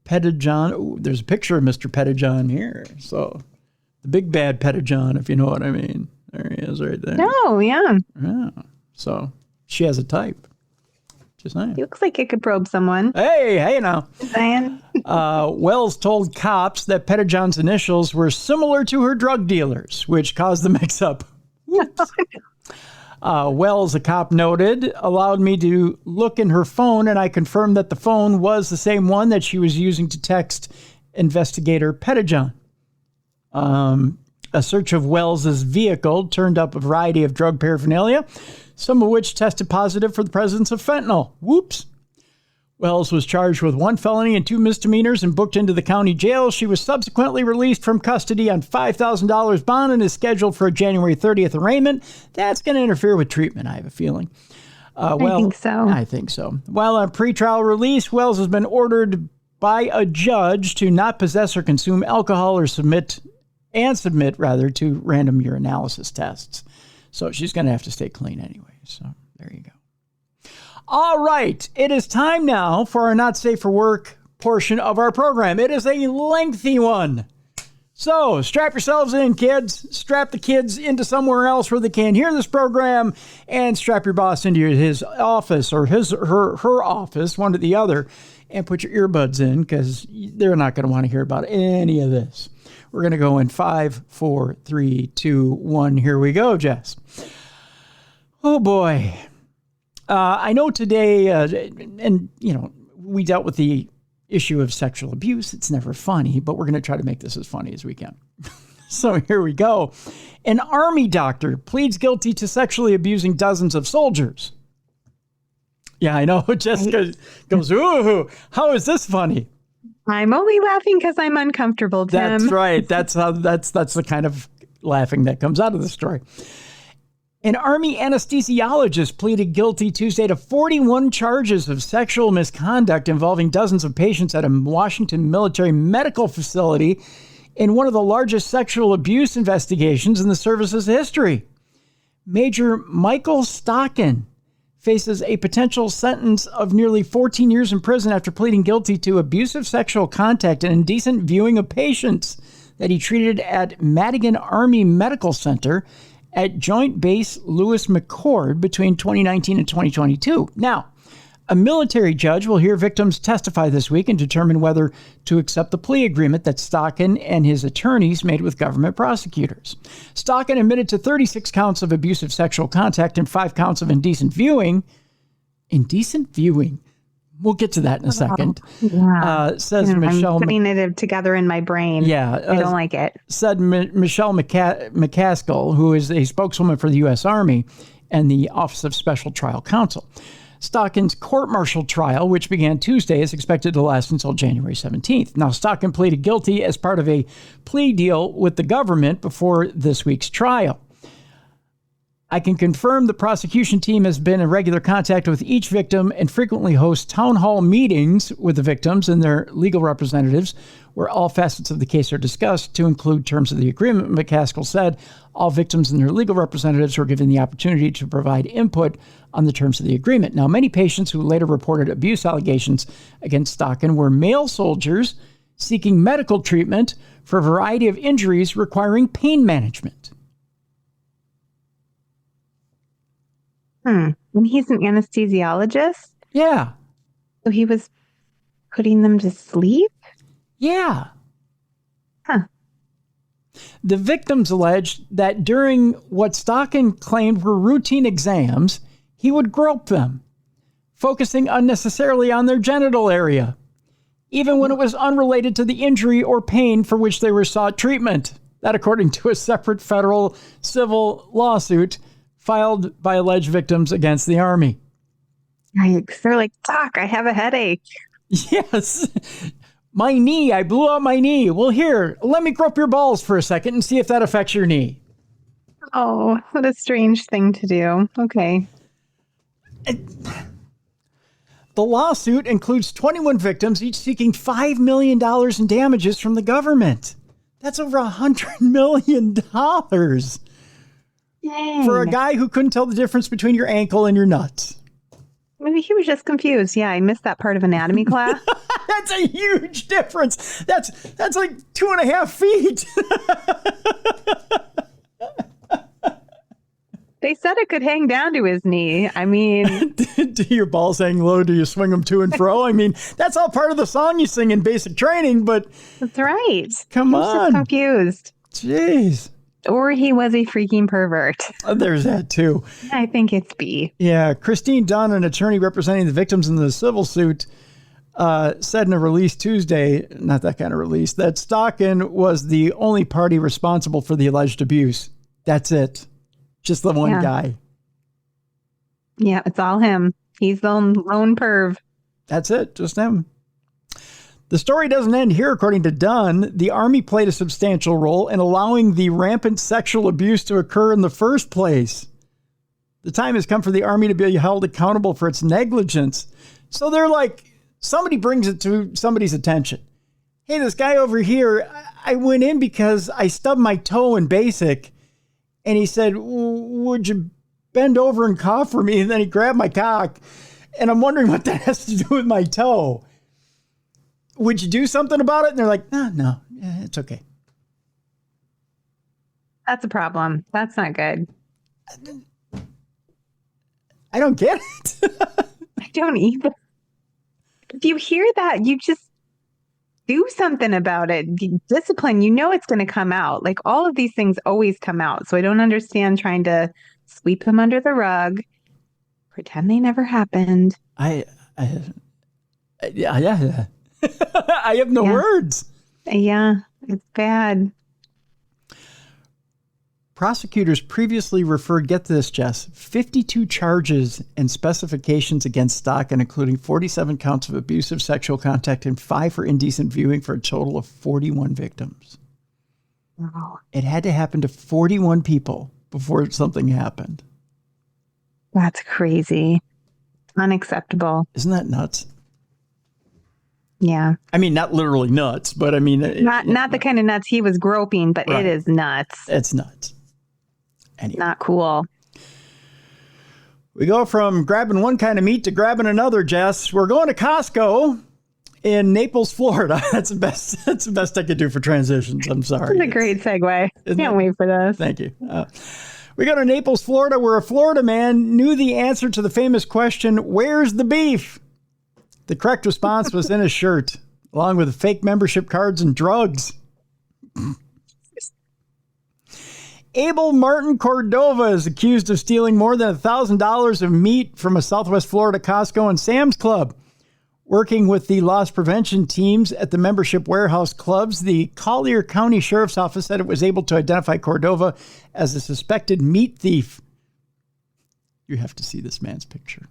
Pettyjohn. Ooh, there's a picture of Mr. Pettyjohn here. So the big bad Pettyjohn, if you know what I mean. There he is right there. Oh, yeah. Yeah. So she has a type. Just saying. He looks like he could probe someone. Hey now. Just saying. Wells told cops that Pettyjohn's initials were similar to her drug dealers, which caused the mix-up. Wells, a cop noted, allowed me to look in her phone, and I confirmed that the phone was the same one that she was using to text Investigator Pettyjohn. A search of Wells's vehicle turned up a variety of drug paraphernalia, some of which tested positive for the presence of fentanyl. Whoops. Wells was charged with 1 felony and 2 misdemeanors and booked into the county jail. She was subsequently released from custody on $5,000 bond and is scheduled for a January 30th arraignment. That's going to interfere with treatment, I have a feeling. I think so. I think so. While on pretrial release, Wells has been ordered by a judge to not possess or consume alcohol or submit to random urinalysis tests. So she's going to have to stay clean anyway. So there you go. All right. It is time now for our Not Safe for Work portion of our program. It is a lengthy one. So strap yourselves in, kids. Strap the kids into somewhere else where they can't hear this program, and strap your boss into his office or her office, one or the other, and put your earbuds in because they're not going to want to hear about any of this. We're going to go in 5, 4, 3, 2, 1. Here we go, Jess. Oh, boy. I know today, and, you know, we dealt with the issue of sexual abuse. It's never funny, but we're going to try to make this as funny as we can. So here we go. An Army doctor pleads guilty to sexually abusing dozens of soldiers. Yeah, I know. Jessica goes, ooh, how is this funny? I'm only laughing because I'm uncomfortable, Tim. That's right. That's the kind of laughing that comes out of the story. An Army anesthesiologist pleaded guilty Tuesday to 41 charges of sexual misconduct involving dozens of patients at a Washington military medical facility in one of the largest sexual abuse investigations in the service's history. Major Michael Stockin faces a potential sentence of nearly 14 years in prison after pleading guilty to abusive sexual contact and indecent viewing of patients that he treated at Madigan Army Medical Center at Joint Base Lewis McChord between 2019 and 2022. Now, a military judge will hear victims testify this week and determine whether to accept the plea agreement that Stockin and his attorneys made with government prosecutors. Stockin admitted to 36 counts of abusive sexual contact and 5 counts of indecent viewing. Indecent viewing? We'll get to that in a second. Yeah. Says Michelle. I'm putting it together in my brain. Yeah. I don't like it. Said Michelle McCaskill, who is a spokeswoman for the U.S. Army and the Office of Special Trial Counsel. Stockin's court-martial trial, which began Tuesday, is expected to last until January 17th. Now, Stockin pleaded guilty as part of a plea deal with the government before this week's trial. I can confirm the prosecution team has been in regular contact with each victim and frequently hosts town hall meetings with the victims and their legal representatives where all facets of the case are discussed to include terms of the agreement. McCaskill said all victims and their legal representatives were given the opportunity to provide input on the terms of the agreement. Now, many patients who later reported abuse allegations against Stockin were male soldiers seeking medical treatment for a variety of injuries requiring pain management. And he's an anesthesiologist? Yeah. So he was putting them to sleep? Yeah. Huh. The victims alleged that during what Stockin claimed were routine exams, he would grope them, focusing unnecessarily on their genital area, even when it was unrelated to the injury or pain for which they were sought treatment. That according to a separate federal civil lawsuit filed by alleged victims against the Army. Yikes. They're like, Doc, I have a headache. Yes. My knee, I blew out my knee. Well, here, let me grope your balls for a second and see if that affects your knee. Oh, what a strange thing to do. Okay. The lawsuit includes 21 victims, each seeking $5 million in damages from the government. That's over $100 million. Dang. For a guy who couldn't tell the difference between your ankle and your nuts. Maybe he was just confused. Yeah, I missed that part of anatomy class. That's a huge difference. That's like 2.5 feet. They said it could hang down to his knee. I mean... Do your balls hang low? Do you swing them to and fro? I mean, that's all part of the song you sing in basic training, but... That's right. Come on. Just confused. Jeez. Or he was a freaking pervert. There's that, too. I think it's B. Yeah. Christine Dunn, an attorney representing the victims in the civil suit, said in a release Tuesday, not that kind of release, that Stockin was the only party responsible for the alleged abuse. That's it. Just the one guy. Yeah, it's all him. He's the lone perv. That's it. Just him. The story doesn't end here, according to Dunn. The Army played a substantial role in allowing the rampant sexual abuse to occur in the first place. The time has come for the Army to be held accountable for its negligence. So they're like, somebody brings it to somebody's attention. Hey, this guy over here, I went in because I stubbed my toe in basic. And he said, would you bend over and cough for me? And then he grabbed my cock. And I'm wondering what that has to do with my toe. Would you do something about it? And they're like, no, it's okay. That's a problem. That's not good. I don't get it. I don't either. If you hear that, you just do something about it. Discipline, you know it's going to come out. Like all of these things always come out. So I don't understand trying to sweep them under the rug, pretend they never happened. Yeah. I have no words. Yeah, it's bad. Prosecutors previously referred, get this, Jess, 52 charges and specifications against Stocking, including 47 counts of abusive sexual contact and 5 for indecent viewing, for a total of 41 victims. Wow. It had to happen to 41 people before something happened. That's crazy. Unacceptable. Isn't that nuts? Yeah. I mean, not literally nuts, but I mean... Not the kind of nuts he was groping, but right. It is nuts. It's nuts. Anyway. Not cool. We go from grabbing one kind of meat to grabbing another, Jess. We're going to Costco in Naples, Florida. That's the best I could do for transitions. I'm sorry. It's a great segue. Can't wait for this. Thank you. We go to Naples, Florida, where a Florida man knew the answer to the famous question, "Where's the beef?" The correct response was in his shirt, along with fake membership cards and drugs. Abel Martin Cordova is accused of stealing more than $1,000 of meat from a Southwest Florida Costco and Sam's Club. Working with the loss prevention teams at the membership warehouse clubs, the Collier County Sheriff's Office said it was able to identify Cordova as a suspected meat thief. You have to see this man's picture.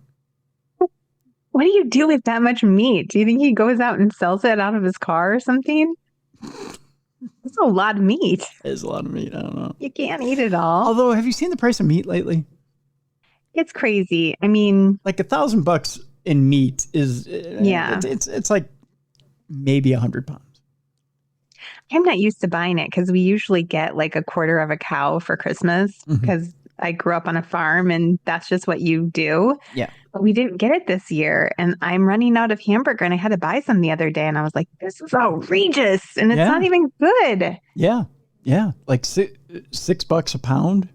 What do you do with that much meat? Do you think he goes out and sells it out of his car or something? That's a lot of meat. It is a lot of meat. I don't know. You can't eat it all. Although, have you seen the price of meat lately? It's crazy. I mean, like $1,000 in meat is it's like maybe 100 pounds. I'm not used to buying it because we usually get like a quarter of a cow for Christmas because I grew up on a farm and that's just what you do. Yeah. But we didn't get it this year and I'm running out of hamburger and I had to buy some the other day and I was like, this is outrageous and it's not even good. Yeah. Yeah. Like $6 a pound.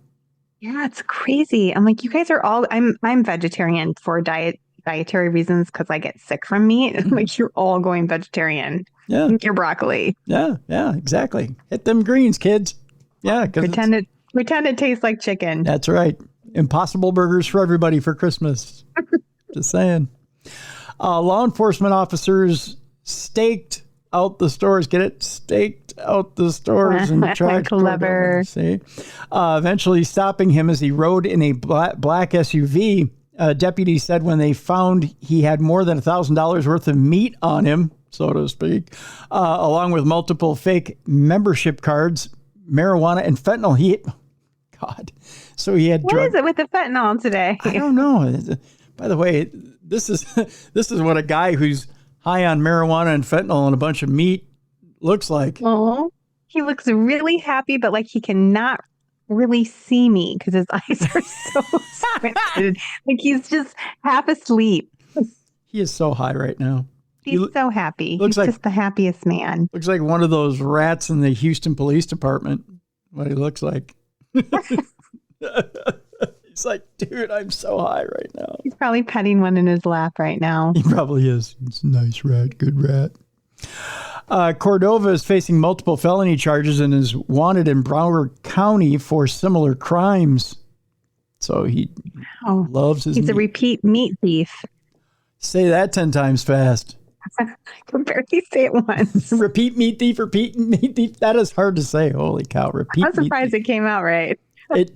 Yeah, it's crazy. I'm like, you guys are all, I'm vegetarian for dietary reasons because I get sick from meat. I'm like, you're all going vegetarian. Yeah. Eat your broccoli. Yeah. Yeah, exactly. Hit them greens, kids. Yeah. Pretend it tastes like chicken. That's right. Impossible burgers for everybody for Christmas. Just saying. Law enforcement officers staked out the stores. Get it? Staked out the stores and tracked clever. See? Eventually stopping him as he rode in a black SUV. Deputies said when they found he had more than $1,000 worth of meat on him, so to speak, along with multiple fake membership cards, marijuana, and fentanyl. God. So he had What is it with the fentanyl today? I don't know. By the way, this is what a guy who's high on marijuana and fentanyl and a bunch of meat looks like. Oh, he looks really happy, but like he cannot really see me because his eyes are so squinted. Like he's just half asleep. He is so high right now. He's so happy. He's like, just the happiest man. Looks like one of those rats in the Houston Police Department. What he looks like. He's like, dude, I'm so high right now. He's probably petting one in his lap right now. He probably is. It's a nice rat, good rat. Cordova is facing multiple felony charges and is wanted in Broward County for similar crimes. So he loves his meat. He's a repeat meat thief. Say that 10 times fast. I can barely say it once. Repeat meat thief, repeat meat thief. That is hard to say. Holy cow. Repeat. I'm surprised it came out right. That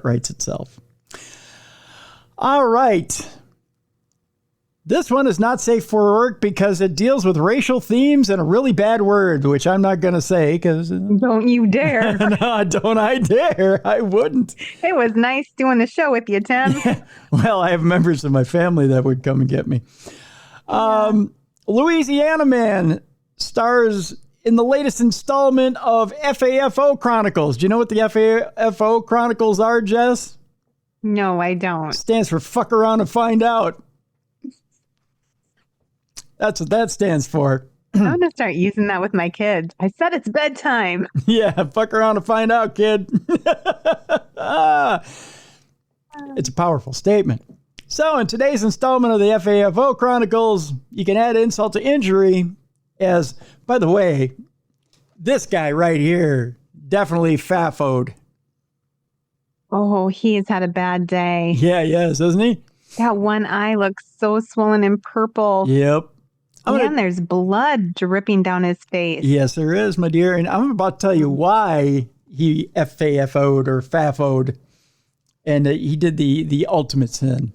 writes itself. All right. This one is not safe for work because it deals with racial themes and a really bad word, which I'm not going to say because... Don't you dare. No, don't I dare. I wouldn't. It was nice doing the show with you, Tim. Yeah. Well, I have members of my family that would come and get me. Louisiana Man stars in the latest installment of FAFO Chronicles. Do you know what the FAFO Chronicles are, Jess? No, I don't. Stands for fuck around and find out. That's what that stands for. I'm going to start using that with my kids. I said it's bedtime. Yeah, fuck around and find out, kid. It's a powerful statement. So in today's installment of the FAFO Chronicles, you can add insult to injury as, by the way, this guy right here definitely FAFO'd. Oh, he has had a bad day. Yeah, yes, doesn't he? That one eye looks so swollen and purple. Yep. And there's blood dripping down his face. Yes, there is, my dear. And I'm about to tell you why he FAFO'd or FAFO'd. And he did the ultimate sin.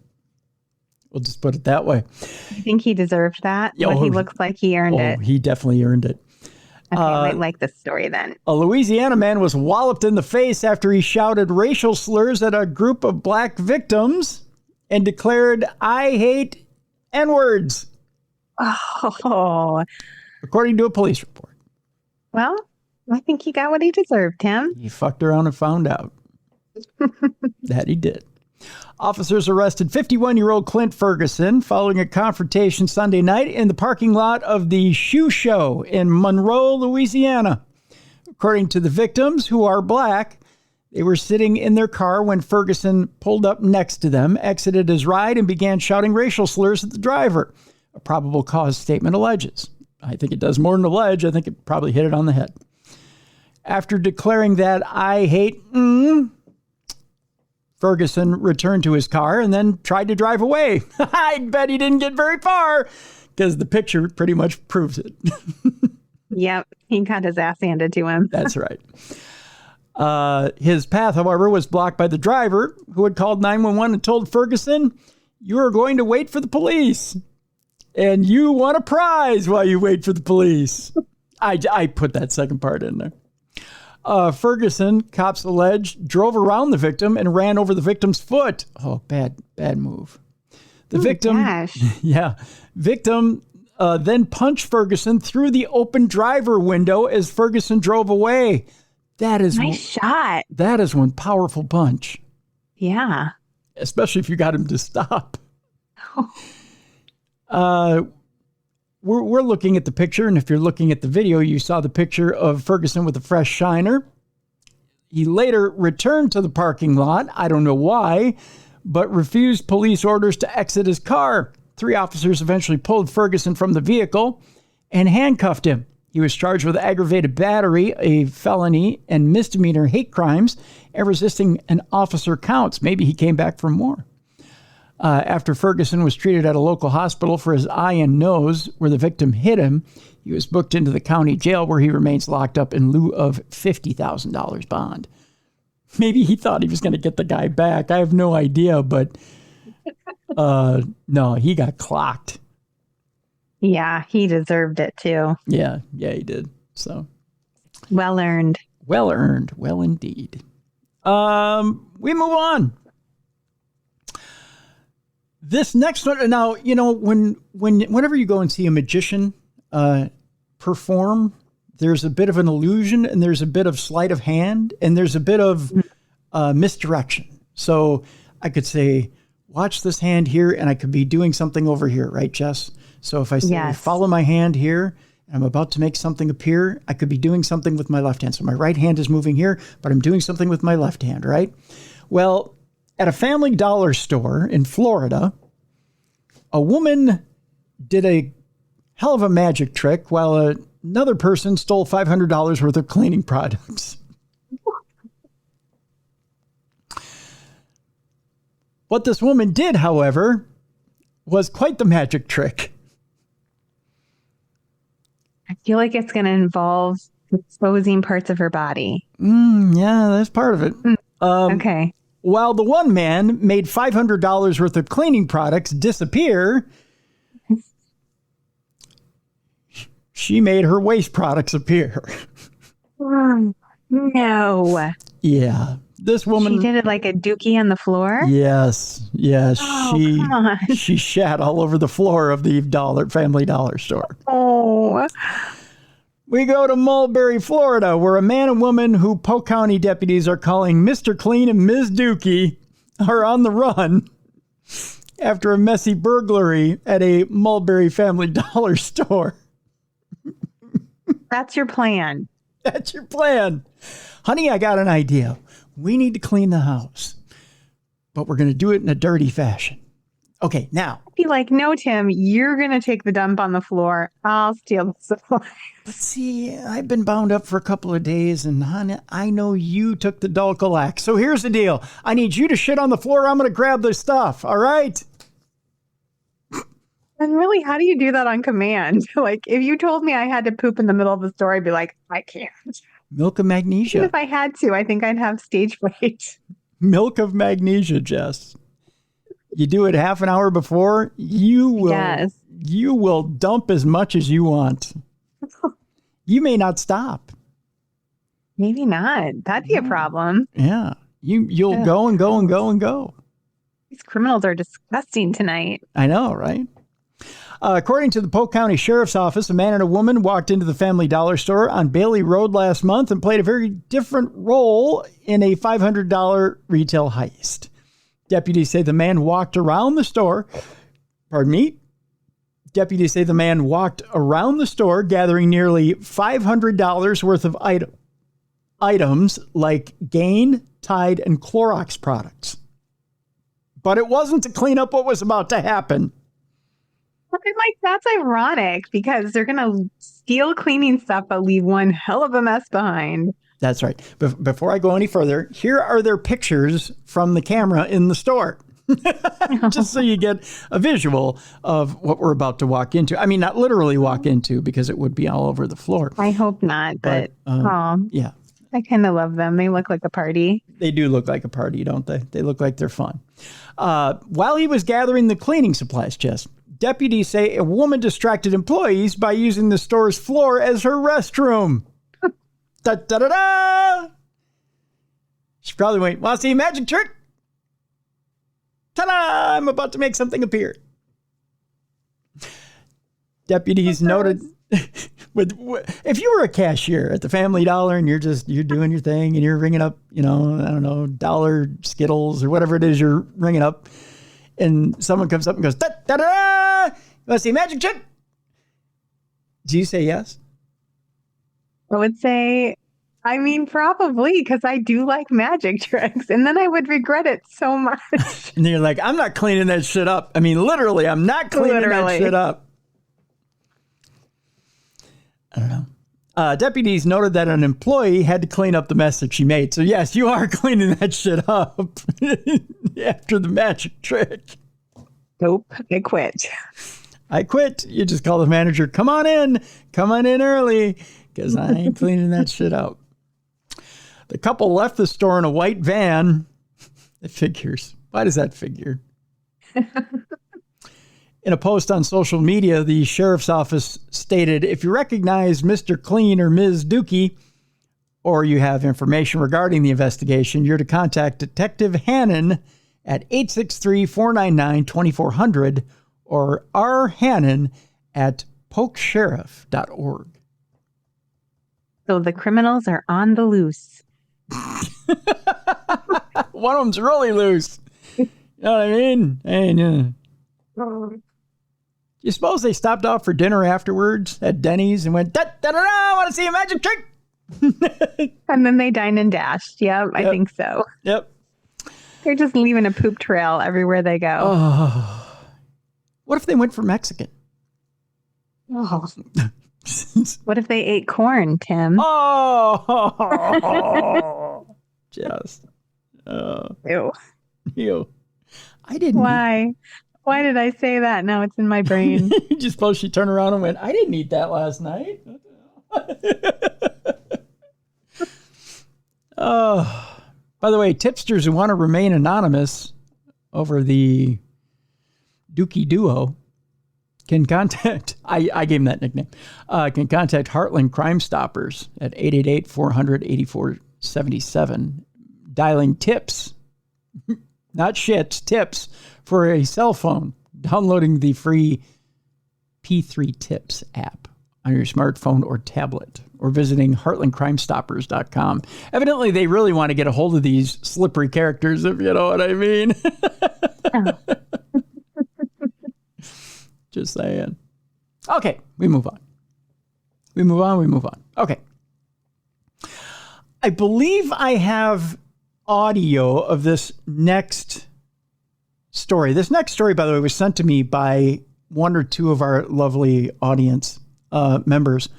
We'll just put it that way. You think he deserved that? What he looks like he earned it. He definitely earned it. Okay, I might like this story then. A Louisiana man was walloped in the face after he shouted racial slurs at a group of black victims and declared, "I hate N-words." Oh. According to a police report. Well, I think he got what he deserved, Tim. He fucked around and found out. That he did. Officers arrested 51-year-old Clint Ferguson following a confrontation Sunday night in the parking lot of the Shoe Show in Monroe, Louisiana. According to the victims, who are black, they were sitting in their car when Ferguson pulled up next to them, exited his ride, and began shouting racial slurs at the driver. A probable cause statement alleges. I think it does more than allege. I think it probably hit it on the head. After declaring that "I hate," Ferguson returned to his car and then tried to drive away. I bet he didn't get very far because the picture pretty much proves it. Yep, he got his ass handed to him. That's right. His path, however, was blocked by the driver, who had called 911 and told Ferguson, "You are going to wait for the police, and you want a prize while you wait for the police." I put that second part in there. Ferguson, cops alleged, drove around the victim and ran over the victim's foot. Oh, bad move. The victim, victim then punched Ferguson through the open driver window as Ferguson drove away. That is nice shot. That is one powerful punch. Yeah. Especially if you got him to stop. We're looking at the picture, and if you're looking at the video, you saw the picture of Ferguson with a fresh shiner. He later returned to the parking lot. I don't know why, but refused police orders to exit his car. 3 officers eventually pulled Ferguson from the vehicle and handcuffed him. He was charged with aggravated battery, a felony, and misdemeanor hate crimes, and resisting an officer counts. Maybe he came back for more. After Ferguson was treated at a local hospital for his eye and nose where the victim hit him, he was booked into the county jail where he remains locked up in lieu of $50,000 bond. Maybe he thought he was going to get the guy back. I have no idea, but no, he got clocked. Yeah, he deserved it too. Yeah, he did. So well earned. Well earned. Well, indeed. We move on. This next one, now, you know, whenever you go and see a magician perform, there's a bit of an illusion and there's a bit of sleight of hand and there's a bit of misdirection. So I could say, watch this hand here, and I could be doing something over here, right, Jess? So if I say, follow my hand here, and I'm about to make something appear, I could be doing something with my left hand. So my right hand is moving here, but I'm doing something with my left hand, right? Well, at a Family Dollar store in Florida, a woman did a hell of a magic trick while another person stole $500 worth of cleaning products. What this woman did, however, was quite the magic trick. I feel like it's going to involve exposing parts of her body. Yeah, that's part of it. Okay. While the one man made $500 worth of cleaning products disappear, she made her waste products appear. No. Yeah. This woman... She did it like a dookie on the floor? Yes. Oh, come on. She shat all over the floor of the Family Dollar store. Oh. We go to Mulberry, Florida, where a man and woman who Polk County deputies are calling Mr. Clean and Ms. Dookie are on the run after a messy burglary at a Mulberry Family Dollar store. That's your plan. That's your plan. Honey, I got an idea. We need to clean the house, but we're going to do it in a dirty fashion. Okay, now. Be like, no, Tim, you're going to take the dump on the floor. I'll steal the supplies. Let's see, I've been bound up for a couple of days, and honey, I know you took the Dulcolac. So here's the deal. I need you to shit on the floor. I'm going to grab the stuff. All right? And really, how do you do that on command? Like, if you told me I had to poop in the middle of the store, I'd be like, I can't. Milk of magnesia. Even if I had to, I think I'd have stage fright. Milk of magnesia, Jess. You do it half an hour before, you will dump as much as you want. You may not stop. Maybe not. That'd be a problem. Yeah. You'll go and go and go and go. These criminals are disgusting tonight. I know, right? According to the Polk County Sheriff's Office, a man and a woman walked into the Family Dollar store on Bailey Road last month and played a very different role in a $500 retail heist. Deputies say the man walked around the store. Pardon me. Deputies say the man walked around the store gathering nearly $500 worth of items like Gain, Tide, and Clorox products. But it wasn't to clean up what was about to happen. Like, that's ironic because they're going to steal cleaning stuff but leave one hell of a mess behind. That's right. Before I go any further, here are their pictures from the camera in the store. Just so you get a visual of what we're about to walk into. I mean, not literally walk into because it would be all over the floor. I hope not, but yeah. I kind of love them. They look like a party. They do look like a party, don't they? They look like they're fun. While he was gathering the cleaning supplies, Jess, deputies say a woman distracted employees by using the store's floor as her restroom. Da, da, da, da. She probably went, want to see a magic trick? Ta-da! I'm about to make something appear. Deputies noted, if you were a cashier at the Family Dollar and you're doing your thing and you're ringing up, I don't know, dollar Skittles or whatever it is you're ringing up, and someone comes up and goes, da, da, da, da! You want to see a magic trick? Do you say yes? I would say, probably, because I do like magic tricks. And then I would regret it so much. And you're like, I'm not cleaning that shit up. I mean, literally, I'm not cleaning that shit up. I don't know. Deputies noted that an employee had to clean up the mess that she made. So, yes, you are cleaning that shit up after the magic trick. Nope, I quit. I quit. You just call the manager, come on in early, because I ain't cleaning that shit up. The couple left the store in a white van. It figures. Why does that figure? In a post on social media, the sheriff's office stated, if you recognize Mr. Clean or Ms. Dookie, or you have information regarding the investigation, you're to contact Detective Hannon at 863-499-2400 or rhannon at polksheriff.org. So the criminals are on the loose. One of them's really loose. You know what I mean? And, you suppose they stopped off for dinner afterwards at Denny's and went, da-da-da, I want to see a magic trick. And then they dined and dashed. Yep, I think so. Yep. They're just leaving a poop trail everywhere they go. Oh. What if they went for Mexican? Oh. What if they ate corn, Tim? Oh. Just. Ew. Ew. I didn't. Why? Why did I say that? Now it's in my brain. Just suppose she turned around and went, I didn't eat that last night. Oh, by the way, tipsters who want to remain anonymous over the Dookie Duo can contact, I gave him that nickname, can contact Heartland Crime Stoppers at 888-400-8477, dialing tips, not shits, tips for a cell phone, downloading the free P3 Tips app on your smartphone or tablet, or visiting heartlandcrimestoppers.com. Evidently, they really want to get a hold of these slippery characters, if you know what I mean. Just saying. Okay, we move on. We move on. Okay. I believe I have audio of this next story. This next story, by the way, was sent to me by one or two of our lovely audience members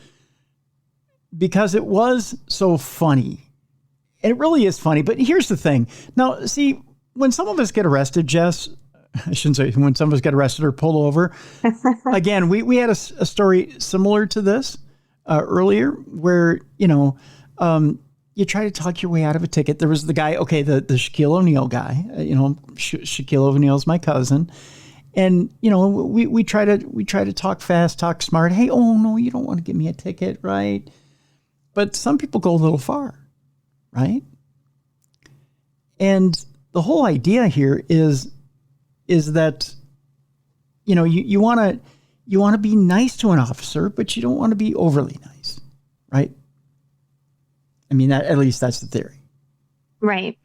because it was so funny. And it really is funny. But here's the thing. Now, see, when some of us get arrested, Jess, I shouldn't say when some of us get arrested or pulled over. Again, we had a story similar to this earlier where, you try to talk your way out of a ticket. There was the guy, the Shaquille O'Neal guy, Shaquille O'Neal's my cousin. And, we try to talk fast, talk smart. Hey, oh no, you don't want to give me a ticket, right? But some people go a little far, right? And the whole idea here is that, you want to be nice to an officer, but you don't want to be overly nice, right? I mean, at least that's the theory. Right.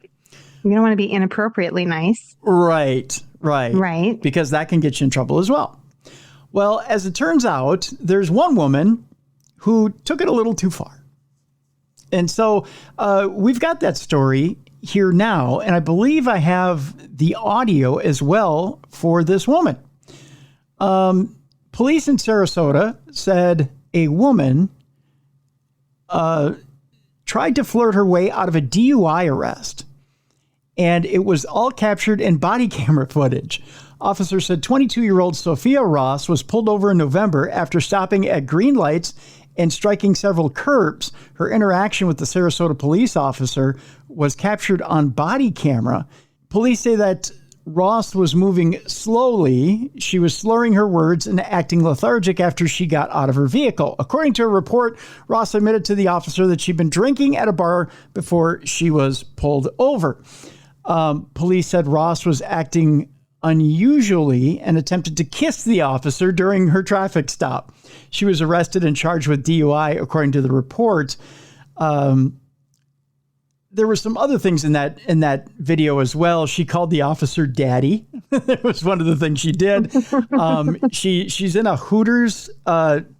You don't want to be inappropriately nice. Right. Because that can get you in trouble as well. Well, as it turns out, there's one woman who took it a little too far. And so we've got that story here now, and I believe I have the audio as well for this woman. Police in Sarasota said a woman tried to flirt her way out of a DUI arrest, and it was all captured in body camera footage. Officers said 22-year-old Sophia Ross was pulled over in November after stopping at green lights and striking several curbs. Her interaction with the Sarasota police officer was captured on body camera. Police say that Ross was moving slowly. She was slurring her words and acting lethargic after she got out of her vehicle. According to a report, Ross admitted to the officer that she'd been drinking at a bar before she was pulled over. Police said Ross was acting unusually and attempted to kiss the officer during her traffic stop. She was arrested and charged with DUI, according to the report. There were some other things in that video as well. She called the officer daddy. That was one of the things she did. She's in a Hooters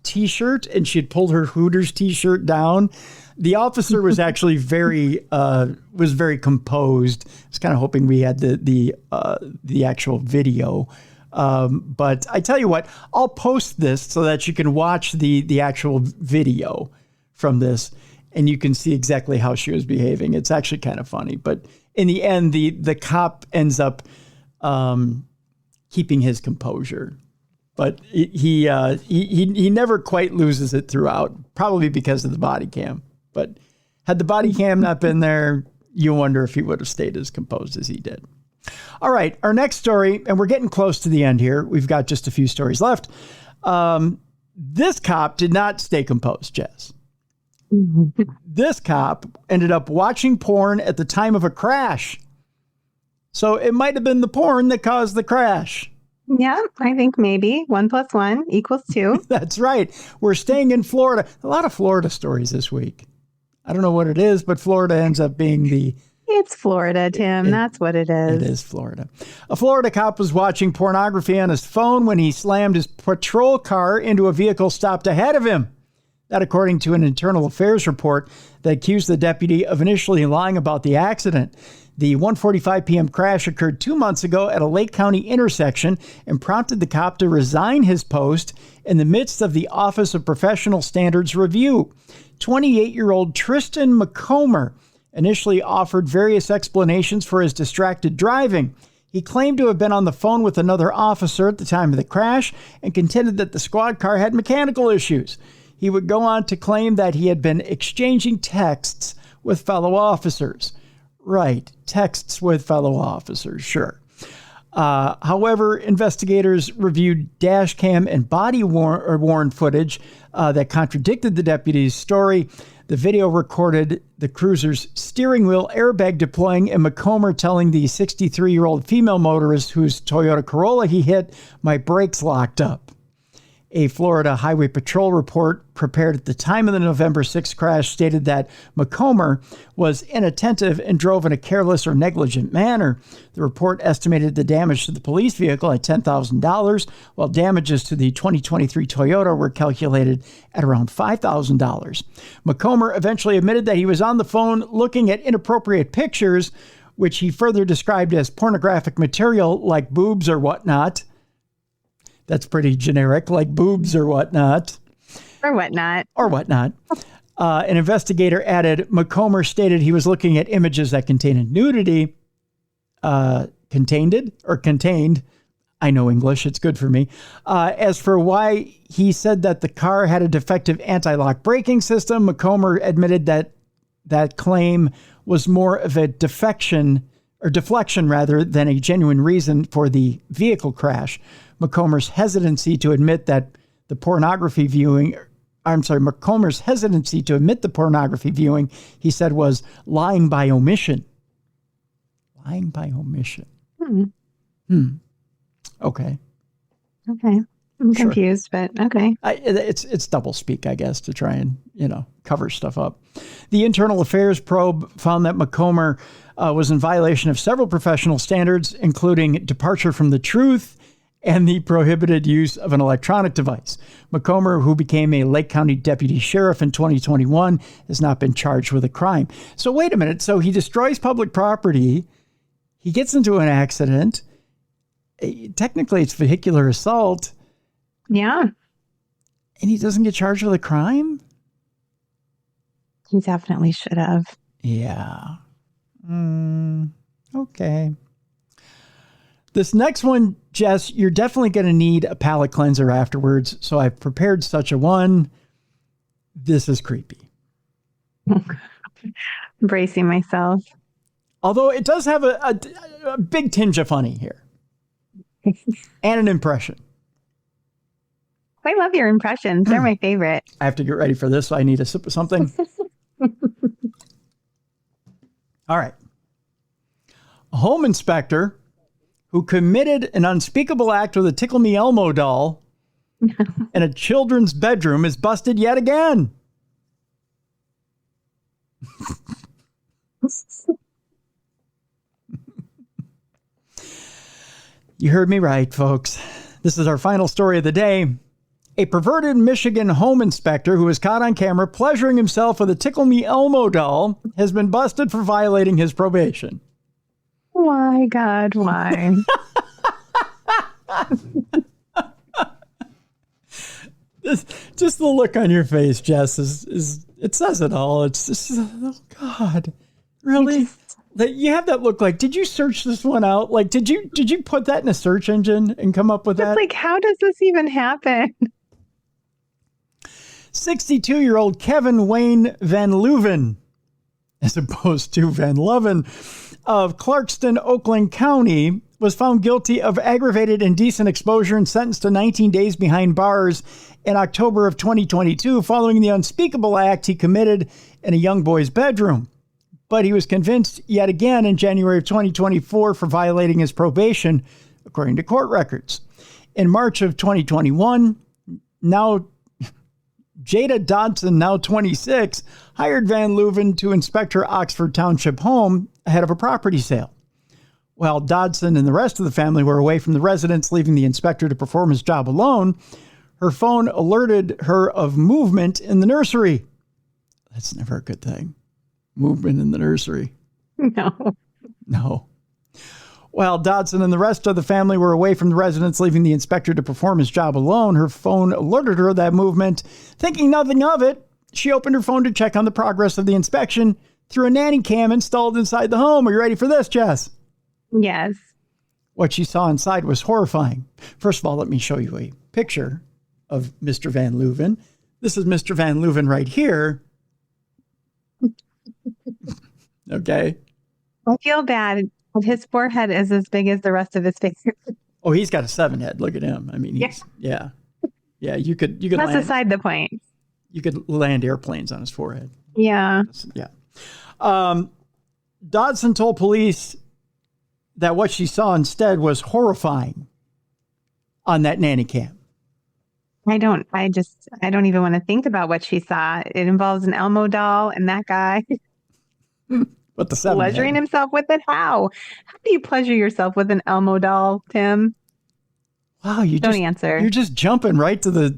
t-shirt, and she had pulled her Hooters t-shirt down. The officer was actually very composed. I was kind of hoping we had the actual video. But I tell you what, I'll post this so that you can watch the actual video from this, and you can see exactly how she was behaving. It's actually kind of funny. But in the end, the cop ends up keeping his composure. But he never quite loses it throughout, probably because of the body cam. But had the body cam not been there, you wonder if he would have stayed as composed as he did. All right, our next story, and we're getting close to the end here. We've got just a few stories left. This cop did not stay composed, Jess. This cop ended up watching porn at the time of a crash. So it might have been the porn that caused the crash. Yeah, I think maybe 1 + 1 = 2. That's right. We're staying in Florida. A lot of Florida stories this week. I don't know what it is, but Florida ends up being It's Florida, Tim. That's what it is. It is Florida. A Florida cop was watching pornography on his phone when he slammed his patrol car into a vehicle stopped ahead of him. That, according to an internal affairs report that accused the deputy of initially lying about the accident. The 1:45 p.m. crash occurred 2 months ago at a Lake County intersection and prompted the cop to resign his post in the midst of the Office of Professional Standards review. 28-year-old Tristan McComber initially offered various explanations for his distracted driving. He claimed to have been on the phone with another officer at the time of the crash and contended that the squad car had mechanical issues. He would go on to claim that he had been exchanging texts with fellow officers. Right, texts with fellow officers, sure. However, investigators reviewed dash cam and body-worn footage that contradicted the deputy's story. The video recorded the cruiser's steering wheel airbag deploying and McComber telling the 63-year-old female motorist whose Toyota Corolla he hit, "My brakes locked up." A Florida Highway Patrol report prepared at the time of the November 6th crash stated that McComber was inattentive and drove in a careless or negligent manner. The report estimated the damage to the police vehicle at $10,000, while damages to the 2023 Toyota were calculated at around $5,000. McComber eventually admitted that he was on the phone looking at inappropriate pictures, which he further described as pornographic material like boobs or whatnot. That's pretty generic, like boobs or whatnot. Or whatnot. Or whatnot. An investigator added, McComber stated he was looking at images that contained nudity. Contained. I know English. It's good for me. As for why he said that the car had a defective anti-lock braking system, McComber admitted that that claim was more of a deflection rather than a genuine reason for the vehicle crash. McComber's hesitancy to admit the pornography viewing, he said, was lying by omission. Lying by omission. Okay. I'm confused, but okay. It's double speak, I guess, to try and, cover stuff up. The Internal Affairs probe found that McComber was in violation of several professional standards, including departure from the truth and the prohibited use of an electronic device. McComber, who became a Lake County deputy sheriff in 2021, has not been charged with a crime. So wait a minute. So he destroys public property. He gets into an accident. Technically, it's vehicular assault. Yeah. And he doesn't get charged with a crime? He definitely should have. Yeah. Okay. This next one, Jess, you're definitely going to need a palate cleanser afterwards. So I've prepared such a one. This is creepy. Bracing myself. Although it does have a big tinge of funny here. And an impression. I love your impressions. They're my favorite. I have to get ready for this, so I need a sip of something. All right. A home inspector who committed an unspeakable act with a Tickle Me Elmo doll in a children's bedroom is busted yet again. You heard me right, folks. This is our final story of the day. A perverted Michigan home inspector who was caught on camera pleasuring himself with a Tickle Me Elmo doll has been busted for violating his probation. Why, God, why? Just the look on your face, Jess, is it says it all. It's just, oh God, really? You have that look like, did you search this one out? Like, did you put that in a search engine and come up with that? It's like, how does this even happen? 62-year-old Kevin Wayne Van Leuven, as opposed to Van Leuven, of Clarkston, Oakland County, was found guilty of aggravated indecent exposure and sentenced to 19 days behind bars in October of 2022 following the unspeakable act he committed in a young boy's bedroom. But he was convinced yet again in January of 2024 for violating his probation, according to court records. In March of 2021, now Jada Dodson, now 26, hired Van Leuven to inspect her Oxford Township home ahead of a property sale. While Dodson and the rest of the family were away from the residence, leaving the inspector to perform his job alone, her phone alerted her of movement in the nursery. That's never a good thing. Movement in the nursery. No. While Dodson and the rest of the family were away from the residence, leaving the inspector to perform his job alone, her phone alerted her of that movement. Thinking nothing of it, she opened her phone to check on the progress of the inspection through a nanny cam installed inside the home. Are you ready for this, Jess? Yes. What she saw inside was horrifying. First of all, let me show you a picture of Mr. Van Leuven. This is Mr. Van Leuven right here. Okay. I feel bad. His forehead is as big as the rest of his face. Oh, he's got a 7 head. Look at him. I mean, yeah. You could That's beside the point. You could land airplanes on his forehead. Yeah. Dodson told police that what she saw instead was horrifying on that nanny cam. I don't even want to think about what she saw. It involves an Elmo doll and that guy But the seven pleasuring himself with it. How do you pleasure yourself with an Elmo doll, Tim? Wow, don't answer. You're just jumping right over the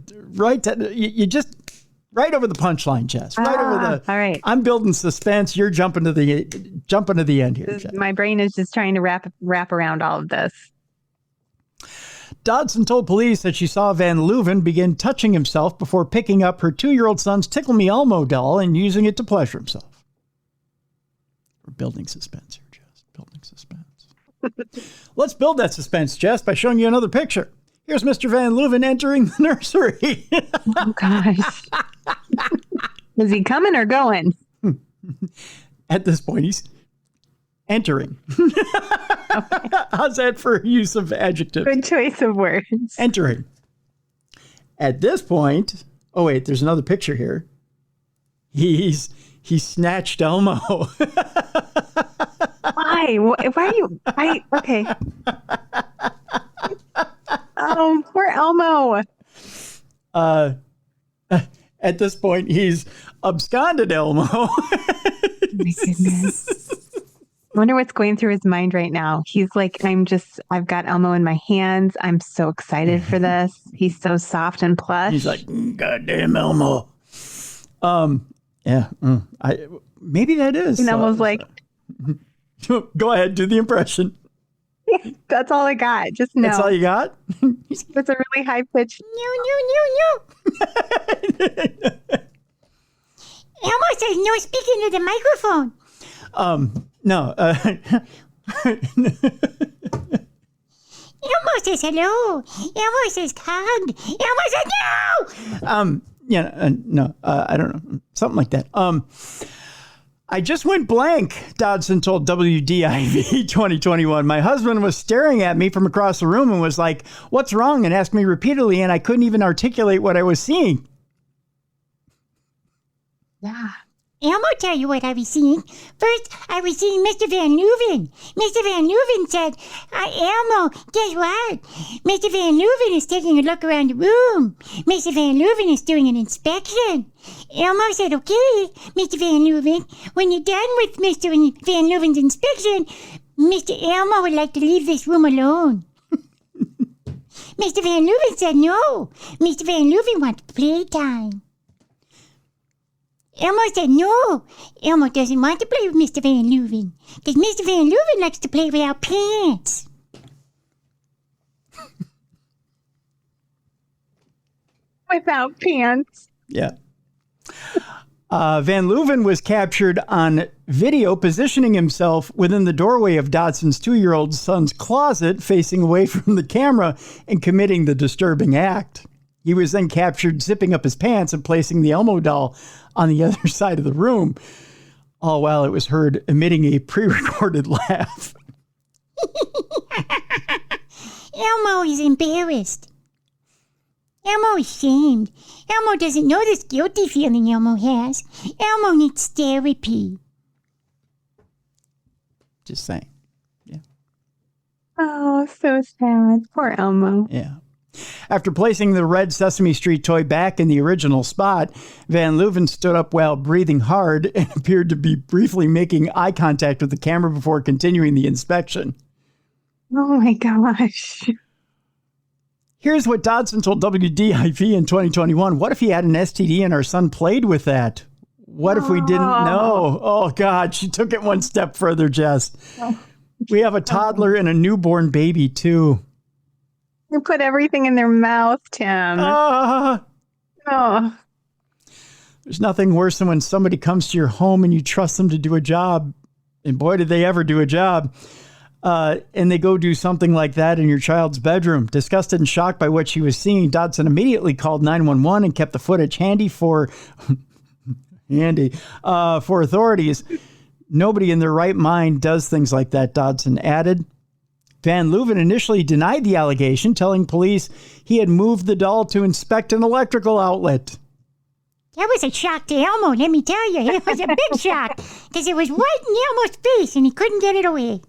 punchline, Jess. Right over the. All right. I'm building suspense. You're jumping to the end here, Jess. My brain is just trying to wrap around all of this. Dodson told police that she saw Van Leuven begin touching himself before picking up her 2-year-old son's Tickle Me Elmo doll and using it to pleasure himself. We're building suspense here, Jess. Building suspense. Let's build that suspense, Jess, by showing you another picture. Here's Mr. Van Leuven entering the nursery. Oh, gosh. Is he coming or going? At this point, he's entering. Okay. How's that for use of adjective? Good choice of words. Entering. At this point, oh wait, there's another picture here. He snatched Elmo. Why? Why are you? Okay. Oh, poor Elmo. At this point, he's absconded Elmo. Oh my goodness. I wonder what's going through his mind right now. He's like, I've got Elmo in my hands. I'm so excited for this. He's so soft and plush. He's like, goddamn Elmo. Yeah. Maybe that is. And Elmo's like, go ahead, do the impression. That's all I got. Just no. That's all you got? It's a really high pitch. Elmo says no speaking to the microphone. No. Elmo says hello. Elmo says hug. Elmo says no. No. I don't know. Something like that. I just went blank, Dodson told WDIV 2021. My husband was staring at me from across the room and was like, "What's wrong?" and asked me repeatedly, and I couldn't even articulate what I was seeing. Yeah. Elmo tell you what I was seeing. First, I was seeing Mr. Van Leuven. Mr. Van Leuven said, Elmo, guess what? Mr. Van Leuven is taking a look around the room. Mr. Van Leuven is doing an inspection. Elmo said, okay, Mr. Van Leuven, when you're done with Mr. Van Leuven's inspection, Mr. Elmo would like to leave this room alone. Mr. Van Leuven said no. Mr. Van Leuven wants playtime. Elmo said no. Elmo doesn't want to play with Mr. Van Leuven because Mr. Van Leuven likes to play without pants. Without pants. Yeah. Van Leuven was captured on video positioning himself within the doorway of Dodson's 2-year-old son's closet, facing away from the camera and committing the disturbing act. He was then captured zipping up his pants and placing the Elmo doll on the other side of the room, all while it was heard emitting a pre-recorded laugh. Elmo is embarrassed. Elmo is shamed. Elmo doesn't know this guilty feeling Elmo has. Elmo needs therapy. Just saying. Yeah. Oh, so sad. Poor Elmo. Yeah. After placing the red Sesame Street toy back in the original spot, Van Leuven stood up while breathing hard and appeared to be briefly making eye contact with the camera before continuing the inspection. Oh my gosh. Here's what Dodson told WDIV in 2021. What if he had an STD and our son played with that? What if we didn't know? Oh, God, she took it one step further, Jess. We have a toddler and a newborn baby, too. You put everything in their mouth, Tim. There's nothing worse than when somebody comes to your home and you trust them to do a job. And boy, did they ever do a job. And they go do something like that in your child's bedroom. Disgusted and shocked by what she was seeing, Dodson immediately called 911 and kept the footage handy for authorities. Nobody in their right mind does things like that, Dodson added. Van Leuven initially denied the allegation, telling police he had moved the doll to inspect an electrical outlet. That was a shock to Elmo, let me tell you. It was a big shock because it was right in Elmo's face and he couldn't get it away.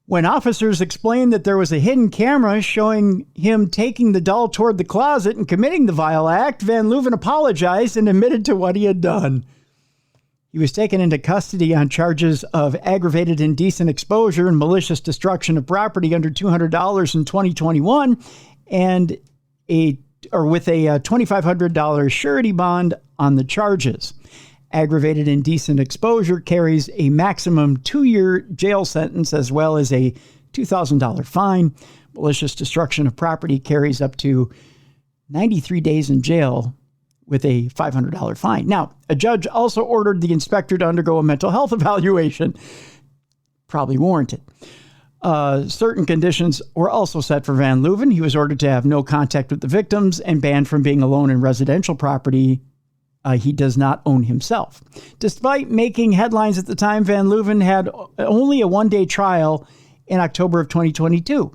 When officers explained that there was a hidden camera showing him taking the doll toward the closet and committing the vile act, Van Leuven apologized and admitted to what he had done. He was taken into custody on charges of aggravated indecent exposure and malicious destruction of property under $200 in 2021 and with a $2,500 surety bond on the charges. Aggravated indecent exposure carries a maximum 2-year jail sentence as well as a $2,000 fine. Malicious destruction of property carries up to 93 days in jail with a $500 fine. Now, a judge also ordered the inspector to undergo a mental health evaluation. Probably warranted. Certain conditions were also set for Van Leuven. He was ordered to have no contact with the victims and banned from being alone in residential property he does not own himself. Despite making headlines at the time, Van Leuven had only a one-day trial in October of 2022.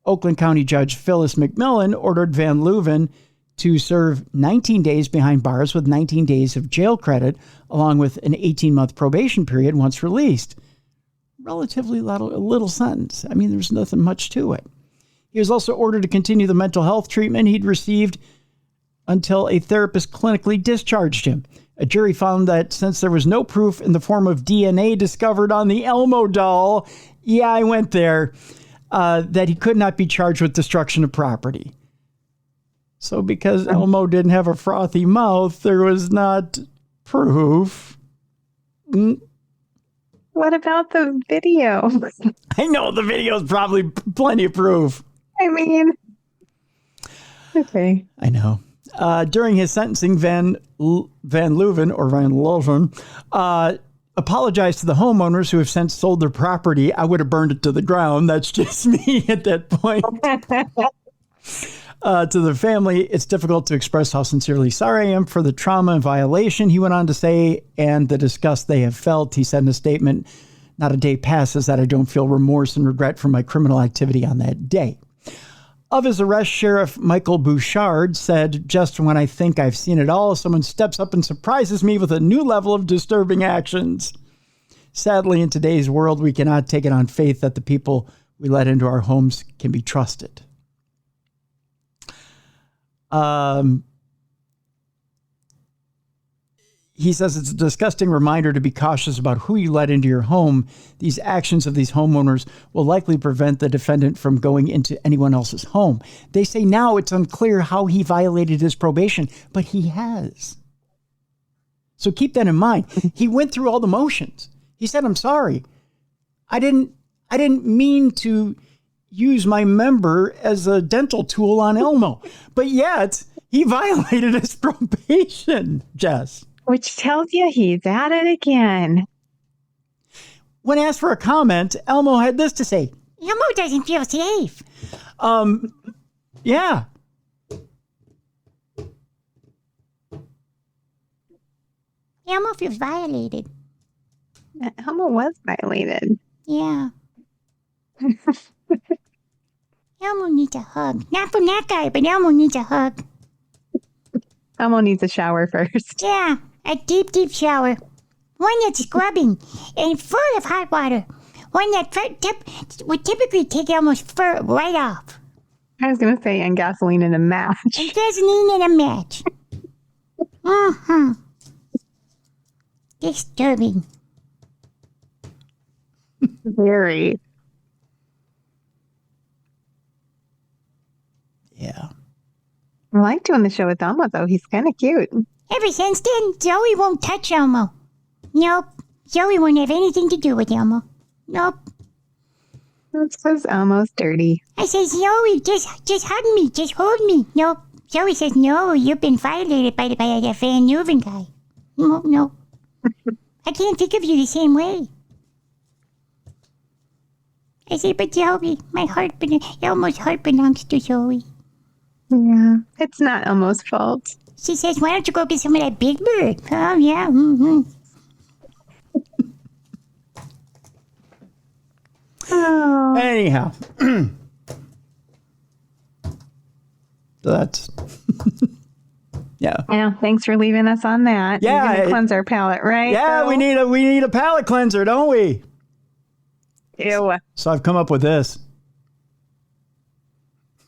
Oakland County Judge Phyllis McMillan ordered Van Leuven to serve 19 days behind bars with 19 days of jail credit, along with an 18-month probation period once released. Relatively little sentence. I mean, there's nothing much to it. He was also ordered to continue the mental health treatment he'd received until a therapist clinically discharged him. A jury found that since there was no proof in the form of DNA discovered on the Elmo doll, yeah, I went there, that he could not be charged with destruction of property. So because Elmo didn't have a frothy mouth, there was not proof. What about the video? I know the video is probably plenty of proof. I mean, okay. I know. During his sentencing, Van Leuven apologized to the homeowners who have since sold their property. I would have burned it to the ground. That's just me at that point. To the family, it's difficult to express how sincerely sorry I am for the trauma and violation, he went on to say, and the disgust they have felt. He said in a statement, not a day passes that I don't feel remorse and regret for my criminal activity on that day. Of his arrest, Sheriff Michael Bouchard said, just when I think I've seen it all, someone steps up and surprises me with a new level of disturbing actions. Sadly, in today's world, we cannot take it on faith that the people we let into our homes can be trusted. He says it's a disgusting reminder to be cautious about who you let into your home. These actions of these homeowners will likely prevent the defendant from going into anyone else's home. They say now it's unclear how he violated his probation, but he has. So keep that in mind. He went through all the motions. He said, I'm sorry. I didn't mean to use my member as a dental tool on Elmo. But yet, he violated his probation, Jess. Which tells you he's at it again. When asked for a comment, Elmo had this to say. Elmo doesn't feel safe. Yeah. Elmo feels violated. Elmo was violated. Yeah. Elmo needs a hug. Not from that guy, but Elmo needs a hug. Elmo needs a shower first. Yeah, a deep, deep shower. One that's scrubbing and full of hot water. One that would typically take Elmo's fur right off. I was going to say, and gasoline in a match. And gasoline in a match. Mm-hmm. Disturbing. Very. Yeah. I like doing the show with Elmo, though. He's kind of cute. Ever since then, Zoe won't touch Elmo. Nope. Zoe won't have anything to do with Elmo. Nope. That's because Elmo's dirty. I say, Zoe, just hug me. Just hold me. Nope. Zoe says, no, you've been violated by that Van Leuven guy. No. I can't think of you the same way. I say, but Zoe, Elmo's heart belongs to Zoe. Yeah, it's not Elmo's fault. She says, why don't you go get some of that Big Bird? Oh, yeah. Mm-hmm. Oh. Anyhow. So that's... Yeah. Yeah, thanks for leaving us on that. Yeah. We're gonna cleanse our palate, right? Yeah, so? we need a palate cleanser, don't we? Ew. So I've come up with this.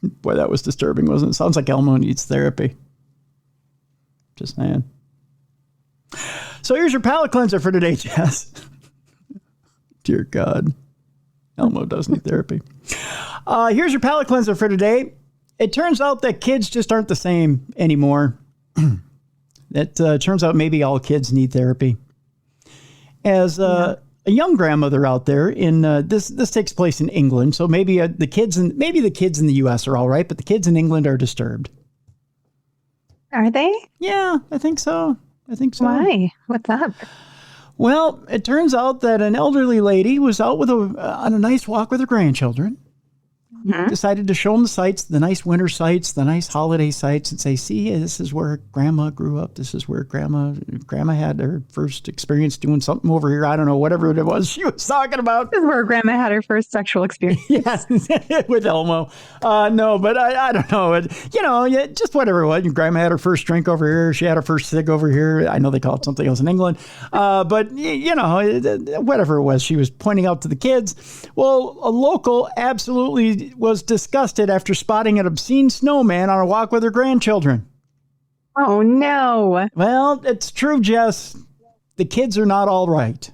Boy, that was disturbing, wasn't it? Sounds like Elmo needs therapy. Just saying. So here's your palate cleanser for today, Jess. Dear God. Elmo does need therapy. Here's your palate cleanser for today. It turns out that kids just aren't the same anymore. It turns out maybe all kids need therapy. As a young grandmother out there in this takes place in England, so maybe the kids in the U.S. are all right, but the kids in England are disturbed. Are they? Yeah, I think so. Why? What's up? Well, it turns out that an elderly lady was out on a nice walk with her grandchildren. Mm-hmm. Decided to show them the sights, the nice winter sights, the nice holiday sights, and say, see, this is where Grandma grew up. This is where Grandma had her first experience doing something over here. I don't know, whatever it was she was talking about. This is where Grandma had her first sexual experience. Yes, with Elmo. No, but I don't know. Just whatever it was. Grandma had her first drink over here. She had her first cig over here. I know they call it something else in England. But, whatever it was, she was pointing out to the kids. Well, a local absolutely was disgusted after spotting an obscene snowman on a walk with her grandchildren. Oh, no. Well, it's true, Jess. The kids are not all right.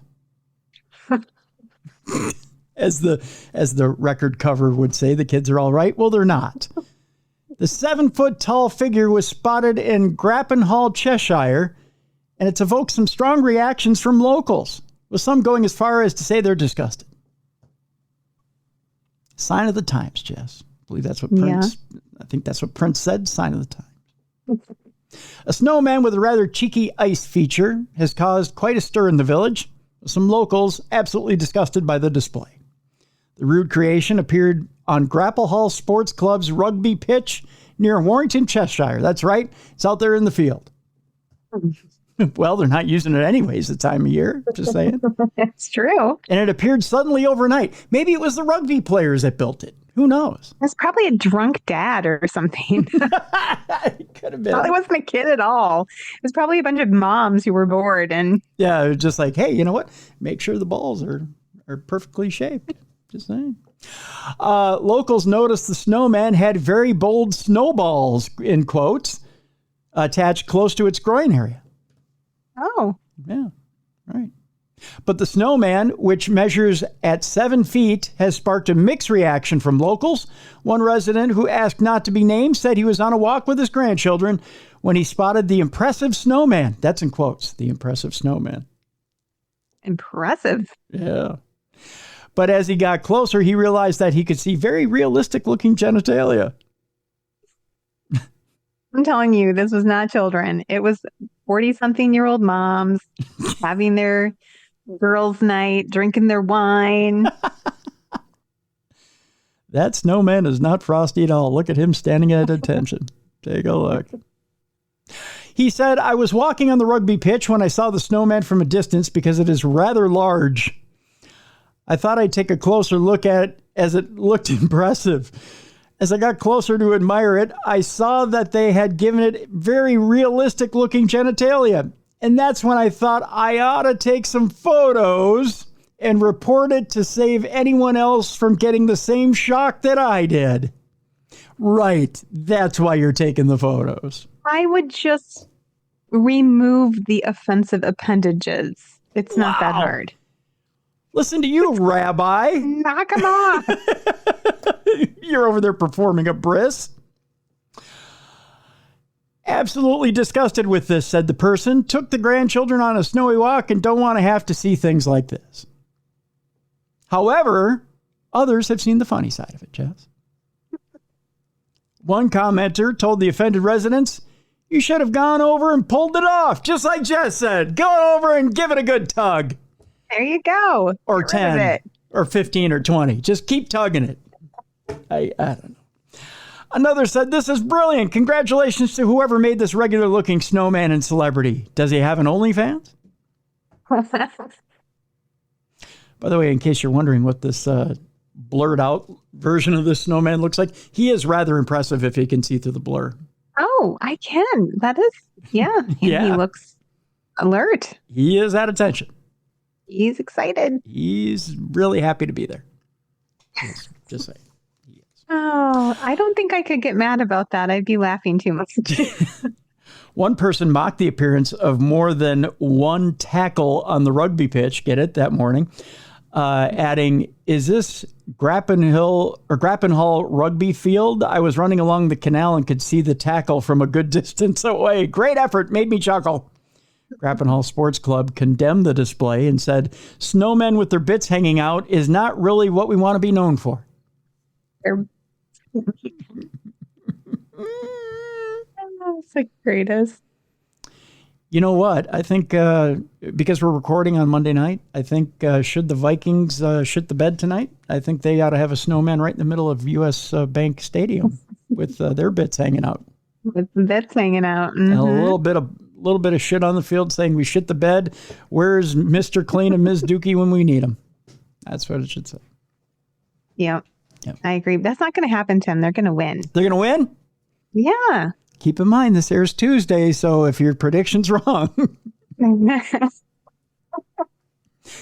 As the record cover would say, the kids are all right. Well, they're not. The 7-foot-tall figure was spotted in Grappenhall, Cheshire, and it's evoked some strong reactions from locals, with some going as far as to say they're disgusted. Sign of the times, Jess. I believe that's what Prince. Yeah. I think that's what Prince said. Sign of the times. A snowman with a rather cheeky ice feature has caused quite a stir in the village. Some locals absolutely disgusted by the display. The rude creation appeared on Grappenhall Sports Club's rugby pitch near Warrington, Cheshire. That's right. It's out there in the field. Well, they're not using it anyways the time of year. Just saying. It's true. And it appeared suddenly overnight. Maybe it was the rugby players that built it. Who knows? It's probably a drunk dad or something. It could have been. Probably wasn't a kid at all. It was probably a bunch of moms who were bored. And yeah, it was just like, hey, you know what? Make sure the balls are perfectly shaped. Just saying. Locals noticed the snowman had very bold snowballs, in quotes, attached close to its groin area. Oh. Yeah, right. But the snowman, which measures at 7 feet, has sparked a mixed reaction from locals. One resident who asked not to be named said he was on a walk with his grandchildren when he spotted the impressive snowman. That's in quotes, the impressive snowman. Impressive. Yeah. But as he got closer, he realized that he could see very realistic-looking genitalia. I'm telling you, this was not children. It was 40-something-year-old moms having their girls' night, drinking their wine. That snowman is not frosty at all. Look at him standing at attention. Take a look. He said, I was walking on the rugby pitch when I saw the snowman from a distance because it is rather large. I thought I'd take a closer look at it as it looked impressive. As I got closer to admire it, I saw that they had given it very realistic looking genitalia. And that's when I thought I ought to take some photos and report it to save anyone else from getting the same shock that I did. Right. That's why you're taking the photos. I would just remove the offensive appendages. It's not that hard. Listen to you, Rabbi. Knock them off. You're over there performing a bris. Absolutely disgusted with this, said the person. Took the grandchildren on a snowy walk and don't want to have to see things like this. However, others have seen the funny side of it, Jess. One commenter told the offended residents, you should have gone over and pulled it off, just like Jess said. Go over and give it a good tug. There you go. Or 10, or 15, or 20. Just keep tugging it. I don't know. Another said, this is brilliant. Congratulations to whoever made this regular looking snowman and celebrity. Does he have an OnlyFans? By the way, in case you're wondering what this blurred out version of this snowman looks like, he is rather impressive if he can see through the blur. Oh, I can. That is, yeah. Yeah. He looks alert. He is at attention. He's excited. He's really happy to be there. Just saying. Oh, I don't think I could get mad about that. I'd be laughing too much. One person mocked the appearance of more than one tackle on the rugby pitch, get it, that morning, adding, is this Grappenhall rugby field? I was running along the canal and could see the tackle from a good distance away. Great effort, made me chuckle. Grappenhall Sports Club condemned the display and said, snowmen with their bits hanging out is not really what we want to be known for. It's the greatest. You know what? I think because we're recording on Monday night, I think should the Vikings shit the bed tonight, I think they ought to have a snowman right in the middle of U.S. Bank Stadium with their bits hanging out. With the bits hanging out. Mm-hmm. And a little bit of shit on the field saying we shit the bed. Where's Mr. Clean and Ms. Dookie when we need them? That's what it should say. Yep. I agree. That's not going to happen, Tim. They're going to win. They're going to win? Yeah. Keep in mind, this airs Tuesday, so if your prediction's wrong.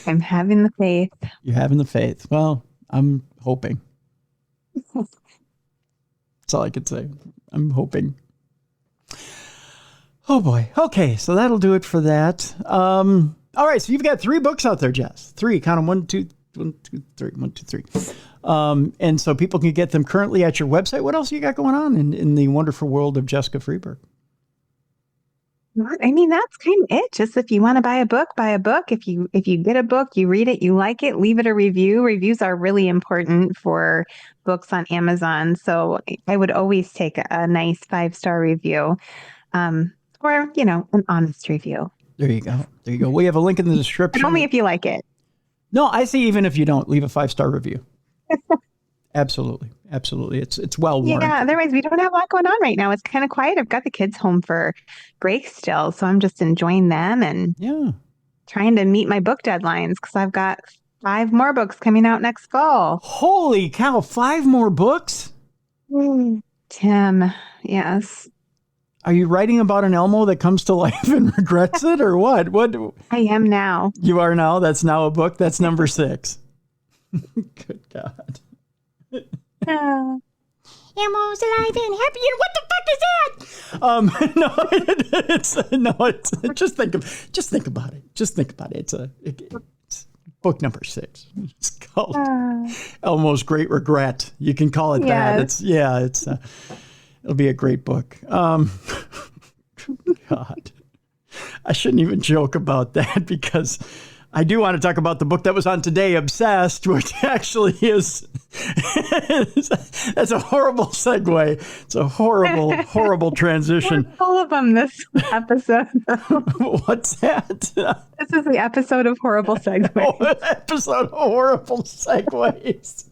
I'm having the faith. You're having the faith. Well, I'm hoping. That's all I could say. I'm hoping. Oh, boy. Okay, so that'll do it for that. All right, so you've got 3 books out there, Jess. 3. Count them. 1, 2, 3. 1, 2, 3. And so people can get them currently at your website. What else you got going on in the wonderful world of Jessica Freeberg? I mean, that's kind of it. Just if you want to buy a book, buy a book. If you get a book, you read it, you like it, leave it a review. Reviews are really important for books on Amazon. So I would always take a nice 5-star review, or, an honest review. There you go. There you go. We have a link in the description. And only if you like it. No, I say even if you don't, leave a 5-star review. Absolutely. Absolutely. It's well warranted. Yeah, otherwise we don't have a lot going on right now. It's kind of quiet. I've got the kids home for break still, so I'm just enjoying them and trying to meet my book deadlines because I've got 5 more books coming out next fall. Holy cow, 5 more books? Tim, yes. Are you writing about an Elmo that comes to life and regrets it or what? What? I am now. You are now? That's now a book? That's number 6. Good God. Elmo's alive and happy, and what the fuck is that? It's just think about it. Just think about it. It's book number 6. It's called Elmo's Great Regret. You can call it that. It'll be a great book. God, I shouldn't even joke about that because I do want to talk about the book that was on today, Obsessed, which actually is, that's a horrible segue. It's a horrible transition. We're full of them this episode. What's that? This is the episode of horrible segues. Episode of horrible segues.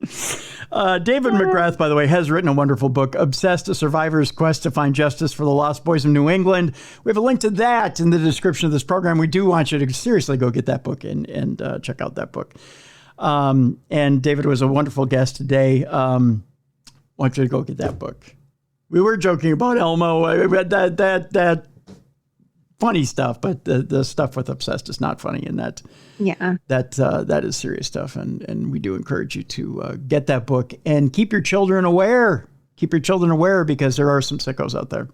David McGrath, by the way, has written a wonderful book, Obsessed, A Survivor's Quest to Find Justice for the Lost Boys of New England. We have a link to that in the description of this program. We do want you to seriously go get that book and check out that book. And David was a wonderful guest today. Want you to go get that book. We were joking about Elmo, that funny stuff, but the stuff with Obsessed is not funny, and that is serious stuff, and we do encourage you to get that book and keep your children aware. Keep your children aware because there are some sickos out there,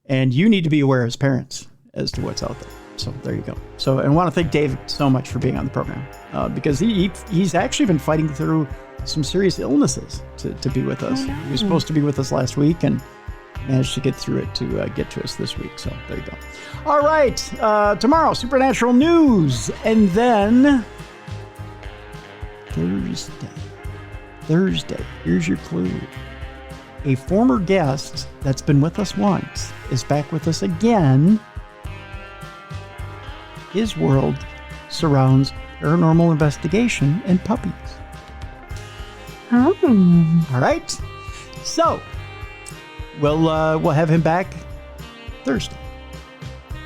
and you need to be aware as parents as to what's out there. So there you go. So and I want to thank David so much for being on the program because he's actually been fighting through some serious illnesses to be with us. He was supposed to be with us last week and managed to get through it to get to us this week. So there you go. All right. Tomorrow, Supernatural News. And then Thursday. Here's your clue. A former guest that's been with us once is back with us again. His world surrounds paranormal investigation and puppies. Oh. All right. So we'll have him back Thursday.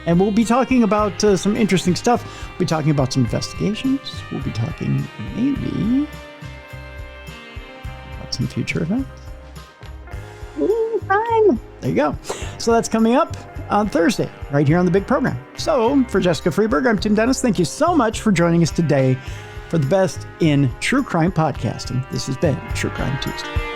And we'll be talking about some interesting stuff. We'll be talking about some investigations. We'll be talking maybe about some future events. Ooh, fun. There you go. So that's coming up on Thursday, right here on the big program. So for Jessica Freeberg, I'm Tim Dennis. Thank you so much for joining us today for the best in true crime podcasting. This has been True Crime Tuesday.